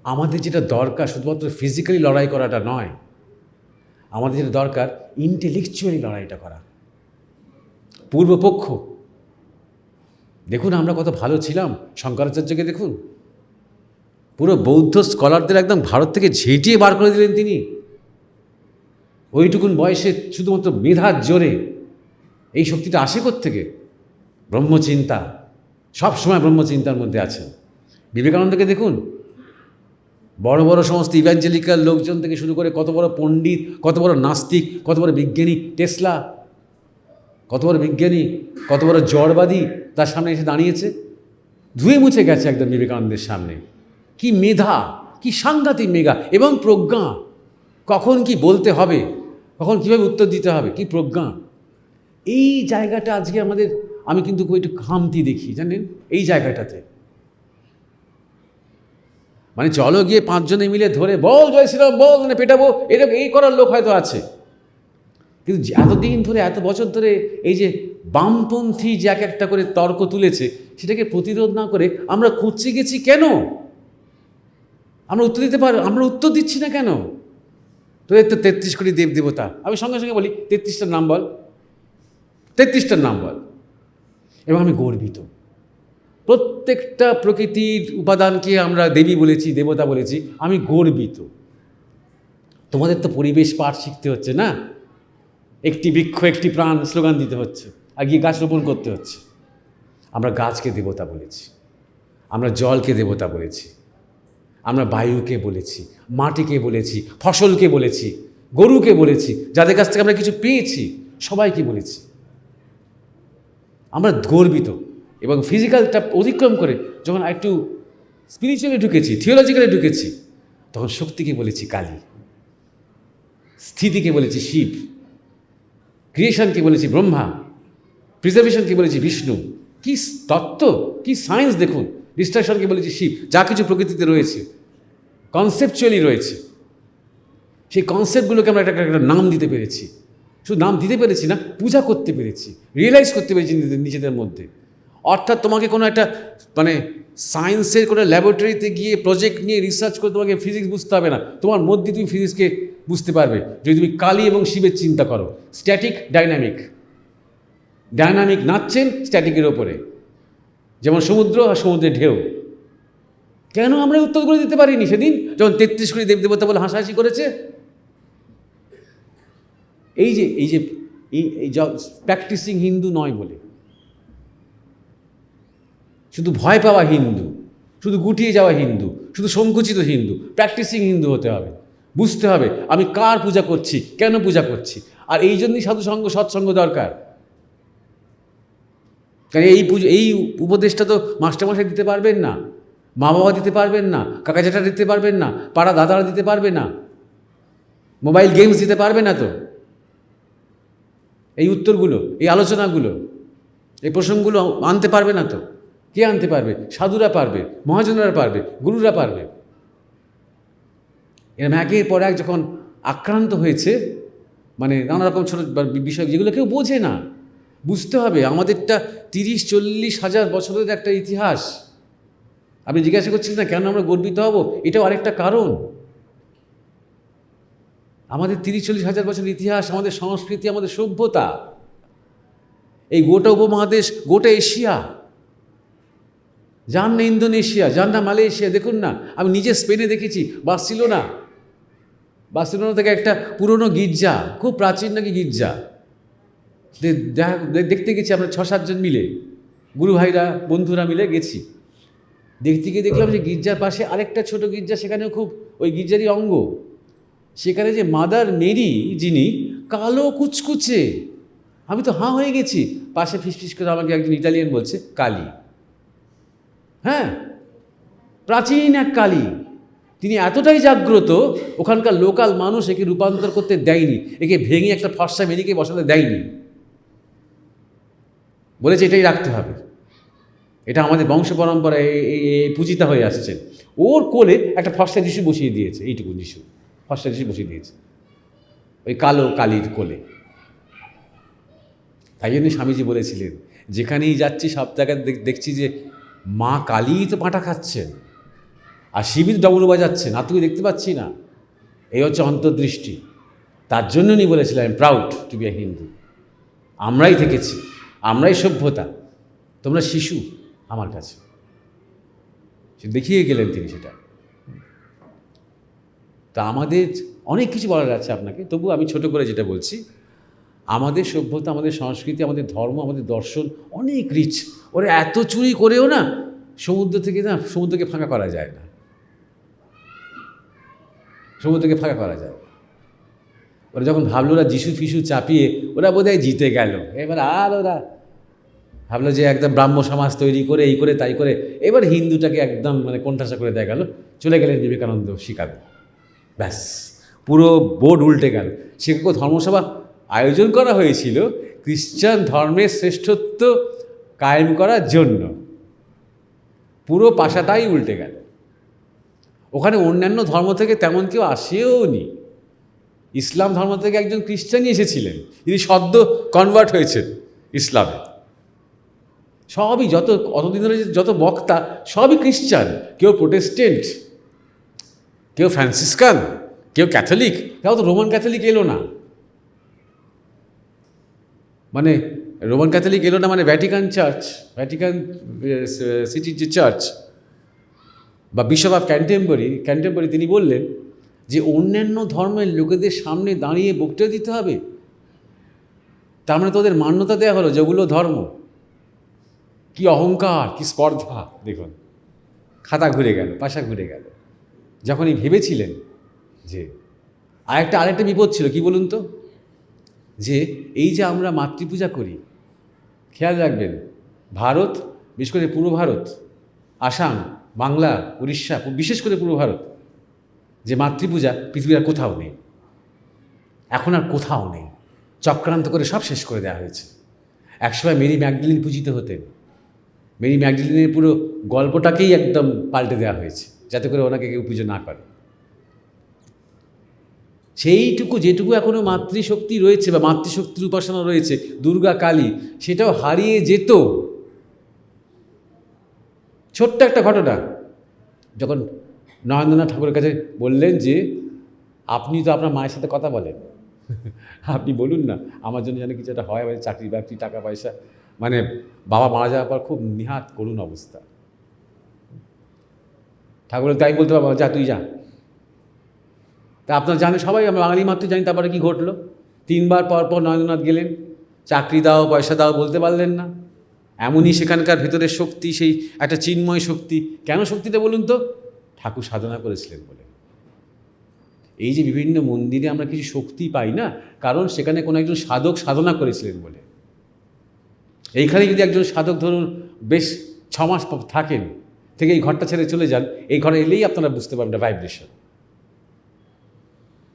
আমাদের যেটা দরকার শুধুমাত্র ফিজিক্যালি লড়াই করাটা নয়, আমাদের যেটা দরকার ইন্টেলেকচুয়ালি লড়াইটা করা। পূর্বপক্ষ দেখুন আমরা কত ভালো ছিলাম, শঙ্করাচার্যকে দেখুন, পুরো বৌদ্ধ স্কলারদের একদম ভারত থেকে ঝেঁটিয়ে বার করে দিলেন তিনি, ওইটুকুন বয়সে শুধুমাত্র মেধার জোরে। এই শক্তিটা আসে কোত্থেকে? ব্রহ্মচিন্তা, সবসময় ব্রহ্মচিন্তার মধ্যে আছেন। বিবেকানন্দকে দেখুন, বড় বড় সমস্ত ইভ্যাঞ্জেলিক্যাল লোকজন থেকে শুরু করে কত বড় পণ্ডিত, কত বড় নাস্তিক, কত বড় বিজ্ঞানী, টেসলা, কত বড় বিজ্ঞানী, কত বড় জড়বাদী তার সামনে এসে দাঁড়িয়েছে, ধুয়ে মুছে গেছে একদম বিবেকানন্দের সামনে। কি মেধা, কি সাংঘাতিক মেধা এবং প্রজ্ঞা, কখন কি বলতে হবে, কখন কীভাবে উত্তর দিতে হবে, কি প্রজ্ঞা। এই জায়গাটা আজকে আমাদের, আমি কিন্তু একটু খামতি দেখি জানেন এই জায়গাটাতে। মানে চলো গিয়ে 5 জনে মিলে ধরে বল জয় শ্রীরাম বল, মানে পেটাবো, এরকম এই করার লোক হয়তো আছে, কিন্তু এতদিন ধরে এত বছর ধরে এই যে বামপন্থী যে এক একটা করে তর্ক তুলেছে, সেটাকে প্রতিরোধ না করে আমরা খুঁজছে গেছি কেন? আমরা উত্তর দিতে পারো, আমরা উত্তর দিচ্ছি না কেন? তোদের তো 33 কোটি দেব দেবতা, আমি সঙ্গে সঙ্গে বলি 33টার নাম বল, 33টার নাম বল। এবং আমি গর্বিত, প্রত্যেকটা প্রকৃতির উপাদানকে আমরা দেবী বলেছি, দেবতা বলেছি, আমি গর্বিত। তোমাদের তো পরিবেশ পাঠ শিখতে হচ্ছে না, একটি বৃক্ষ একটি প্রাণ স্লোগান দিতে হচ্ছে, আর গিয়ে গাছ রোপণ করতে হচ্ছে। আমরা গাছকে দেবতা বলেছি, আমরা জলকে দেবতা বলেছি, আমরা বায়ুকে বলেছি, মাটিকে বলেছি, ফসলকে বলেছি, গরুকে বলেছি, যাদের কাছ থেকে আমরা কিছু পেয়েছি সবাইকে বলেছি। আমরা গর্বিত। এবং ফিজিক্যালটা অতিক্রম করে যখন একটু স্পিরিচুয়ালি ঢুকেছি, থিওলজিক্যালি ঢুকেছি, তখন শক্তিকে বলেছি কালী, স্থিতিকে বলেছি শিব, ক্রিয়েশনকে বলেছি ব্রহ্মা, প্রিজার্ভেশনকে বলেছি বিষ্ণু। কি তত্ত্ব, কি সায়েন্স দেখুন। ডিস্ট্রাকশনকে বলেছি শিব। যা কিছু প্রকৃতিতে রয়েছে কনসেপচুয়ালি রয়েছে, সেই কনসেপ্টগুলোকে আমরা একটা নাম দিতে পেরেছি। শুধু নাম দিতে পেরেছি না, পূজা করতে পেরেছি, রিয়েলাইজ করতে পেরেছি নিজেদের মধ্যে। অর্থাৎ তোমাকে কোনো একটা মানে সায়েন্সের কোনো ল্যাবরেটরিতে গিয়ে প্রজেক্ট নিয়ে রিসার্চ করে তোমাকে ফিজিক্স বুঝতে হবে না, তোমার মধ্যে তুমি ফিজিক্সকে বুঝতে পারবে যদি তুমি কালী এবং শিবের চিন্তা করো। Static, dynamic. ডাইনামিক নাচছেন স্ট্যাটিকের ওপরে, যেমন সমুদ্র আর সমুদ্রের ঢেউ। কেন আমরা উত্তর করে দিতে পারিনি সেদিন যখন 33 কোটি দেবদেবতা বলে হাসাহাসি করেছে? এই যে প্র্যাকটিসিং হিন্দু নয় বলে, শুধু ভয় পাওয়া হিন্দু, শুধু গুটিয়ে যাওয়া হিন্দু, শুধু সংকুচিত হিন্দু। প্র্যাকটিসিং হিন্দু হতে হবে, বুঝতে হবে আমি কার পূজা করছি, কেন পূজা করছি। আর এই জন্যই সাধুসঙ্গ, সৎসঙ্গ দরকার। কারণ এই উপদেশটা তো মাস্টারমশাই দিতে পারবেন না, মা বাবা দিতে পারবেন না, কাকা জ্যাঠা দিতে পারবেন না, পাড়া দাদারা দিতে পারবে না, মোবাইল গেমস দিতে পারবে না। তো এই উত্তরগুলো, এই আলোচনাগুলো, এই প্রসঙ্গগুলো আনতে পারবে না। তো কে আনতে পারবে? সাধুরা পারবে, মহাজনেরা পারবে, গুরুরা পারবে। এরকম একের পর এক যখন আক্রান্ত হয়েছে, মানে নানা রকম ছোটো বিষয় যেগুলো কেউ বোঝে না। বুঝতে হবে আমাদেরটা 30-40 হাজার বছরের একটা ইতিহাস। আপনি জিজ্ঞাসা করছেন না কেন আমরা গর্বিত হব, এটাও আরেকটা কারণ। আমাদের 30-40 হাজার বছরের ইতিহাস, আমাদের সংস্কৃতি, আমাদের সভ্যতা, এই গোটা উপমহাদেশ, গোটা এশিয়া, যান না ইন্দোনেশিয়া, যান না মালয়েশিয়া, দেখুন না। আমি নিজে স্পেনে দেখেছি, বার্সেলোনা থেকে একটা পুরনো গির্জা, খুব প্রাচীন নাকি গির্জা, দেখতে গেছি আমরা 6-7 জন মিলে, গুরু ভাইরা, বন্ধুরা মিলে গেছি। দেখতে গিয়ে দেখলাম যে গির্জার পাশে আরেকটা ছোট গির্জা, সেখানেও খুব ওই গির্জারই অঙ্গ। সেখানে যে মাদার মেরি, যিনি কালো কুচকুচে, আমি তো হাঁ হয়ে গেছি। পাশে ফিসফিস করে আমাকে একজন ইটালিয়ান বলছে কালী। হ্যাঁ, প্রাচীন এক কালী। তিনি এতটাই জাগ্রত, ওখানকার লোকাল মানুষ একে রূপান্তর করতে দেয়নি, একে ভেঙে একটা ফর্সা মেরিকে বসাতে দেয়নি, বলেছে এটাই রাখতে হবে, এটা আমাদের বংশ পরম্পরায় পূজিতা হয়ে আসছে। ওর কোলে একটা ফর্সা যিশু বসিয়ে দিয়েছে, এইটুকু যিশু, ফর্সা যিশু বসিয়ে দিয়েছে ওই কালো কালীর কোলে। তাই জন্য স্বামীজি বলেছিলেন, যেখানেই যাচ্ছি সব জায়গায় দেখছি যে মা কালী তো পাঁটা খাচ্ছেন আর শিবির ডবল বাজাচ্ছেন, আর তুমি দেখতে পাচ্ছি না। এই হচ্ছে অন্তর্দৃষ্টি। তার জন্য উনি বলেছিলেন proud to B A Hindu. আমরাই থেকেছি, আমরাই সভ্যতা, তোমরা শিশু আমার কাছে। সে দেখিয়ে গেলেন তিনি সেটা। তা আমাদের অনেক কিছু বলার আছে আপনাকে, তবু আমি ছোট করে যেটা বলছি, আমাদের সভ্যতা, আমাদের সংস্কৃতি, আমাদের ধর্ম, আমাদের দর্শন অনেক রিচ। ওরা এত চুরি করেও না সমুদ্রকে ফাঁকা করা যায় না, সমুদ্রকে ফাঁকা করা যায়। ওরা যখন ভাবলো ওরা যিশু ফিসু চাপিয়ে ওরা বোধহয় জিতে গেল, এবার আর ওরা ভাবলো যে একদম ব্রাহ্ম সমাজ তৈরি করে এই করে তাই করে এবার হিন্দুটাকে একদম মানে কোণঠাসা করে দেয়া গেল। চলে গেলেন বিবেকানন্দ শিকাগো, ব্যাস পুরো বোর্ড উল্টে গেল। শিকাগো ধর্মসভা আয়োজন করা হয়েছিল খ্রিস্টান ধর্মের শ্রেষ্ঠত্ব কায়েম করার জন্য, পুরো পাশাটাই উল্টে গেল। ওখানে অন্যান্য ধর্ম থেকে তেমন কেউ আসেও নি। ইসলাম ধর্ম থেকে একজন খ্রিস্টানই এসেছিলেন, তিনি সদ্য কনভার্ট হয়েছেন ইসলামে। সবই অতদিন ধরে যত বক্তা সবই খ্রিস্টান, কেউ প্রোটেস্টেন্ট, কেউ ফ্রান্সিসকান, কেউ ক্যাথলিক, কেউ তো রোমান ক্যাথলিক এলো না। মানে রোমান ক্যাথলিক এলো না মানে ভ্যাটিকান চার্চ, ভ্যাটিকান সিটির যে চার্চ বা বিশপ অফ ক্যান্টারবারি তিনি বললেন যে অন্যান্য ধর্মের লোকেদের সামনে দাঁড়িয়ে বক্তৃতা দিতে হবে, তার মানে তোদের মান্যতা দেওয়া হলো যেগুলো ধর্ম। কি অহংকার, কি স্পর্ধা! দেখুন, খাতা ঘুরে গেল, পাশা ঘুরে গেল। যখনই ভেবেছিলেন যে আরেকটা বিপদ ছিল, কি বলুন তো, যে এই যে আমরা মাতৃপূজা করি, খেয়াল রাখবেন ভারত, বিশেষ করে পূর্ব ভারত, আসাম, বাংলা, উড়িষ্যা, বিশেষ করে পূর্ব ভারত, যে মাতৃপূজা পৃথিবীর আর কোথাও নেই, এখন আর কোথাও নেই। চক্রান্ত করে সব শেষ করে দেওয়া হয়েছে। একসময় মেরি ম্যাগডালিন পূজিত হতেন, মেরি ম্যাগডালিনের পুরো গল্পটাকেই একদম পাল্টে দেওয়া হয়েছে যাতে করে ওনাকে কেউ পুজো না করে। সেইটুকু যেটুকু এখনও মাতৃশক্তি রয়েছে বা মাতৃশক্তির উপাসনা রয়েছে, দুর্গা কালী, সেটাও হারিয়ে যেত। ছোট্ট একটা ঘটনা, যখন নরেন্দ্রনাথ ঠাকুরের কাছে বললেন যে আপনি তো আপনার মায়ের সাথে কথা বলেন, আপনি বলুন না আমার জন্য যেন কিছু একটা হয়, মানে চাকরি বাকরি, টাকা পয়সা। মানে বাবা মারা যাওয়ার পর খুব নিহাত করুণ অবস্থা। ঠাকুরের তাই বলতে পারবো, যা তুই যা। তা আপনারা জানেন, সবাই আমরা বাঙালি মাত্র জানি তারপরে কি ঘটলো। 3 বার পর পর নরেন্দ্রনাথ গেলেন, চাকরি দাও পয়সা দাও বলতে পারলেন না। এমনই সেখানকার ভেতরের শক্তি, সেই একটা চিন্ময় শক্তি। কেন শক্তিতে বলুন তো? ঠাকুর সাধনা করেছিলেন বলে। এই যে বিভিন্ন মন্দিরে আমরা কিছু শক্তি পাই না, কারণ সেখানে কোনো একজন সাধক সাধনা করেছিলেন বলে। এইখানে যদি একজন সাধক ধরুন বেশ 6 মাস থাকেন, থেকে এই ঘরটা ছেড়ে চলে যান, এই ঘরে এলেই আপনারা বুঝতে পারবেন এটা ভাইব্রেশন।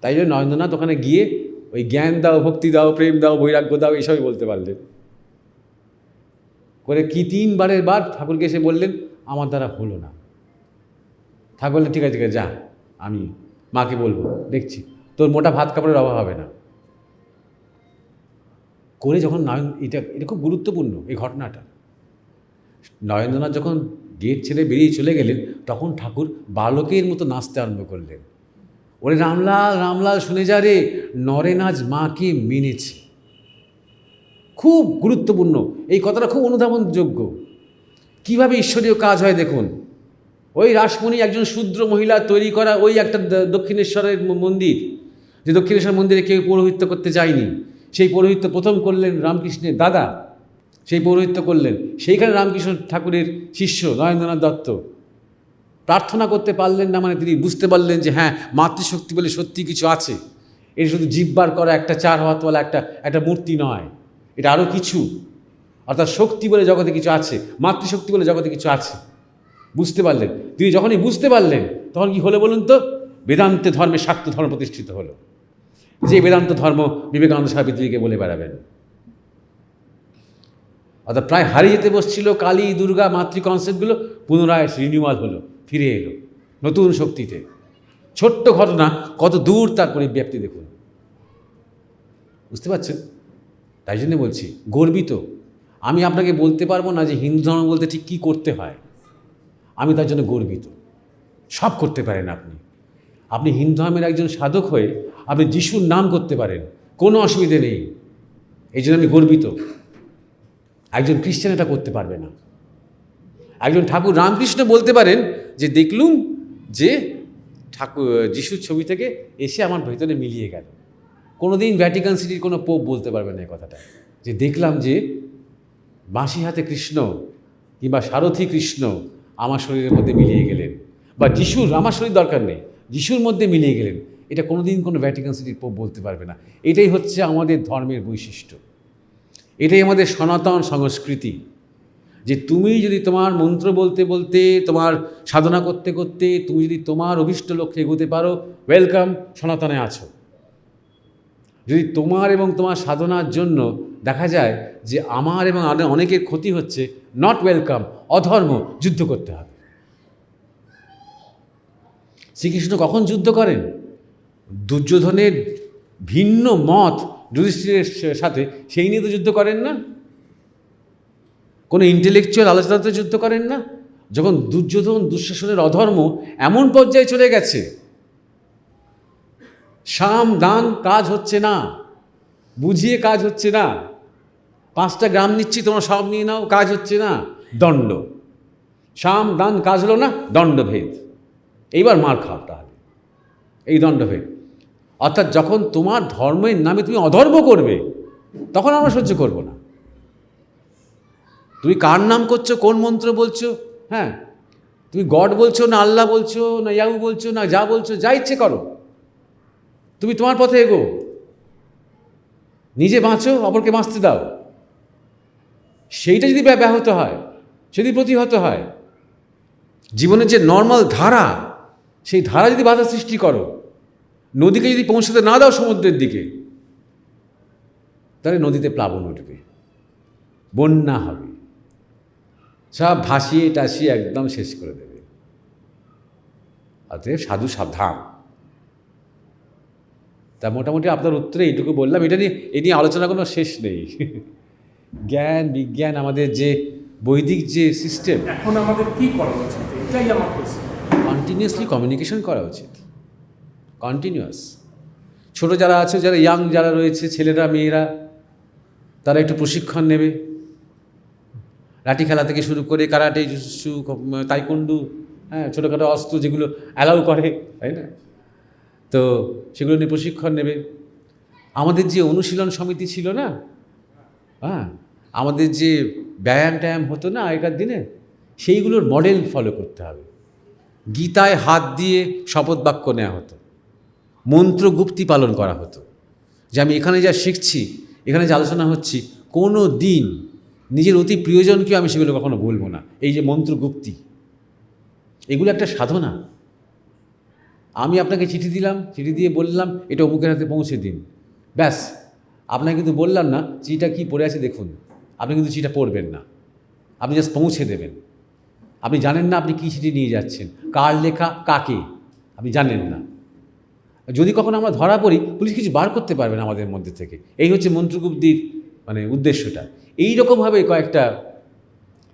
তাই জন্য নরেন্দ্রনাথ ওখানে গিয়ে ওই জ্ঞান দাও, ভক্তি দাও, প্রেম দাও, বৈরাগ্য দাও, এইসবই বলতে পারলেন। করে কি 3 বারের বার ঠাকুরকে এসে বললেন আমার দ্বারা হলো না। ঠাকুর বললেন ঠিক আছে ঠিক আছে, যা, আমি মাকে বলবো, দেখছি, তোর মোটা ভাত কাপড়ের অভাব হবে না। করে যখন এটা খুব গুরুত্বপূর্ণ এই ঘটনাটা। নরেন্দ্রনাথ যখন গেট ছেড়ে বেরিয়ে চলে গেলেন, তখন ঠাকুর বালকের মতো নাচতে আরম্ভ করলেন। ওরে রামলাল রামলাল শুনে যা রে, নরেন আজ মাকে মেনেছে। খুব গুরুত্বপূর্ণ এই কথাটা, খুব অনুধাবনযোগ্য। কীভাবে ঈশ্বরীয় কাজ হয় দেখুন। ওই রাসমণি একজন শূদ্র মহিলা তৈরি করা ওই একটা দক্ষিণেশ্বরের মন্দির, যে দক্ষিণেশ্বর মন্দিরে কেউ পৌরোহিত্য করতে যায়নি, সেই পৌরোহিত্য প্রথম করলেন রামকৃষ্ণের দাদা, সেই পৌরোহিত্য করলেন। সেইখানে রামকৃষ্ণ ঠাকুরের শিষ্য নরেন্দ্রনাথ দত্ত প্রার্থনা করতে পারলেন না, মানে তিনি বুঝতে পারলেন যে হ্যাঁ, মাতৃশক্তি বলে সত্যি কিছু আছে। এটা শুধু জিব্বার করা একটা 4 হাতওয়ালা একটা মূর্তি নয়, এটা আরও কিছু। অর্থাৎ শক্তি বলে জগতে কিছু আছে, মাতৃশক্তি বলে জগতে কিছু আছে, বুঝতে পারলেন। তিনি যখনই বুঝতে পারলেন, তখন কি হলো বলুন তো? বেদান্তে ধর্মে শাক্ত ধর্ম প্রতিষ্ঠিত হলো। যে বেদান্ত ধর্ম বিবেকানন্দ সাহেব পৃথিবীকে বলে বেড়াবেন। অর্থাৎ প্রায় হারিয়ে যেতে বসছিল কালী, দুর্গা, মাতৃ কনসেপ্টগুলো পুনরায় রিনিউয়াল হলো, ফিরে এলো নতুন শক্তিতে। ছোট্ট ঘটনা, কত দূর তার পরিব্যাপ্তি দেখুন, বুঝতে পারছেন? তাই জন্য বলছি গর্বিত। আমি আপনাকে বলতে পারবো না যে হিন্দু ধর্ম বলতে ঠিক কী করতে হয়, আমি তার জন্য গর্বিত। সব করতে পারেন আপনি হিন্দু ধর্মের একজন সাধক হয়ে আপনি যিশুর নাম করতে পারেন, কোনো অসুবিধে নেই। এই জন্য আমি গর্বিত। একজন খ্রিস্টান এটা করতে পারবে না। একজন ঠাকুর রামকৃষ্ণ বলতে পারেন যে দেখলুম যে যিশুর ছবি থেকে এসে আমার ভেতরে মিলিয়ে গেল। কোনোদিন ভ্যাটিকান সিটির কোনো পোপ বলতে পারবে না এই কথাটা, যে দেখলাম যে বাঁশি হাতে কৃষ্ণ কিংবা সারথি কৃষ্ণ আমার শরীরের মধ্যে মিলিয়ে গেলেন, বা যিশুর, আমার শরীর দরকার নেই, যিশুর মধ্যে মিলিয়ে গেলেন। এটা কোনোদিন কোনো ভ্যাটিকান সিটির পোপ বলতে পারবে না। এটাই হচ্ছে আমাদের ধর্মের বৈশিষ্ট্য, এটাই আমাদের সনাতন সংস্কৃতি। যে তুমি যদি তোমার মন্ত্র বলতে বলতে, তোমার সাধনা করতে করতে তুমি যদি তোমার অভীষ্ট লক্ষ্যে এগোতে পারো, ওয়েলকাম, সনাতনে আছো। যদি তোমার এবং তোমার সাধনার জন্য দেখা যায় যে আমার এবং অনেকের ক্ষতি হচ্ছে, নট ওয়েলকাম, অধর্ম, যুদ্ধ করতে হবে। শ্রীকৃষ্ণ কখন যুদ্ধ করেন? দুর্যোধনের ভিন্ন মত যুধিষ্ঠিরের সাথে, সেই নিয়ে তো যুদ্ধ করেন না। কোনো ইন্টেলেকচুয়াল আলোচনাতে যুদ্ধ করেন না। যখন দুর্যোধন, দুঃশাসনের অধর্ম এমন পর্যায়ে চলে গেছে, সাম দান কাজ হচ্ছে না, বুঝিয়ে কাজ হচ্ছে না, 5টা গ্রাম নিচ্ছি তোমরা সব নিয়ে নাও, কাজ হচ্ছে না, দণ্ড। সাম দান কাজ হলো না, দণ্ডভেদ। এইবার মার খাও তাহলে, এই দণ্ডভেদ। অর্থাৎ যখন তোমার ধর্মের নামে তুমি অধর্ম করবে, তখন আমরা সহ্য করব না। তুমি কার নাম করছো, কোন মন্ত্র বলছো, হ্যাঁ, তুমি গড বলছো না আল্লাহ বলছো না ইয়াহু বলছো না যা বলছো, যা ইচ্ছে করো, তুমি তোমার পথে এগো, নিজে বাঁচো, অপরকে বাঁচতে দাও। সেইটা যদি ব্যাহত হয়, যদি প্রতিহত হয়, জীবনের যে নর্মাল ধারা, সেই ধারা যদি বাধা সৃষ্টি করো, নদীকে যদি পৌঁছতে না দাও সমুদ্রের দিকে, তাহলে নদীতে প্লাবন উঠবে, বন্যা হবে, সব ভাসিয়ে টাসিয়ে একদম শেষ করে দেবে। অতএব সাধু সাবধান। তা মোটামুটি আপনার উত্তরে এইটুকু বললাম। এ নিয়ে আলোচনা কোনো শেষ নেই। জ্ঞান বিজ্ঞান আমাদের যে বৈদিক যে সিস্টেম, এখন আমাদের কি করা উচিত, এটাই আমার প্রশ্ন। কন্টিনিউয়াসলি কমিউনিকেশন করা উচিত, কন্টিনিউয়াস। ছোট যারা আছে, যারা ইয়াং যারা রয়েছে, ছেলেরা মেয়েরা, তারা একটু প্রশিক্ষণ নেবে। লাঠি খেলা থেকে শুরু করে কারাটে, জুজুৎসু, তাইকোন্ডু, হ্যাঁ, ছোটোখাটো অস্ত্র যেগুলো অ্যালাউ করে, তাই না, তো সেগুলো নিয়ে প্রশিক্ষণ নেবে। আমাদের যে অনুশীলন সমিতি ছিল না, হ্যাঁ, আমাদের যে ব্যায়াম ট্যায়াম হতো না আগেকার দিনে, সেইগুলোর মডেল ফলো করতে হবে। গীতায় হাত দিয়ে শপথ বাক্য নেওয়া হতো, মন্ত্রগুপ্তি পালন করা হতো, যে আমি এখানে যা শিখছি, এখানে যে আলোচনা হচ্ছি, কোনো দিন নিজের অতি প্রিয়জনকেও আমি সেগুলো কখনো বলবো না। এই যে মন্ত্রগুপ্তি, এগুলো একটা সাধনা। আমি আপনাকে চিঠি দিলাম, চিঠি দিয়ে বললাম এটা অমুকের হাতে পৌঁছে দিন, ব্যাস। আপনাকে কিন্তু বললাম না চিঠিটা কী পড়ে আছে দেখুন, আপনি কিন্তু চিঠিটা পড়বেন না, আপনি জাস্ট পৌঁছে দেবেন। আপনি জানেন না আপনি কী চিঠি নিয়ে যাচ্ছেন, কার লেখা, কাকে, আপনি জানেন না। যদি কখনো আমরা ধরা পড়ি, পুলিশ কিছু বার করতে পারবে না আমাদের মধ্যে থেকে। এই হচ্ছে মন্ত্রগুপ্তির মানে উদ্দেশ্যটা। এই রকমভাবে কয়েকটা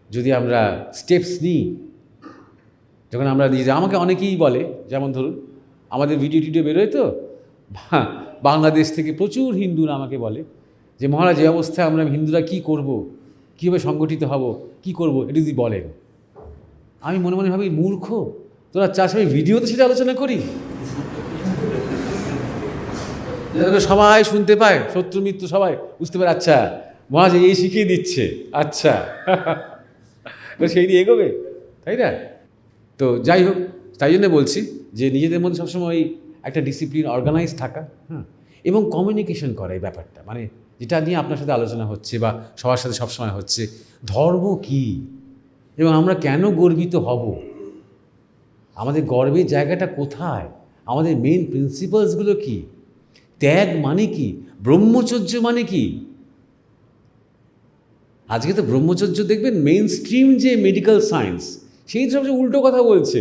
যদি আমরা স্টেপস নিই, যখন আমরা নিজে, আমাকে অনেকেই বলে, যেমন ধরুন আমাদের ভিডিও টিডিও বেরোয় তো, বাংলাদেশ থেকে প্রচুর হিন্দুরা আমাকে বলে যে মহারাজ এই অবস্থায় আমরা হিন্দুরা কী করব, কীভাবে সংগঠিত হব, কী করব, এটা যদি বলেন। আমি মনে মনে ভাবি, মূর্খ তোরা চাষ, আমি ভিডিওতে সেটা আলোচনা করি, সবাই শুনতে পায়, শত্রু মিত্র সবাই বুঝতে পারে, আচ্ছা মহারাজ এই শিখিয়ে দিচ্ছে, আচ্ছা তো সেই নিয়ে এগোবে, তাই না? তো যাই হোক, তাই জন্য বলছি যে নিজেদের মধ্যে সবসময় একটা ডিসিপ্লিন, অর্গানাইজ থাকা, হ্যাঁ, এবং কমিউনিকেশন করা। এই ব্যাপারটা মানে যেটা নিয়ে আপনার সাথে আলোচনা হচ্ছে বা সবার সাথে সবসময় হচ্ছে, ধর্ম কী এবং আমরা কেন গর্বিত হব, আমাদের গর্বের জায়গাটা কোথায়, আমাদের মেন প্রিন্সিপালসগুলো কী, ত্যাগ মানে কি, ব্রহ্মচর্য মানে কি। আজকে তো ব্রহ্মচর্য দেখবেন মেইন স্ট্রিম যে মেডিকেল সায়েন্স, সেই সবচেয়ে উল্টো কথা বলছে।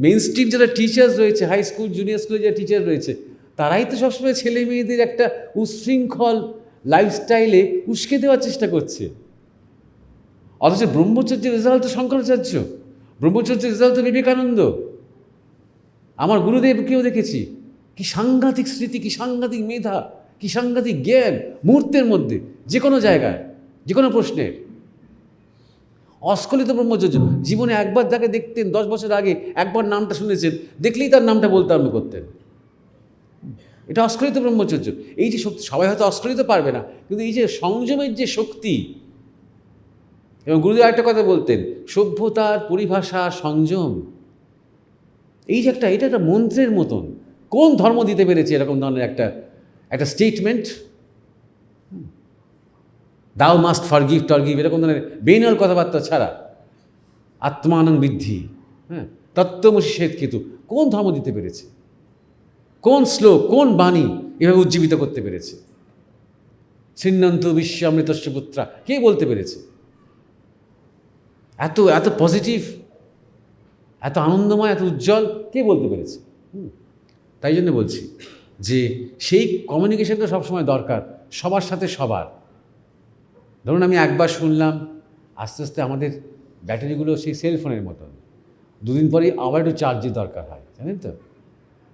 মেইন স্ট্রিম যারা টিচার্স রয়েছে, হাই স্কুল জুনিয়র স্কুলে যারা টিচার রয়েছে, তারাই তো সবসময় ছেলে মেয়েদের একটা উচ্ছৃঙ্খল লাইফস্টাইলে উস্কে দেওয়ার চেষ্টা করছে। অথচ ব্রহ্মচর্যের রেজাল্ট তো শঙ্করাচার্য, ব্রহ্মচর্যের রেজাল্ট তো বিবেকানন্দ। আমার গুরুদেবকেও দেখেছি, কি সাংঘাতিক স্মৃতি, কি সাংঘাতিক মেধা, কি সাংঘাতিক জ্ঞান, মুহূর্তের মধ্যে যে কোনো জায়গায়, যে কোনো প্রশ্নের। অস্খলিত ব্রহ্মচর্য। জীবনে একবার তাকে দেখতেন, 10 বছর আগে একবার নামটা শুনেছেন, দেখলেই তার নামটা বলতে আরম্ভ করতেন। এটা অস্খলিত ব্রহ্মচর্য। এই যে শক্তি, সবাই হয়তো অস্খলিত পারবে না, কিন্তু এই যে সংযমের যে শক্তি। এবং গুরুদেব একটা কথা বলতেন, সভ্যতার পরিভাষা সংযম। এই যে এটা একটা মন্ত্রের মতন। কোন ধর্ম দিতে পেরেছে এরকম ধরনের একটা স্টেটমেন্ট? দাও মাস্ট ফরগিভ টরগিভ, এরকম ধরনের বেনাল কথাবার্তা ছাড়া, আত্মানং বৃদ্ধি, হ্যাঁ, তত্ত্বমসি শ্বেত কেতু, কোন ধর্ম দিতে পেরেছে? কোন শ্লোক, কোন বাণী এভাবে উজ্জীবিত করতে পেরেছে? শ্রীনন্ত বিশ্বামৃতস্য পুত্রা, কে বলতে পেরেছে? এত পজিটিভ, এত আনন্দময়, এত উজ্জ্বল, কে বলতে পেরেছে? তাই জন্য বলছি যে সেই কমিউনিকেশনটা সবসময় দরকার, সবার সাথে সবার। ধরুন আমি একবার শুনলাম, আস্তে আস্তে আমাদের ব্যাটারিগুলো সেই সেলফোনের মতন, 2 দিন পরেই আবার একটু চার্জের দরকার হয়, জানেন তো?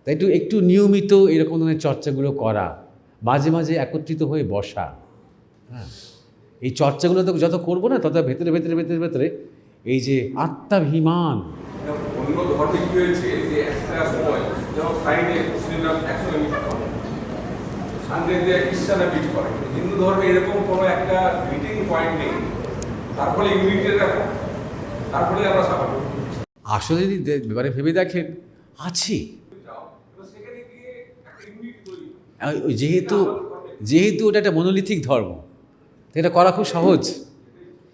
তাই একটু নিয়মিত এরকম ধরনের চর্চাগুলো করা, মাঝে মাঝে একত্রিত হয়ে বসা, হ্যাঁ, এই চর্চাগুলো তো যত করবো না, তত ভেতরে ভেতরে ভেতরে ভেতরে এই যে আত্মাভিমান। অন্য ধর্মে কি হয়েছে যে একটা সময় যেমন ফ্রাইডে মুসলিমরা একসঙ্গে মিট করে, সানডেতে খ্রিস্টানরা মিট করে, হিন্দু ধর্মে এরকম কোনো একটা মিটিং পয়েন্ট নেই। তার ফলে ইউনিটের ব্যাপার, তার ফলে আমরা স্বাভাবিক। আসলে যদি ব্যাপারে ভেবে দেখেন, আছে। সেখানে গিয়ে একটা ইউনিট তৈরি, যেহেতু ওটা একটা মনোলিথিক ধর্ম, এটা করা খুব সহজ।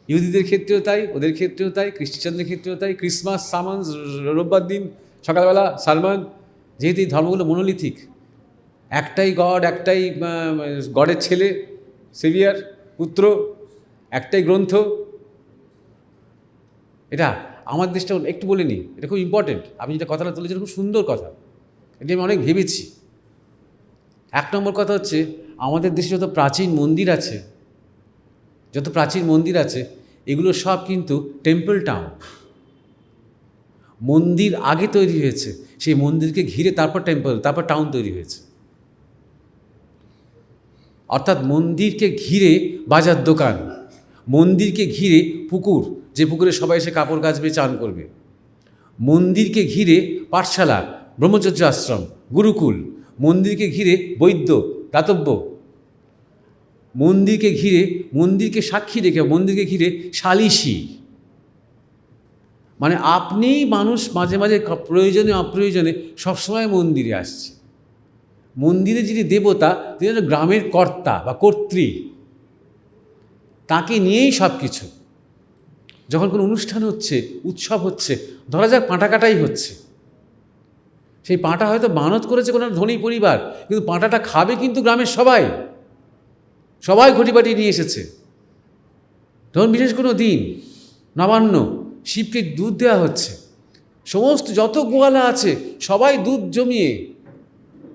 ইহুদিদের ক্ষেত্রেও তাই, ওদের ক্ষেত্রেও তাই, খ্রিস্টানদের ক্ষেত্রেও তাই। ক্রিসমাস, সামান্স, রোববার দিন সকালবেলা সারমান, যেহেতু এই ধর্মগুলো মনোলিথিক, একটাই গড, একটাই গডের ছেলে, সেভিয়ার, পুত্র, একটাই গ্রন্থ। এটা আমার দেশটা একটু বলে নিই, এটা খুব ইম্পর্টেন্ট। আপনি যেটা কথাটা তুলেছেন খুব সুন্দর কথা, এটা আমি অনেক ভেবেছি। এক নম্বর কথা হচ্ছে, আমাদের দেশে যত প্রাচীন মন্দির আছে এগুলো সব কিন্তু টেম্পল টাউন। মন্দির আগে তৈরি হয়েছে, সেই মন্দিরকে ঘিরে তারপর টেম্পল, তারপর টাউন তৈরি হয়েছে। অর্থাৎ মন্দিরকে ঘিরে বাজার দোকান, মন্দিরকে ঘিরে পুকুর, যে পুকুরে সবাই এসে কাপড় কাচবে, চান করবে, মন্দিরকে ঘিরে পাঠশালা, ব্রহ্মচর্য আশ্রম, গুরুকুল, মন্দিরকে ঘিরে বৈদ্য, দাতব্য, মন্দিরকে সাক্ষী রেখে মন্দিরকে ঘিরে সালিসি। মানে আপনি মানুষ মাঝে মাঝে প্রয়োজনে অপ্রয়োজনে সবসময় মন্দিরে আসছে। মন্দিরে যিনি দেবতা, তিনি হলেন গ্রামের কর্তা বা কর্ত্রী, তাকে নিয়েই সব কিছু। যখন কোনো অনুষ্ঠান হচ্ছে, উৎসব হচ্ছে, ধরা যাক পাঁটা কাটাই হচ্ছে, সেই পাঁটা হয়তো মানত করেছে কোনো ধনী পরিবার, কিন্তু পাঁটাটা খাবে কিন্তু গ্রামের সবাই ঘটিবাটি নিয়ে এসেছে। ধরুন বিশেষ কোনো দিন, নবান্ন, শিবকে দুধ দেওয়া হচ্ছে, সমস্ত যত গোয়ালা আছে সবাই দুধ জমিয়ে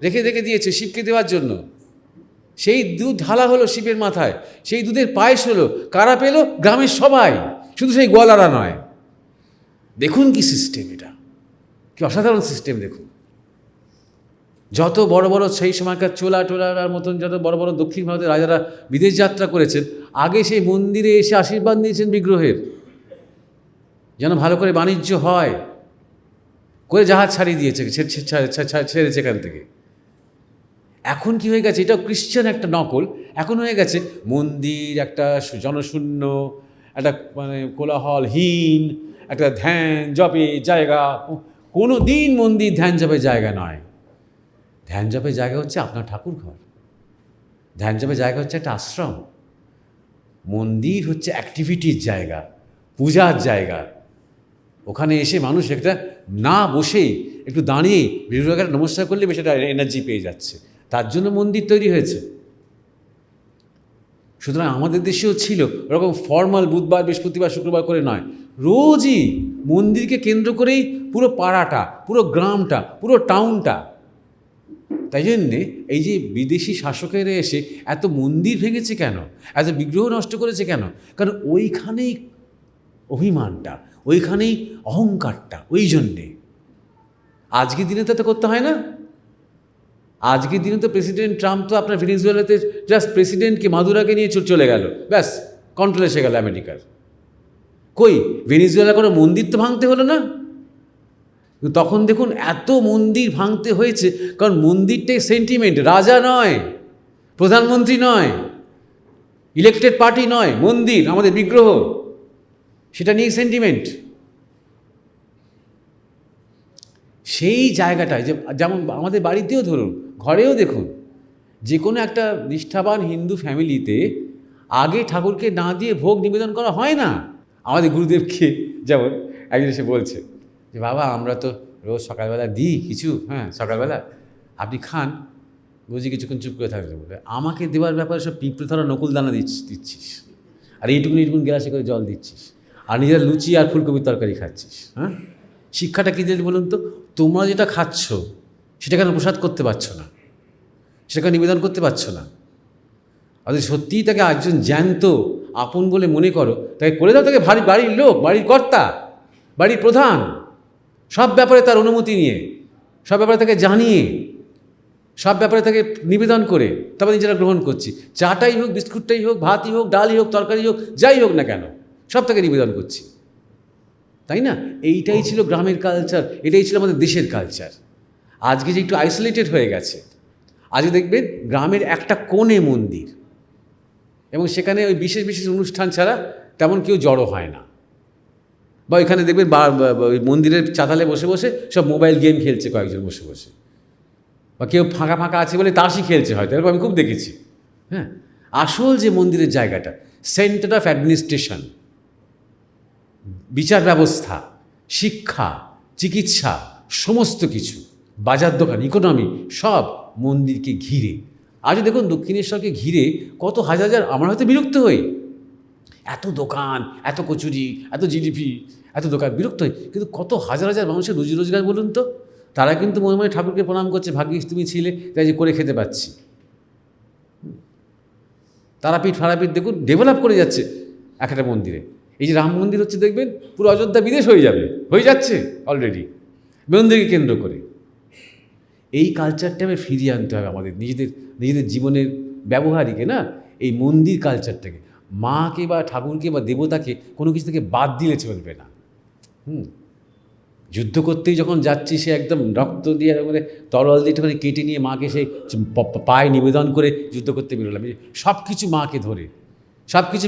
রেখে দিয়েছে শিবকে দেওয়ার জন্য। সেই দুধ ঢালা হলো শিবের মাথায়, সেই দুধের পায়েস হলো, কারা পেল? গ্রামের সবাই, শুধু সেই গোয়ালারা নয়। দেখুন কি সিস্টেম, এটা কি অসাধারণ সিস্টেম। দেখুন যত বড় বড় সেই সময়কার টোলার মতন যত বড় বড় দক্ষিণ ভারতের রাজারা বিদেশ যাত্রা করেছেন, আগে সেই মন্দিরে এসে আশীর্বাদ নিয়েছেন বিগ্রহের, যেন ভালো করে বাণিজ্য হয়, করে জাহাজ ছাড়িয়ে দিয়েছে, ছেড়েছে এখান থেকে। এখন কি হয়ে গেছে, এটাও খ্রিশ্চান একটা নকল, এখন হয়ে গেছে মন্দির একটা জনশূন্য, একটা মানে কোলাহলহীন একটা ধ্যান জপে জায়গা। কোনো দিন মন্দির ধ্যান জপের জায়গা নয়। ধ্যান জপের জায়গা হচ্ছে আপনার ঠাকুর ঘর, ধ্যান জপের জায়গা হচ্ছে একটা আশ্রম। মন্দির হচ্ছে অ্যাক্টিভিটির জায়গা, পূজার জায়গা। ওখানে এসে মানুষ একটা না বসেই একটু দাঁড়িয়ে বিষ্ণুকে নমস্কার করলে বেশ একটা এনার্জি পেয়ে যাচ্ছে, তার জন্য মন্দির তৈরি হয়েছে। সুতরাং আমাদের দেশেও ছিল ওরকম ফর্মাল বুধবার, বৃহস্পতিবার, শুক্রবার করে নয়, রোজই মন্দিরকে কেন্দ্র করেই পুরো পাড়াটা, পুরো গ্রামটা, পুরো টাউনটা। তাই জন্যে এই যে বিদেশি শাসকেরা এসে এত মন্দির ভেঙেছে কেন, এত বিগ্রহ নষ্ট করেছে কেন? কারণ ওইখানেই অভিমানটা, ওইখানেই অহংকারটা। ওই জন্যে আজকের দিনে তো করতে হয় না। আজকের দিনে তো প্রেসিডেন্ট ট্রাম্প তো আপনার ভেনেজুয়েলাতে জাস্ট প্রেসিডেন্টকে মাদুরাকে নিয়ে চলে গেল, ব্যাস কন্ট্রোল এসে গেল আমেরিকার। কই ভেনেজুয়েলা কোনো মন্দির তো ভাঙতে হলো না। তখন দেখুন এত মন্দির ভাঙতে হয়েছে, কারণ মন্দিরটাই সেন্টিমেন্ট, রাজা নয়, প্রধানমন্ত্রী নয়, ইলেকটেড পার্টি নয়, মন্দির আমাদের বিগ্রহ, সেটা নিয়ে সেন্টিমেন্ট। সেই জায়গাটায় যেমন আমাদের বাড়িতেও ধরুন, ঘরেও দেখুন, যে কোনো একটা নিষ্ঠাবান হিন্দু ফ্যামিলিতে আগে ঠাকুরকে না দিয়ে ভোগ নিবেদন করা হয় না। আমাদের গুরুদেবকে যেমন একজন এসে বলছে যে বাবা আমরা তো রোজ সকালবেলা দিই কিছু, হ্যাঁ সকালবেলা আপনি খান, বুঝি কিছুক্ষণ চুপ করে থাকলে বলে আমাকে দেওয়ার ব্যাপারে সব পিঁপড়ে ধরা নকুল দানা দিচ্ছিস, আর এইটুকুন গ্লাসে করে জল দিচ্ছিস, আর নিজের লুচি আর ফুলকপির তরকারি খাচ্ছিস। হ্যাঁ, শিক্ষাটা কী দিলেন বলুন তো? তোমরা যেটা খাচ্ছ সেটা কেন প্রসাদ করতে পারছো না, সেটা নিবেদন করতে পারছো না? অর্থাৎ সত্যিই তাকে একজন জ্যান্ত আপন বলে মনে করো, তাকে করে দাও, তাকে বাড়ির লোক, বাড়ির কর্তা, বাড়ির প্রধান, সব ব্যাপারে তার অনুমতি নিয়ে, সব ব্যাপারে তাকে জানিয়ে, সব ব্যাপারে তাকে নিবেদন করে তারপর নিজেরা গ্রহণ করছি। চাটাই হোক, বিস্কুটটাই হোক, ভাতই হোক, ডালই হোক, তরকারি হোক, যাই হোক না কেন, সব তাকে নিবেদন করছি, তাই না? এইটাই ছিল গ্রামের কালচার, এটাই ছিল আমাদের দেশের কালচার। আজকে যে একটু আইসোলেটেড হয়ে গেছে, আজকে দেখবেন গ্রামের একটা কোণে মন্দির, এবং সেখানে ওই বিশেষ বিশেষ অনুষ্ঠান ছাড়া তেমন কেউ জড়ো হয় না। বা এখানে দেখবেন ওই মন্দিরের চাতালে বসে বসে সব মোবাইল গেম খেলছে কয়েকজন বসে বসে, বা কেউ ফাঁকা ফাঁকা আছে বলে তাসই খেলছে হয়তো, এরকম আমি খুব দেখেছি। হ্যাঁ, আসল যে মন্দিরের জায়গাটা, সেন্টার অফ অ্যাডমিনিস্ট্রেশন, বিচার ব্যবস্থা, শিক্ষা, চিকিৎসা, সমস্ত কিছু, বাজার দোকান, ইকোনমি, সব মন্দিরকে ঘিরে। আজও দেখুন দক্ষিণেশ্বরকে ঘিরে কত হাজার হাজার, আমরা হয়তো বিরক্ত হই, এত দোকান, এত কচুরি, এত জিলিপি, এত দোকান, বিরক্ত হই, কিন্তু কত হাজার হাজার মানুষের রুজি রোজগার বলুন তো। তারা কিন্তু মনে মনে ঠাকুরকে প্রণাম করছে, ভাগ্যিস তুমি ছিলে তাই যে করে খেতে পাচ্ছি। তারাপীঠ ফারাপীঠ দেখুন ডেভেলপ করে যাচ্ছে এক একটা মন্দিরে। এই যে রাম মন্দির হচ্ছে দেখবেন পুরো অযোধ্যা বিদেশ হয়ে যাবে, হয়ে যাচ্ছে অলরেডি মন্দিরকে কেন্দ্র করে। এই কালচারটা আমি ফিরিয়ে আনতে হবে আমাদের নিজেদের জীবনের ব্যবহারিকে, না এই মন্দির কালচারটাকে, মাকে বা ঠাকুরকে বা দেবতাকে কোনো কিছু থেকে বাদ দিলে চলবে না। যুদ্ধ করতেই যখন যাচ্ছি সে একদম রক্ত দিয়ে মানে তরল দিয়ে একটুখানি কেটে নিয়ে মাকে সেই পায়ে নিবেদন করে যুদ্ধ করতে বেরোলাম, সব কিছু মাকে ধরে, সব কিছু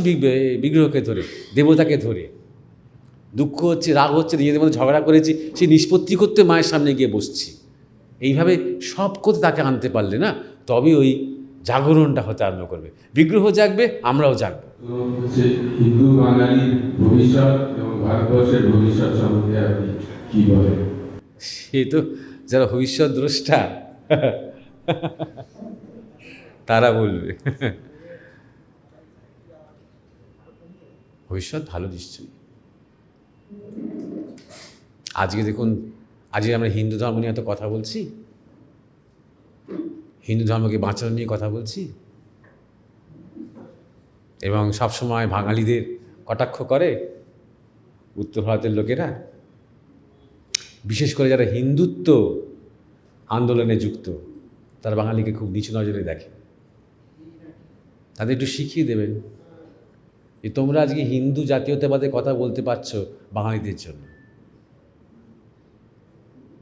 বিগ্রহকে ধরে, দেবতাকে ধরে। দুঃখ হচ্ছে, রাগ হচ্ছে, নিজেদের মধ্যে ঝগড়া করেছি, সে নিষ্পত্তি করতে মায়ের সামনে গিয়ে বসছি। এইভাবে সব করতে তাকে আনতে পারলে না, তবে ওই জাগরণটা হতে আরম্ভ করবে, বিগ্রহ জাগবে, আমরাও জাগবো। হচ্ছে হিন্দু বাঙালির ভবিষ্যৎ এবং ভারতবর্ষের ভবিষ্যৎ সম্বন্ধে আপনি কি বলেন? সে তো যারা ভবিষ্যৎ দ্রষ্টা তারা বলবে। ভবিষ্যৎ ভালো নিশ্চয়ই। আজকে দেখুন, আজকে আমরা হিন্দু ধর্ম নিয়ে এত কথা বলছি, হিন্দু ধর্মকে বাঁচানো নিয়ে কথা বলছি, এবং সবসময় বাঙালিদের কটাক্ষ করে উত্তর ভারতের লোকেরা, বিশেষ করে যারা হিন্দুত্ব আন্দোলনে যুক্ত তারা বাঙালিকে খুব নিচু নজরে দেখে। তাদের একটু শিখিয়ে দেবেন যে তোমরা আজকে হিন্দু জাতীয়তাবাদের কথা বলতে পারছো বাঙালিদের জন্য।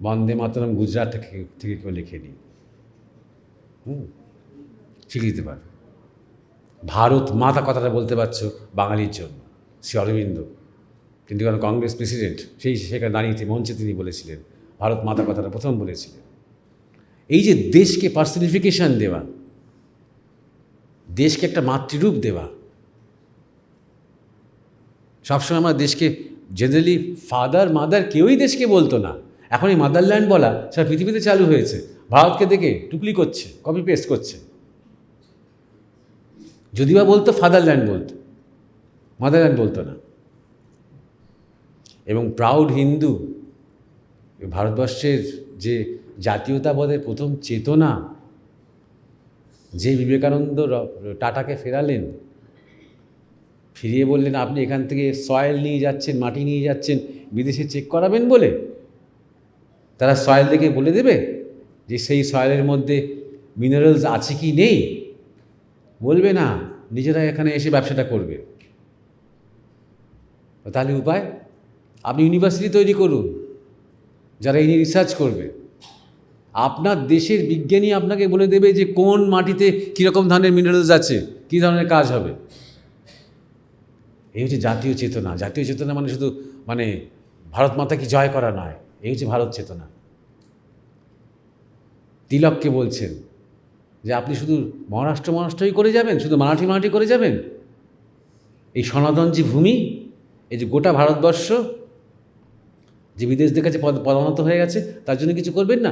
বন্দে মাতরম গুজরাট থেকে কেউ লেখেনি, শিখিয়ে দিতে পারবে। ভারত মাতা কথাটা বলতে পারছো বাঙালির জন্য, শ্রী অরবিন্দ, কিন্তু কারণ কংগ্রেস প্রেসিডেন্ট সেখানে দাঁড়িয়ে মঞ্চে তিনি বলেছিলেন, ভারত মাতা কথাটা প্রথম বলেছিলেন। এই যে দেশকে পার্সনিফিকেশন দেওয়া, দেশকে একটা মাতৃরূপ দেওয়া, সবসময় আমরা দেশকে জেনারেলি ফাদার মাদার কেউই দেশকে বলতো না, এখন এই মাদারল্যান্ড বলা সারা পৃথিবীতে চালু হয়েছে। ভারতকে দেখে টুকলি করছে, কপি পেস্ট করছে। যদি বা বলতো ফাদারল্যান্ড বলতো, মাদারল্যান্ড বলতো না। এবং প্রাউড হিন্দু, ভারতবর্ষের যে জাতীয়তাবাদের প্রথম চেতনা, যে বিবেকানন্দ টাটাকে ফেরালেন, ফিরিয়ে বললেন আপনি এখান থেকে সয়েল নিয়ে যাচ্ছেন, মাটি নিয়ে যাচ্ছেন বিদেশে চেক করাবেন বলে, তারা সয়েল দেখে বলে দেবে যে সেই সয়েলের মধ্যে মিনারেলস আছে কি নেই? বলবে না, নিজেরা এখানে এসে ব্যবসাটা করবে। তাহলে উপায়, আপনি ইউনিভার্সিটি তৈরি করুন যারা এই নিয়ে রিসার্চ করবে। আপনার দেশের বিজ্ঞানী আপনাকে বলে দেবে যে কোন মাটিতে কীরকম ধরনের মিনারেলস আছে, কী ধরনের কাজ হবে। এই হচ্ছে জাতীয় চেতনা। জাতীয় চেতনা মানে শুধু ভারত মাতাকে জয় করা নয়, এই হচ্ছে ভারত চেতনা। তিলককে বলছেন যে আপনি শুধু মহারাষ্ট্রই করে যাবেন, শুধু মারাঠি করে যাবেন? এই সনাতন যে ভূমি, এই যে গোটা ভারতবর্ষ যে বিদেশদের কাছে পদানত হয়ে গেছে, তার জন্য কিছু করবেন না?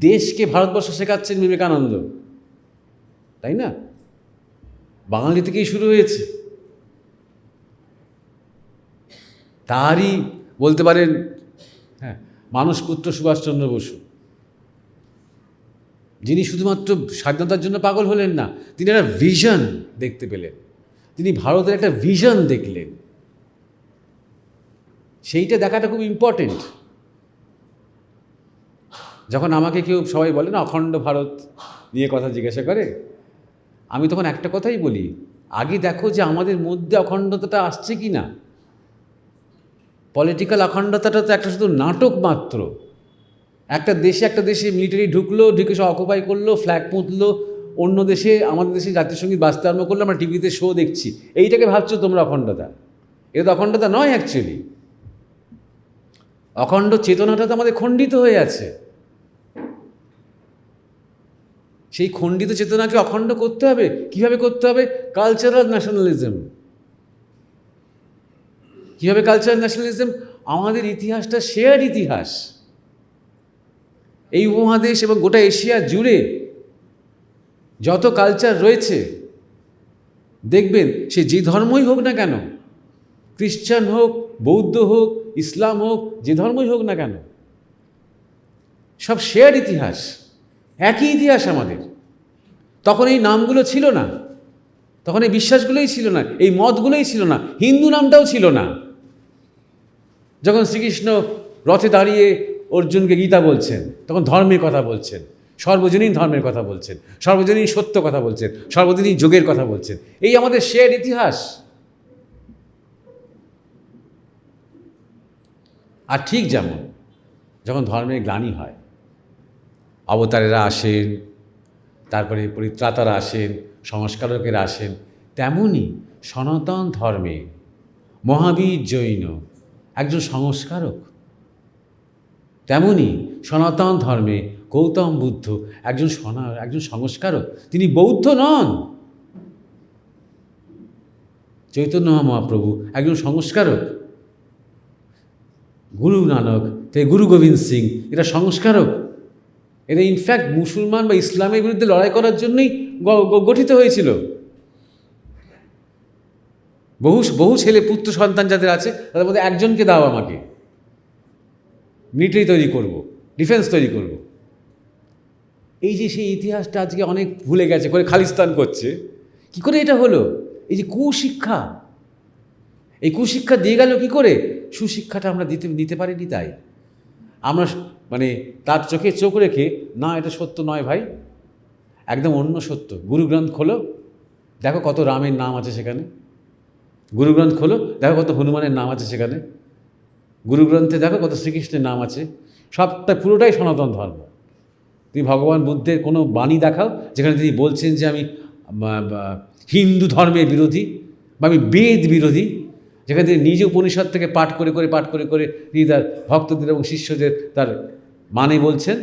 দেশকে ভারতবর্ষ শেখাচ্ছেন বিবেকানন্দ, তাই না? বাঙালি থেকেই শুরু হয়েছে। তারই বলতে পারেন মানসপুত্র সুভাষচন্দ্র বসু, যিনি শুধুমাত্র স্বাধীনতার জন্য পাগল হলেন না, তিনি একটা ভিশন দেখতে পেলেন, তিনি ভারতের একটা ভিশন দেখলেন। সেইটা দেখাটা খুব ইম্পর্টেন্ট। যখন আমাকে কেউ সবাই বলে না অখণ্ড ভারত নিয়ে কথা জিজ্ঞাসা করে, আমি তখন একটা কথাই বলি, আগে দেখো যে আমাদের মধ্যে অখণ্ডতাটা আসছে কি না। পলিটিক্যাল অখণ্ডতাটা তো একটা শুধু নাটক মাত্র। একটা দেশে মিলিটারি ঢুকলো, ঢুকে সব অকুপাই করলো, ফ্ল্যাগ পুঁতলো, অন্য দেশে আমাদের দেশে জাতীয় সঙ্গীত বাজতে আরম্ভ করলো, আমরা টিভিতে শো দেখছি, এইটাকে ভাবছো তোমরা অখণ্ডতা। এটা তো অখণ্ডতা নয়। অ্যাকচুয়ালি অখণ্ড চেতনাটা তো আমাদের খণ্ডিত হয়ে আছে। সেই খণ্ডিত চেতনাকে অখণ্ড করতে হবে। কীভাবে করতে হবে? Cultural nationalism. কীভাবে কালচারাল ন্যাশনালিজম? আমাদের ইতিহাসটা শেয়ার্ড ইতিহাস। এই উপমহাদেশ এবং গোটা এশিয়া জুড়ে যত কালচার রয়েছে, দেখবেন সে যে ধর্মই হোক না কেন, খ্রিস্টান হোক, বৌদ্ধ হোক, ইসলাম হোক, যে ধর্মই হোক না কেন, সব শেয়ার্ড ইতিহাস, একই ইতিহাস আমাদের। তখন এই নামগুলো ছিল না। তখন এই বিশ্বাসগুলোই ছিল না, এই মতগুলোই ছিল না, হিন্দু নামটাও ছিল না। যখন শ্রীকৃষ্ণ রথে দাঁড়িয়ে অর্জুনকে গীতা বলছেন, তখন ধর্মের কথা বলছেন, সর্বজনীন ধর্মের কথা বলছেন, সর্বজনীন সত্য কথা বলছেন, সর্বজনীন যোগের কথা বলছেন। এই আমাদের শেয়ার ইতিহাস। আর ঠিক যেমন যখন ধর্মের গ্লানি হয়, অবতারেরা আসেন, তারপরে পরিত্রাতারা আসেন, সংস্কারকেরা আসেন, তেমনি সনাতন ধর্মে মহাবীর জৈন একজন সংস্কারক, তেমনি সনাতন ধর্মে গৌতম বুদ্ধ একজন সংস্কারক। তিনি বৌদ্ধ নন। চৈতন্য মহাপ্রভু একজন সংস্কারক, গুরু নানক, গুরু গোবিন্দ সিং এরা সংস্কারক। এরা ইনফ্যাক্ট মুসলমান বা ইসলামের বিরুদ্ধে লড়াই করার জন্যই গঠিত হয়েছিল। বহু ছেলে পুত্র সন্তান যাদের আছে তাদের মধ্যে একজনকে দাও আমাকে, মিলিটারি তৈরি করব, ডিফেন্স তৈরি করব। এই যে সেই ইতিহাসটা আজকে অনেক ভুলে গেছে, করে খালিস্তান করছে। কি করে এটা হলো? এই যে কুশিক্ষা, এই কুশিক্ষা দিয়ে গেল কি করে? সুশিক্ষাটা আমরা নিতে পারিনি। তাই আমরা মানে তার চোখে চোখ রেখে, না এটা সত্য নয় ভাই, একদম অন্য সত্য। গুরুগ্রন্থ খোলো, দেখো কত রামের নাম আছে সেখানে। গুরুগ্রন্থ খোলো, দেখো কত হনুমানের নাম আছে সেখানে। গুরুগ্রন্থে দেখো কত শ্রীকৃষ্ণের নাম আছে। সবটা পুরোটাই সনাতন ধর্ম। তুমি ভগবান বুদ্ধের কোনো বাণী দেখাও যেখানে তিনি বলছেন যে আমি হিন্দু ধর্মের বিরোধী বা আমি বেদ বিরোধী, যেখানে তিনি নিজে উপনিষদ থেকে পাঠ করে তিনি তার ভক্তদের এবং শিষ্যদের তার মানে বলছেন।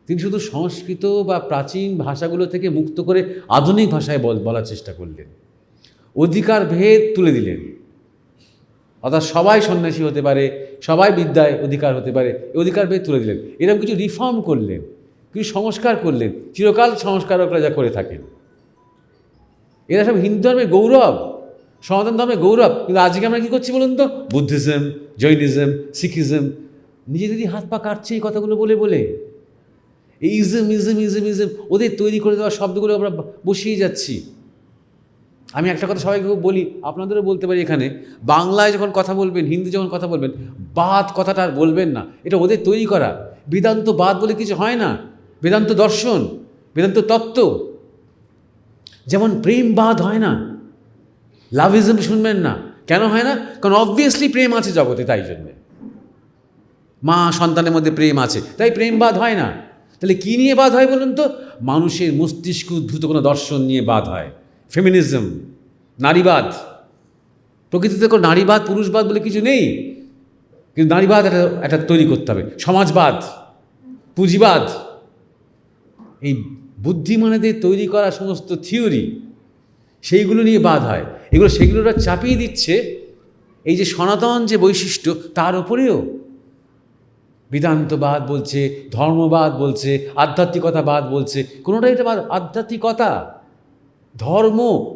তিনি শুধু সংস্কৃত বা প্রাচীন ভাষাগুলো থেকে মুক্ত করে আধুনিক ভাষায় বলার চেষ্টা করলেন। অধিকার ভেদ তুলে দিলেন, অর্থাৎ সবাই সন্ন্যাসী হতে পারে, সবাই বিদ্যায় অধিকার হতে পারে, এই অধিকার ভেদ তুলে দিলেন। এরকম কিছু রিফর্ম করলেন, কিছু সংস্কার করলেন, চিরকাল সংস্কারকরা যা করে থাকেন। এরা সব হিন্দু ধর্মের গৌরব, সনাতন ধর্মের গৌরব। কিন্তু আজকে আমরা কী করছি বলুন তো? বুদ্ধিজম, জৈনিজম, শিখিজম, নিজেদেরই হাত পা কাটছে এই কথাগুলো বলে বলে। এই ইজম ওদের তৈরি করে দেওয়া শব্দগুলো আমরা বসিয়ে যাচ্ছি। আমি একটা কথা সবাইকে বলি, আপনাদেরও বলতে পারি এখানে, বাংলায় যখন কথা বলবেন, হিন্দি যখন কথা বলবেন, বাদ কথাটা আর বলবেন না। এটা ওদের তৈরি করা। বেদান্ত বাদ বলে কিছু হয় না। বেদান্ত দর্শন, বেদান্ত তত্ত্ব। যেমন প্রেমবাদ হয় না, লাভিজম শুনবেন না। কেন হয় না? কারণ অবভিয়াসলি প্রেম আছে জগতে, তাই জন্যে। মা সন্তানের মধ্যে প্রেম আছে, তাই প্রেমবাদ হয় না। তাহলে কী নিয়ে বাদ হয় বলুন তো? মানুষের মস্তিষ্ক উদ্ভূত কোনো দর্শন নিয়ে বাদ হয়। ফেমিনিজম, নারীবাদ। প্রকৃতিতে কোনো নারীবাদ পুরুষবাদ বলে কিছু নেই, কিন্তু নারীবাদ একটা তৈরি করতে হবে। সমাজবাদ, পুঁজিবাদ, এই বুদ্ধিমানেদের তৈরি করা সমস্ত থিওরি, সেইগুলো নিয়ে বাদ হয়। সেগুলোরা চাপিয়ে দিচ্ছে এই যে সনাতন যে বৈশিষ্ট্য, তার উপরেও বেদান্তবাদ বলছে, ধর্মবাদ বলছে, আধ্যাত্মিকতাবাদ বলছে। কোনোটাই এটা আধ্যাত্মিকতা,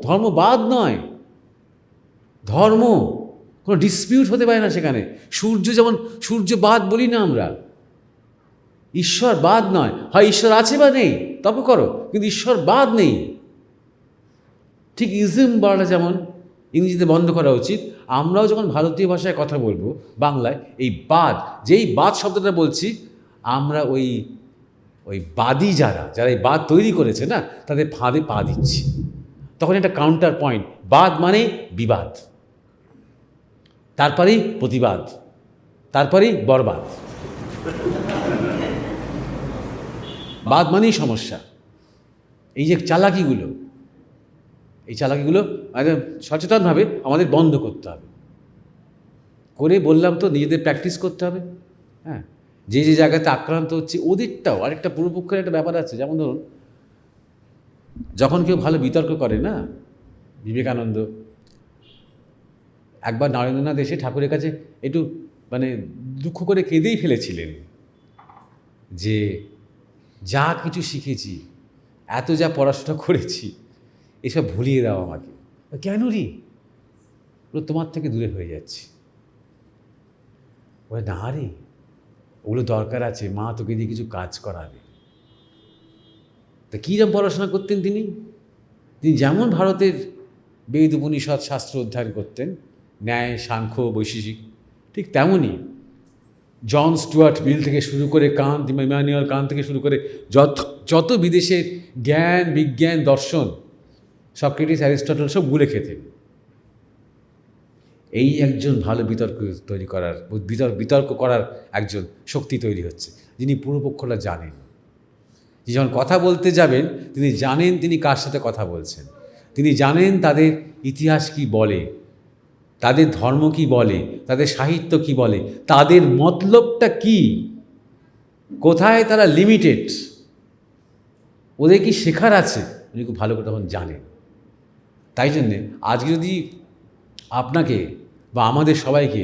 ধর্মবাদ নয়। ধর্ম কোনো ডিসপিউট হতে পারে না সেখানে। সূর্য যেমন সূর্যবাদ বলি না আমরা, ঈশ্বরবাদ নয়। হয় ঈশ্বর আছে বা নেই, তবে করো, কিন্তু ঈশ্বরবাদ নেই। ঠিক ইজম বলাটা যেমন ইংরেজিতে বন্ধ করা উচিত, আমরাও যখন ভারতীয় ভাষায় কথা বলবো বাংলায়, এই বাদ, যেই বাদ শব্দটা বলছি আমরা ওই বাদী যারা এই বাদ তৈরি করেছে না, তাদের ফাঁদে পা দিচ্ছি। তখন একটা কাউন্টার পয়েন্ট। বাদ মানে বিবাদ, তারপরেই প্রতিবাদ, তারপরেই বরবাদ। বাদ মানেই সমস্যা। এই যে চালাকিগুলো, এই চালাকিগুলো একদম সচেতনভাবে আমাদের বন্ধ করতে হবে। করে বললাম তো, নিজেদের প্র্যাকটিস করতে হবে। হ্যাঁ, যে জায়গাতে আক্রান্ত হচ্ছে ওদেরটাও আরেকটা পূর্বপক্ষের একটা ব্যাপার আছে। যেমন ধরুন, যখন কেউ ভালো বিতর্ক করে না, বিবেকানন্দ একবার নরেন্দ্রনাথ এসে ঠাকুরের কাছে একটু দুঃখ করে কেঁদেই ফেলেছিলেন যে যা কিছু শিখেছি, এত যা পড়াশোনা করেছি, এসব ভুলিয়ে দাও আমাকে। কেন রে? তোমার থেকে দূরে হয়ে যাচ্ছি। ওই না রে, ওগুলো দরকার আছে, মা তোকে দিয়ে কিছু কাজ করাবে। তা কীরকম পড়াশোনা করতেন তিনি? তিনি যেমন ভারতের বেদ উপনিষদ শাস্ত্র অধ্যয়ন করতেন, ন্যায়, সাংখ্য, বৈশেষিক, ঠিক তেমনই জন স্টুয়ার্ট মিল থেকে শুরু করে কান্ট, ইমানুয়েল কান্ট থেকে শুরু করে যত বিদেশের জ্ঞান, বিজ্ঞান, দর্শন, সক্রেটিস, অ্যারিস্টটল সব গুলে খেতেন। এই একজন ভালো বিতর্ক করার একজন শক্তি তৈরি হচ্ছে, যিনি পূর্বপক্ষটা জানেন। যখন কথা বলতে যাবেন তিনি জানেন তিনি কার সাথে কথা বলছেন, তিনি জানেন তাদের ইতিহাস কি বলে, তাদের ধর্ম কি বলে, তাদের সাহিত্য কি বলে, তাদের মতলবটা কি, কোথায় তারা লিমিটেড, ওদের কি শেখার আছে, উনি খুব ভালো করে তখন জানেন। তাই জন্যে আজকে যদি আপনাকে বা আমাদের সবাইকে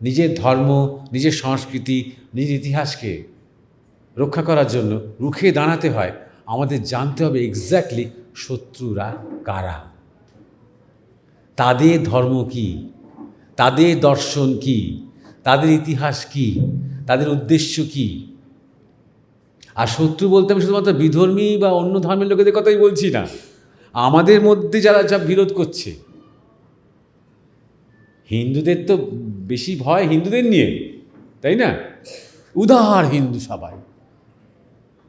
নিজের ধর্ম, নিজের সংস্কৃতি, নিজের ইতিহাসকে রক্ষা করার জন্য রুখে দাঁড়াতে হয়, আমাদের জানতে হবে এক্স্যাক্টলি শত্রুরা কারা, তাদের ধর্ম কি, তাদের দর্শন কি, তাদের ইতিহাস কি, তাদের উদ্দেশ্য কি। আর শত্রু বলতে আমি শুধুমাত্র বিধর্মী বা অন্য ধর্মের লোকেদের কথাই বলছি না, আমাদের মধ্যে যারা যা বিরোধ করছে। হিন্দুদের তো বেশি ভয় হিন্দুদের নিয়ে, তাই না? উদার হিন্দু সবাই,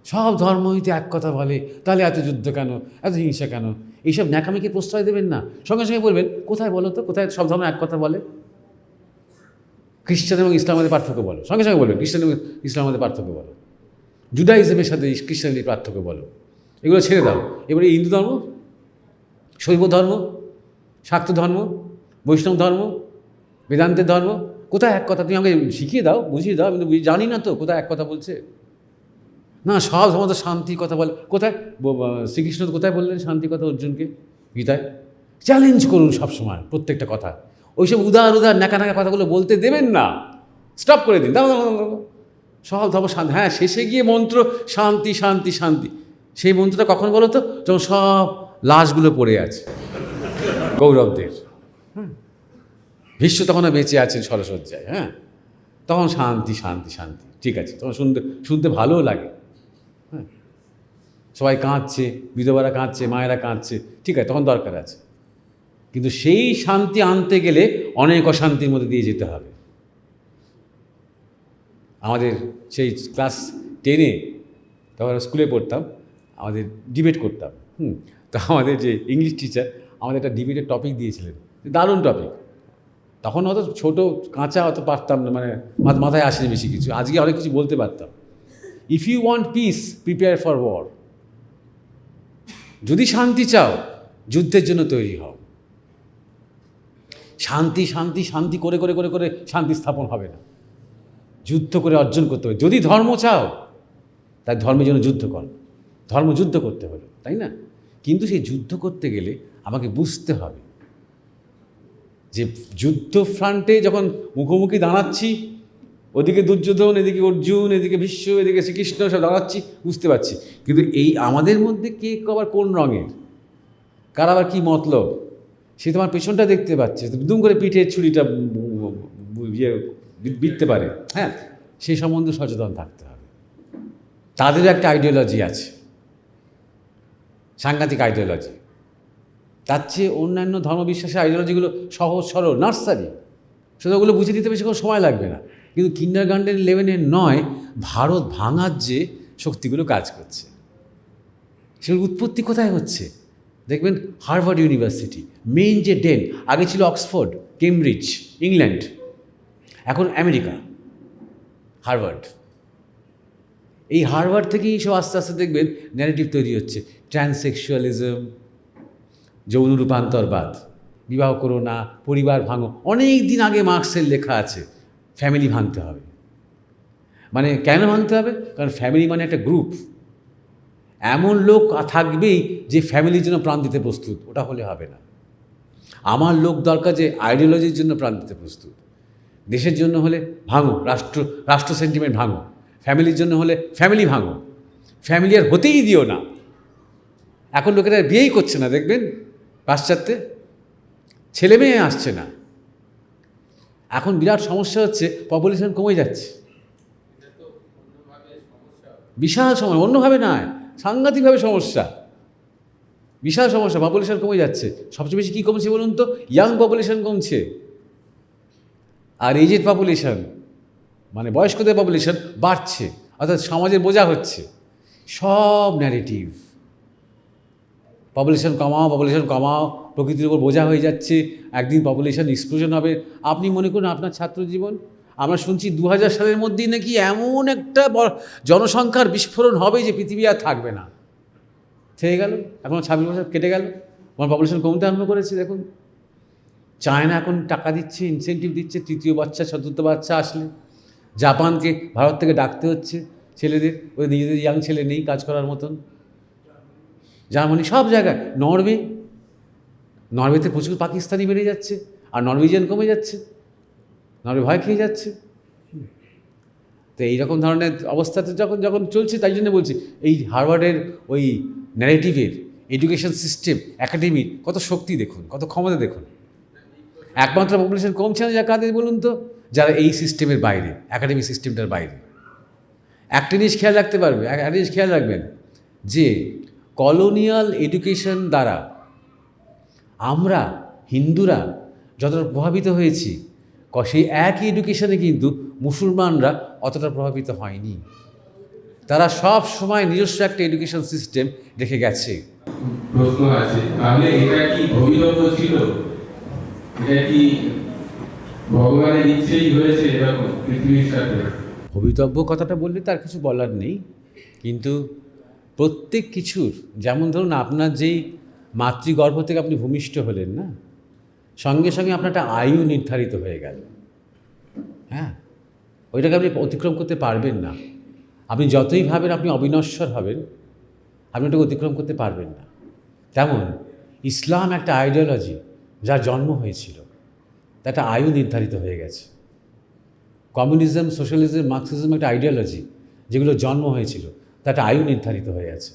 সব ধর্ম হইতে এক কথা বলে, তাহলে এত যুদ্ধ কেন, এত হিংসা কেন? এইসব ন্যাকামিকে প্রশ্রয় দেবেন না, সঙ্গে সঙ্গে বলবেন কোথায় বলো তো, কোথায় সব ধর্ম এক কথা বলে? খ্রিস্টান এবং ইসলামের মধ্যে পার্থক্য বলো, সঙ্গে সঙ্গে বলবেন খ্রিস্টান এবং ইসলামের মধ্যে পার্থক্য বলো, জুডাইজমের সাথে খ্রিস্টানিটির পার্থক্য বলো, এগুলো ছেড়ে দাও। এবারে হিন্দু ধর্ম, শৈব ধর্ম, শাক্ত ধর্ম, বৈষ্ণব ধর্ম, বেদান্তের ধর্ম, কোথায় এক কথা? তুমি আমাকে শিখিয়ে দাও, বুঝিয়ে দাও, আমি তো জানি না তো কোথায় এক কথা বলছে। না, সব ধর্ম তো শান্তির কথা বলে। কোথায় শ্রীকৃষ্ণ কোথায় বললেন শান্তির কথা অর্জুনকে? গীতায়। চ্যালেঞ্জ করুন সবসময় প্রত্যেকটা কথা, ওইসব উদার নাকা কথাগুলো বলতে দেবেন না, স্টপ করে দিন। সব ধর্ম শান্তি, হ্যাঁ, শেষে গিয়ে মন্ত্র শান্তি শান্তি শান্তি। সেই মন্ত্রটা কখন বলো তো? যখন সব লাশগুলো পড়ে আছে কৌরবদের, ভীষ্ম তখনও বেঁচে আছেন সরসজ্জায়, হ্যাঁ, তখন শান্তি শান্তি শান্তি, ঠিক আছে, তখন শুনতে ভালোও লাগে, হ্যাঁ, সবাই কাঁদছে, বিধবারা কাঁদছে, মায়েরা কাঁদছে, ঠিক আছে, তখন দরকার আছে। কিন্তু সেই শান্তি আনতে গেলে অনেক অশান্তির মধ্যে দিয়ে যেতে হবে। আমাদের সেই ক্লাস 10-এ, তখন স্কুলে পড়তাম, আমাদের ডিবেট করতাম, তো আমাদের যে ইংলিশ টিচার আমাদের একটা ডিবেটের টপিক দিয়েছিলেন, দারুণ টপিক। তখন অত ছোটো কাঁচা অত পারতাম না, মানে মাথায় আসেনি বেশি কিছু, আজকে অনেক কিছু বলতে পারতাম। If you want peace, prepare for war. যদি শান্তি চাও, যুদ্ধের জন্য তৈরি হও। শান্তি শান্তি শান্তি করে করে করে করে শান্তি স্থাপন হবে না, যুদ্ধ করে অর্জন করতে হবে। যদি ধর্ম চাও, তাই ধর্মের জন্য যুদ্ধ কর, ধর্মযুদ্ধ করতে হবে, তাই না? কিন্তু সেই যুদ্ধ করতে গেলে আমাকে বুঝতে হবে যে যুদ্ধ ফ্রন্টে যখন মুখোমুখি দাঁড়াচ্ছি, ওদিকে দুর্যোধন, এদিকে অর্জুন, এদিকে ভীষ্ম, এদিকে শ্রীকৃষ্ণ, সব দাঁড়াচ্ছি, বুঝতে পারছি। কিন্তু এই আমাদের মধ্যে কে আবার কোন রঙের, কার আবার কী মতলব, সে তোমার পেছনটা দেখতে পাচ্ছে, দুম করে পিঠের ছুরিটা বিঁধতে পারে, হ্যাঁ, সেই সম্বন্ধে সচেতন থাকতে হবে। তাদেরও একটা আইডিওলজি আছে, সাংঘাতিক আইডিওলজি। তার চেয়ে অন্যান্য ধর্মবিশ্বাসের আইডিওলজিগুলো সহজ সরল, নার্সারি, শুধু ওগুলো বুঝে দিতে বেশি কোনো সময় লাগবে না। কিন্তু কিন্ডারগার্টেন লেভেলের নয়, ভারত ভাঙার যে শক্তিগুলো কাজ করছে, সেগুলোর উৎপত্তি কোথায় হচ্ছে? দেখবেন হার্ভার্ড ইউনিভার্সিটি, মেইন যে ডেন, আগে ছিল অক্সফোর্ড, কেমব্রিজ, ইংল্যান্ড, এখন আমেরিকা, হার্ভার্ড। এই হার্ভার্ড থেকেই সব আস্তে আস্তে দেখবেন ন্যারেটিভ তৈরি হচ্ছে, ট্রান্সসেক্সুয়ালিজম, যৌন রূপান্তরবাদ, বিবাহ করো না, পরিবার ভাঙো। অনেক দিন আগে মার্কসের লেখা আছে, ফ্যামিলি ভাঙতে হবে। মানে কেন ভাঙতে হবে? কারণ ফ্যামিলি মানে একটা গ্রুপ, এমন লোক থাকবেই যে ফ্যামিলির জন্য প্রাণ দিতে প্রস্তুত, ওটা হলে হবে না। আমার লোক দরকার যে আইডিওলজির জন্য প্রাণ দিতে প্রস্তুত। দেশের জন্য হলে ভাঙো, রাষ্ট্র সেন্টিমেন্ট ভাঙো, ফ্যামিলির জন্য হলে ফ্যামিলি ভাঙো, ফ্যামিলি আর হতেই দিও না। এখন লোকেরা বিয়েই করছে না, দেখবেন পাশ্চাত্যে ছেলে মেয়ে আসছে না। এখন বিরাট সমস্যা হচ্ছে, পপুলেশন কমে যাচ্ছে, বিশাল সমস্যা, অন্যভাবে নয়, সাংঘাতিকভাবে সমস্যা। বিশাল সমস্যা, পপুলেশন কমে যাচ্ছে। সবচেয়ে বেশি কী কমছে বলুন তো? ইয়াং পপুলেশন কমছে, আর এজেড পপুলেশন মানে বয়স্কদের পপুলেশন বাড়ছে, অর্থাৎ সমাজের বোঝা হচ্ছে। সব ন্যারেটিভ, পপুলেশন কমাও, প্রকৃতির উপর বোঝা হয়ে যাচ্ছে, একদিন পপুলেশন এক্সপ্লোশন হবে। আপনি মনে করুন আপনার ছাত্র জীবন, আমরা শুনছি 2000 সালের মধ্যেই নাকি এমন একটা জনসংখ্যার বিস্ফোরণ হবে যে পৃথিবী আর থাকবে না। থেকে গেল, এখন 26 বছর কেটে গেল, আমার পপুলেশন কমতে আরম্ভ করেছে। দেখুন চায়না এখন টাকা দিচ্ছে, ইনসেন্টিভ দিচ্ছে, তৃতীয় বাচ্চা চতুর্থ বাচ্চা আসলে। জাপানকে ভারত থেকে ডাকতে হচ্ছে ছেলেদের, ওই নিজেদের ইয়াং ছেলে নেই কাজ করার মতন। জার্মানি, সব জায়গায়। নরওয়েতে প্রচুর পাকিস্তানি বেড়ে যাচ্ছে, আর নরওয়েজিয়ান কমে যাচ্ছে, নরওয়ে ভয় খেয়ে যাচ্ছে। তো এইরকম ধরনের অবস্থাতে যখন চলছে, তাই জন্য বলছি এই হার্ভার্ডের ওই ন্যারেটিভের, এডুকেশন সিস্টেম, একাডেমির কত শক্তি দেখুন, কত ক্ষমতা দেখুন। একমাত্র পপুলেশন কমছে না যা কাদের বলুন তো? যারা এই সিস্টেমের বাইরে, একাডেমিক সিস্টেমটার বাইরে। একটা জিনিস খেয়াল রাখবেন যে কলোনিয়াল এডুকেশন দ্বারা আমরা হিন্দুরা যতটা প্রভাবিত হয়েছি, সেই একই এডুকেশনে কিন্তু মুসলমানরা অতটা প্রভাবিত হয়নি। তারা সব সময় নিজস্ব একটা এডুকেশন সিস্টেম রেখে গেছে। প্রশ্ন আছে, তাহলে এটা কি ভবিতব্য ছিল? এটা কি ভগবানের ইচ্ছেই হয়েছে এরকম পৃথিবীর সাথে? ভবিতব্য কথাটা বললে তার কিছু বলার নেই, কিন্তু প্রত্যেক কিছুর, যেমন ধরুন আপনার যেই মাতৃগর্ভ থেকে আপনি ভূমিষ্ঠ হলেন না, সঙ্গে সঙ্গে আপনার একটা আয়ু নির্ধারিত হয়ে গেল। হ্যাঁ, ওইটাকে আপনি অতিক্রম করতে পারবেন না। আপনি যতই ভাবেন আপনি অবিনশ্বর হবেন, আপনি ওটাকে অতিক্রম করতে পারবেন না। তেমন ইসলাম একটা আইডিওলজি, যার জন্ম হয়েছিল, তা একটা আয়ু নির্ধারিত হয়ে গেছে। কমিউনিজম, সোশ্যালিজম, মার্কসিজম একটা আইডিওলজি, যেগুলো জন্ম হয়েছিল, তা একটা আয়ু নির্ধারিত হয়ে গেছে।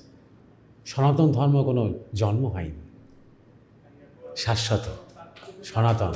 সনাতন ধর্ম কোনো জন্ম হয়নি, শাশ্বত, সনাতন।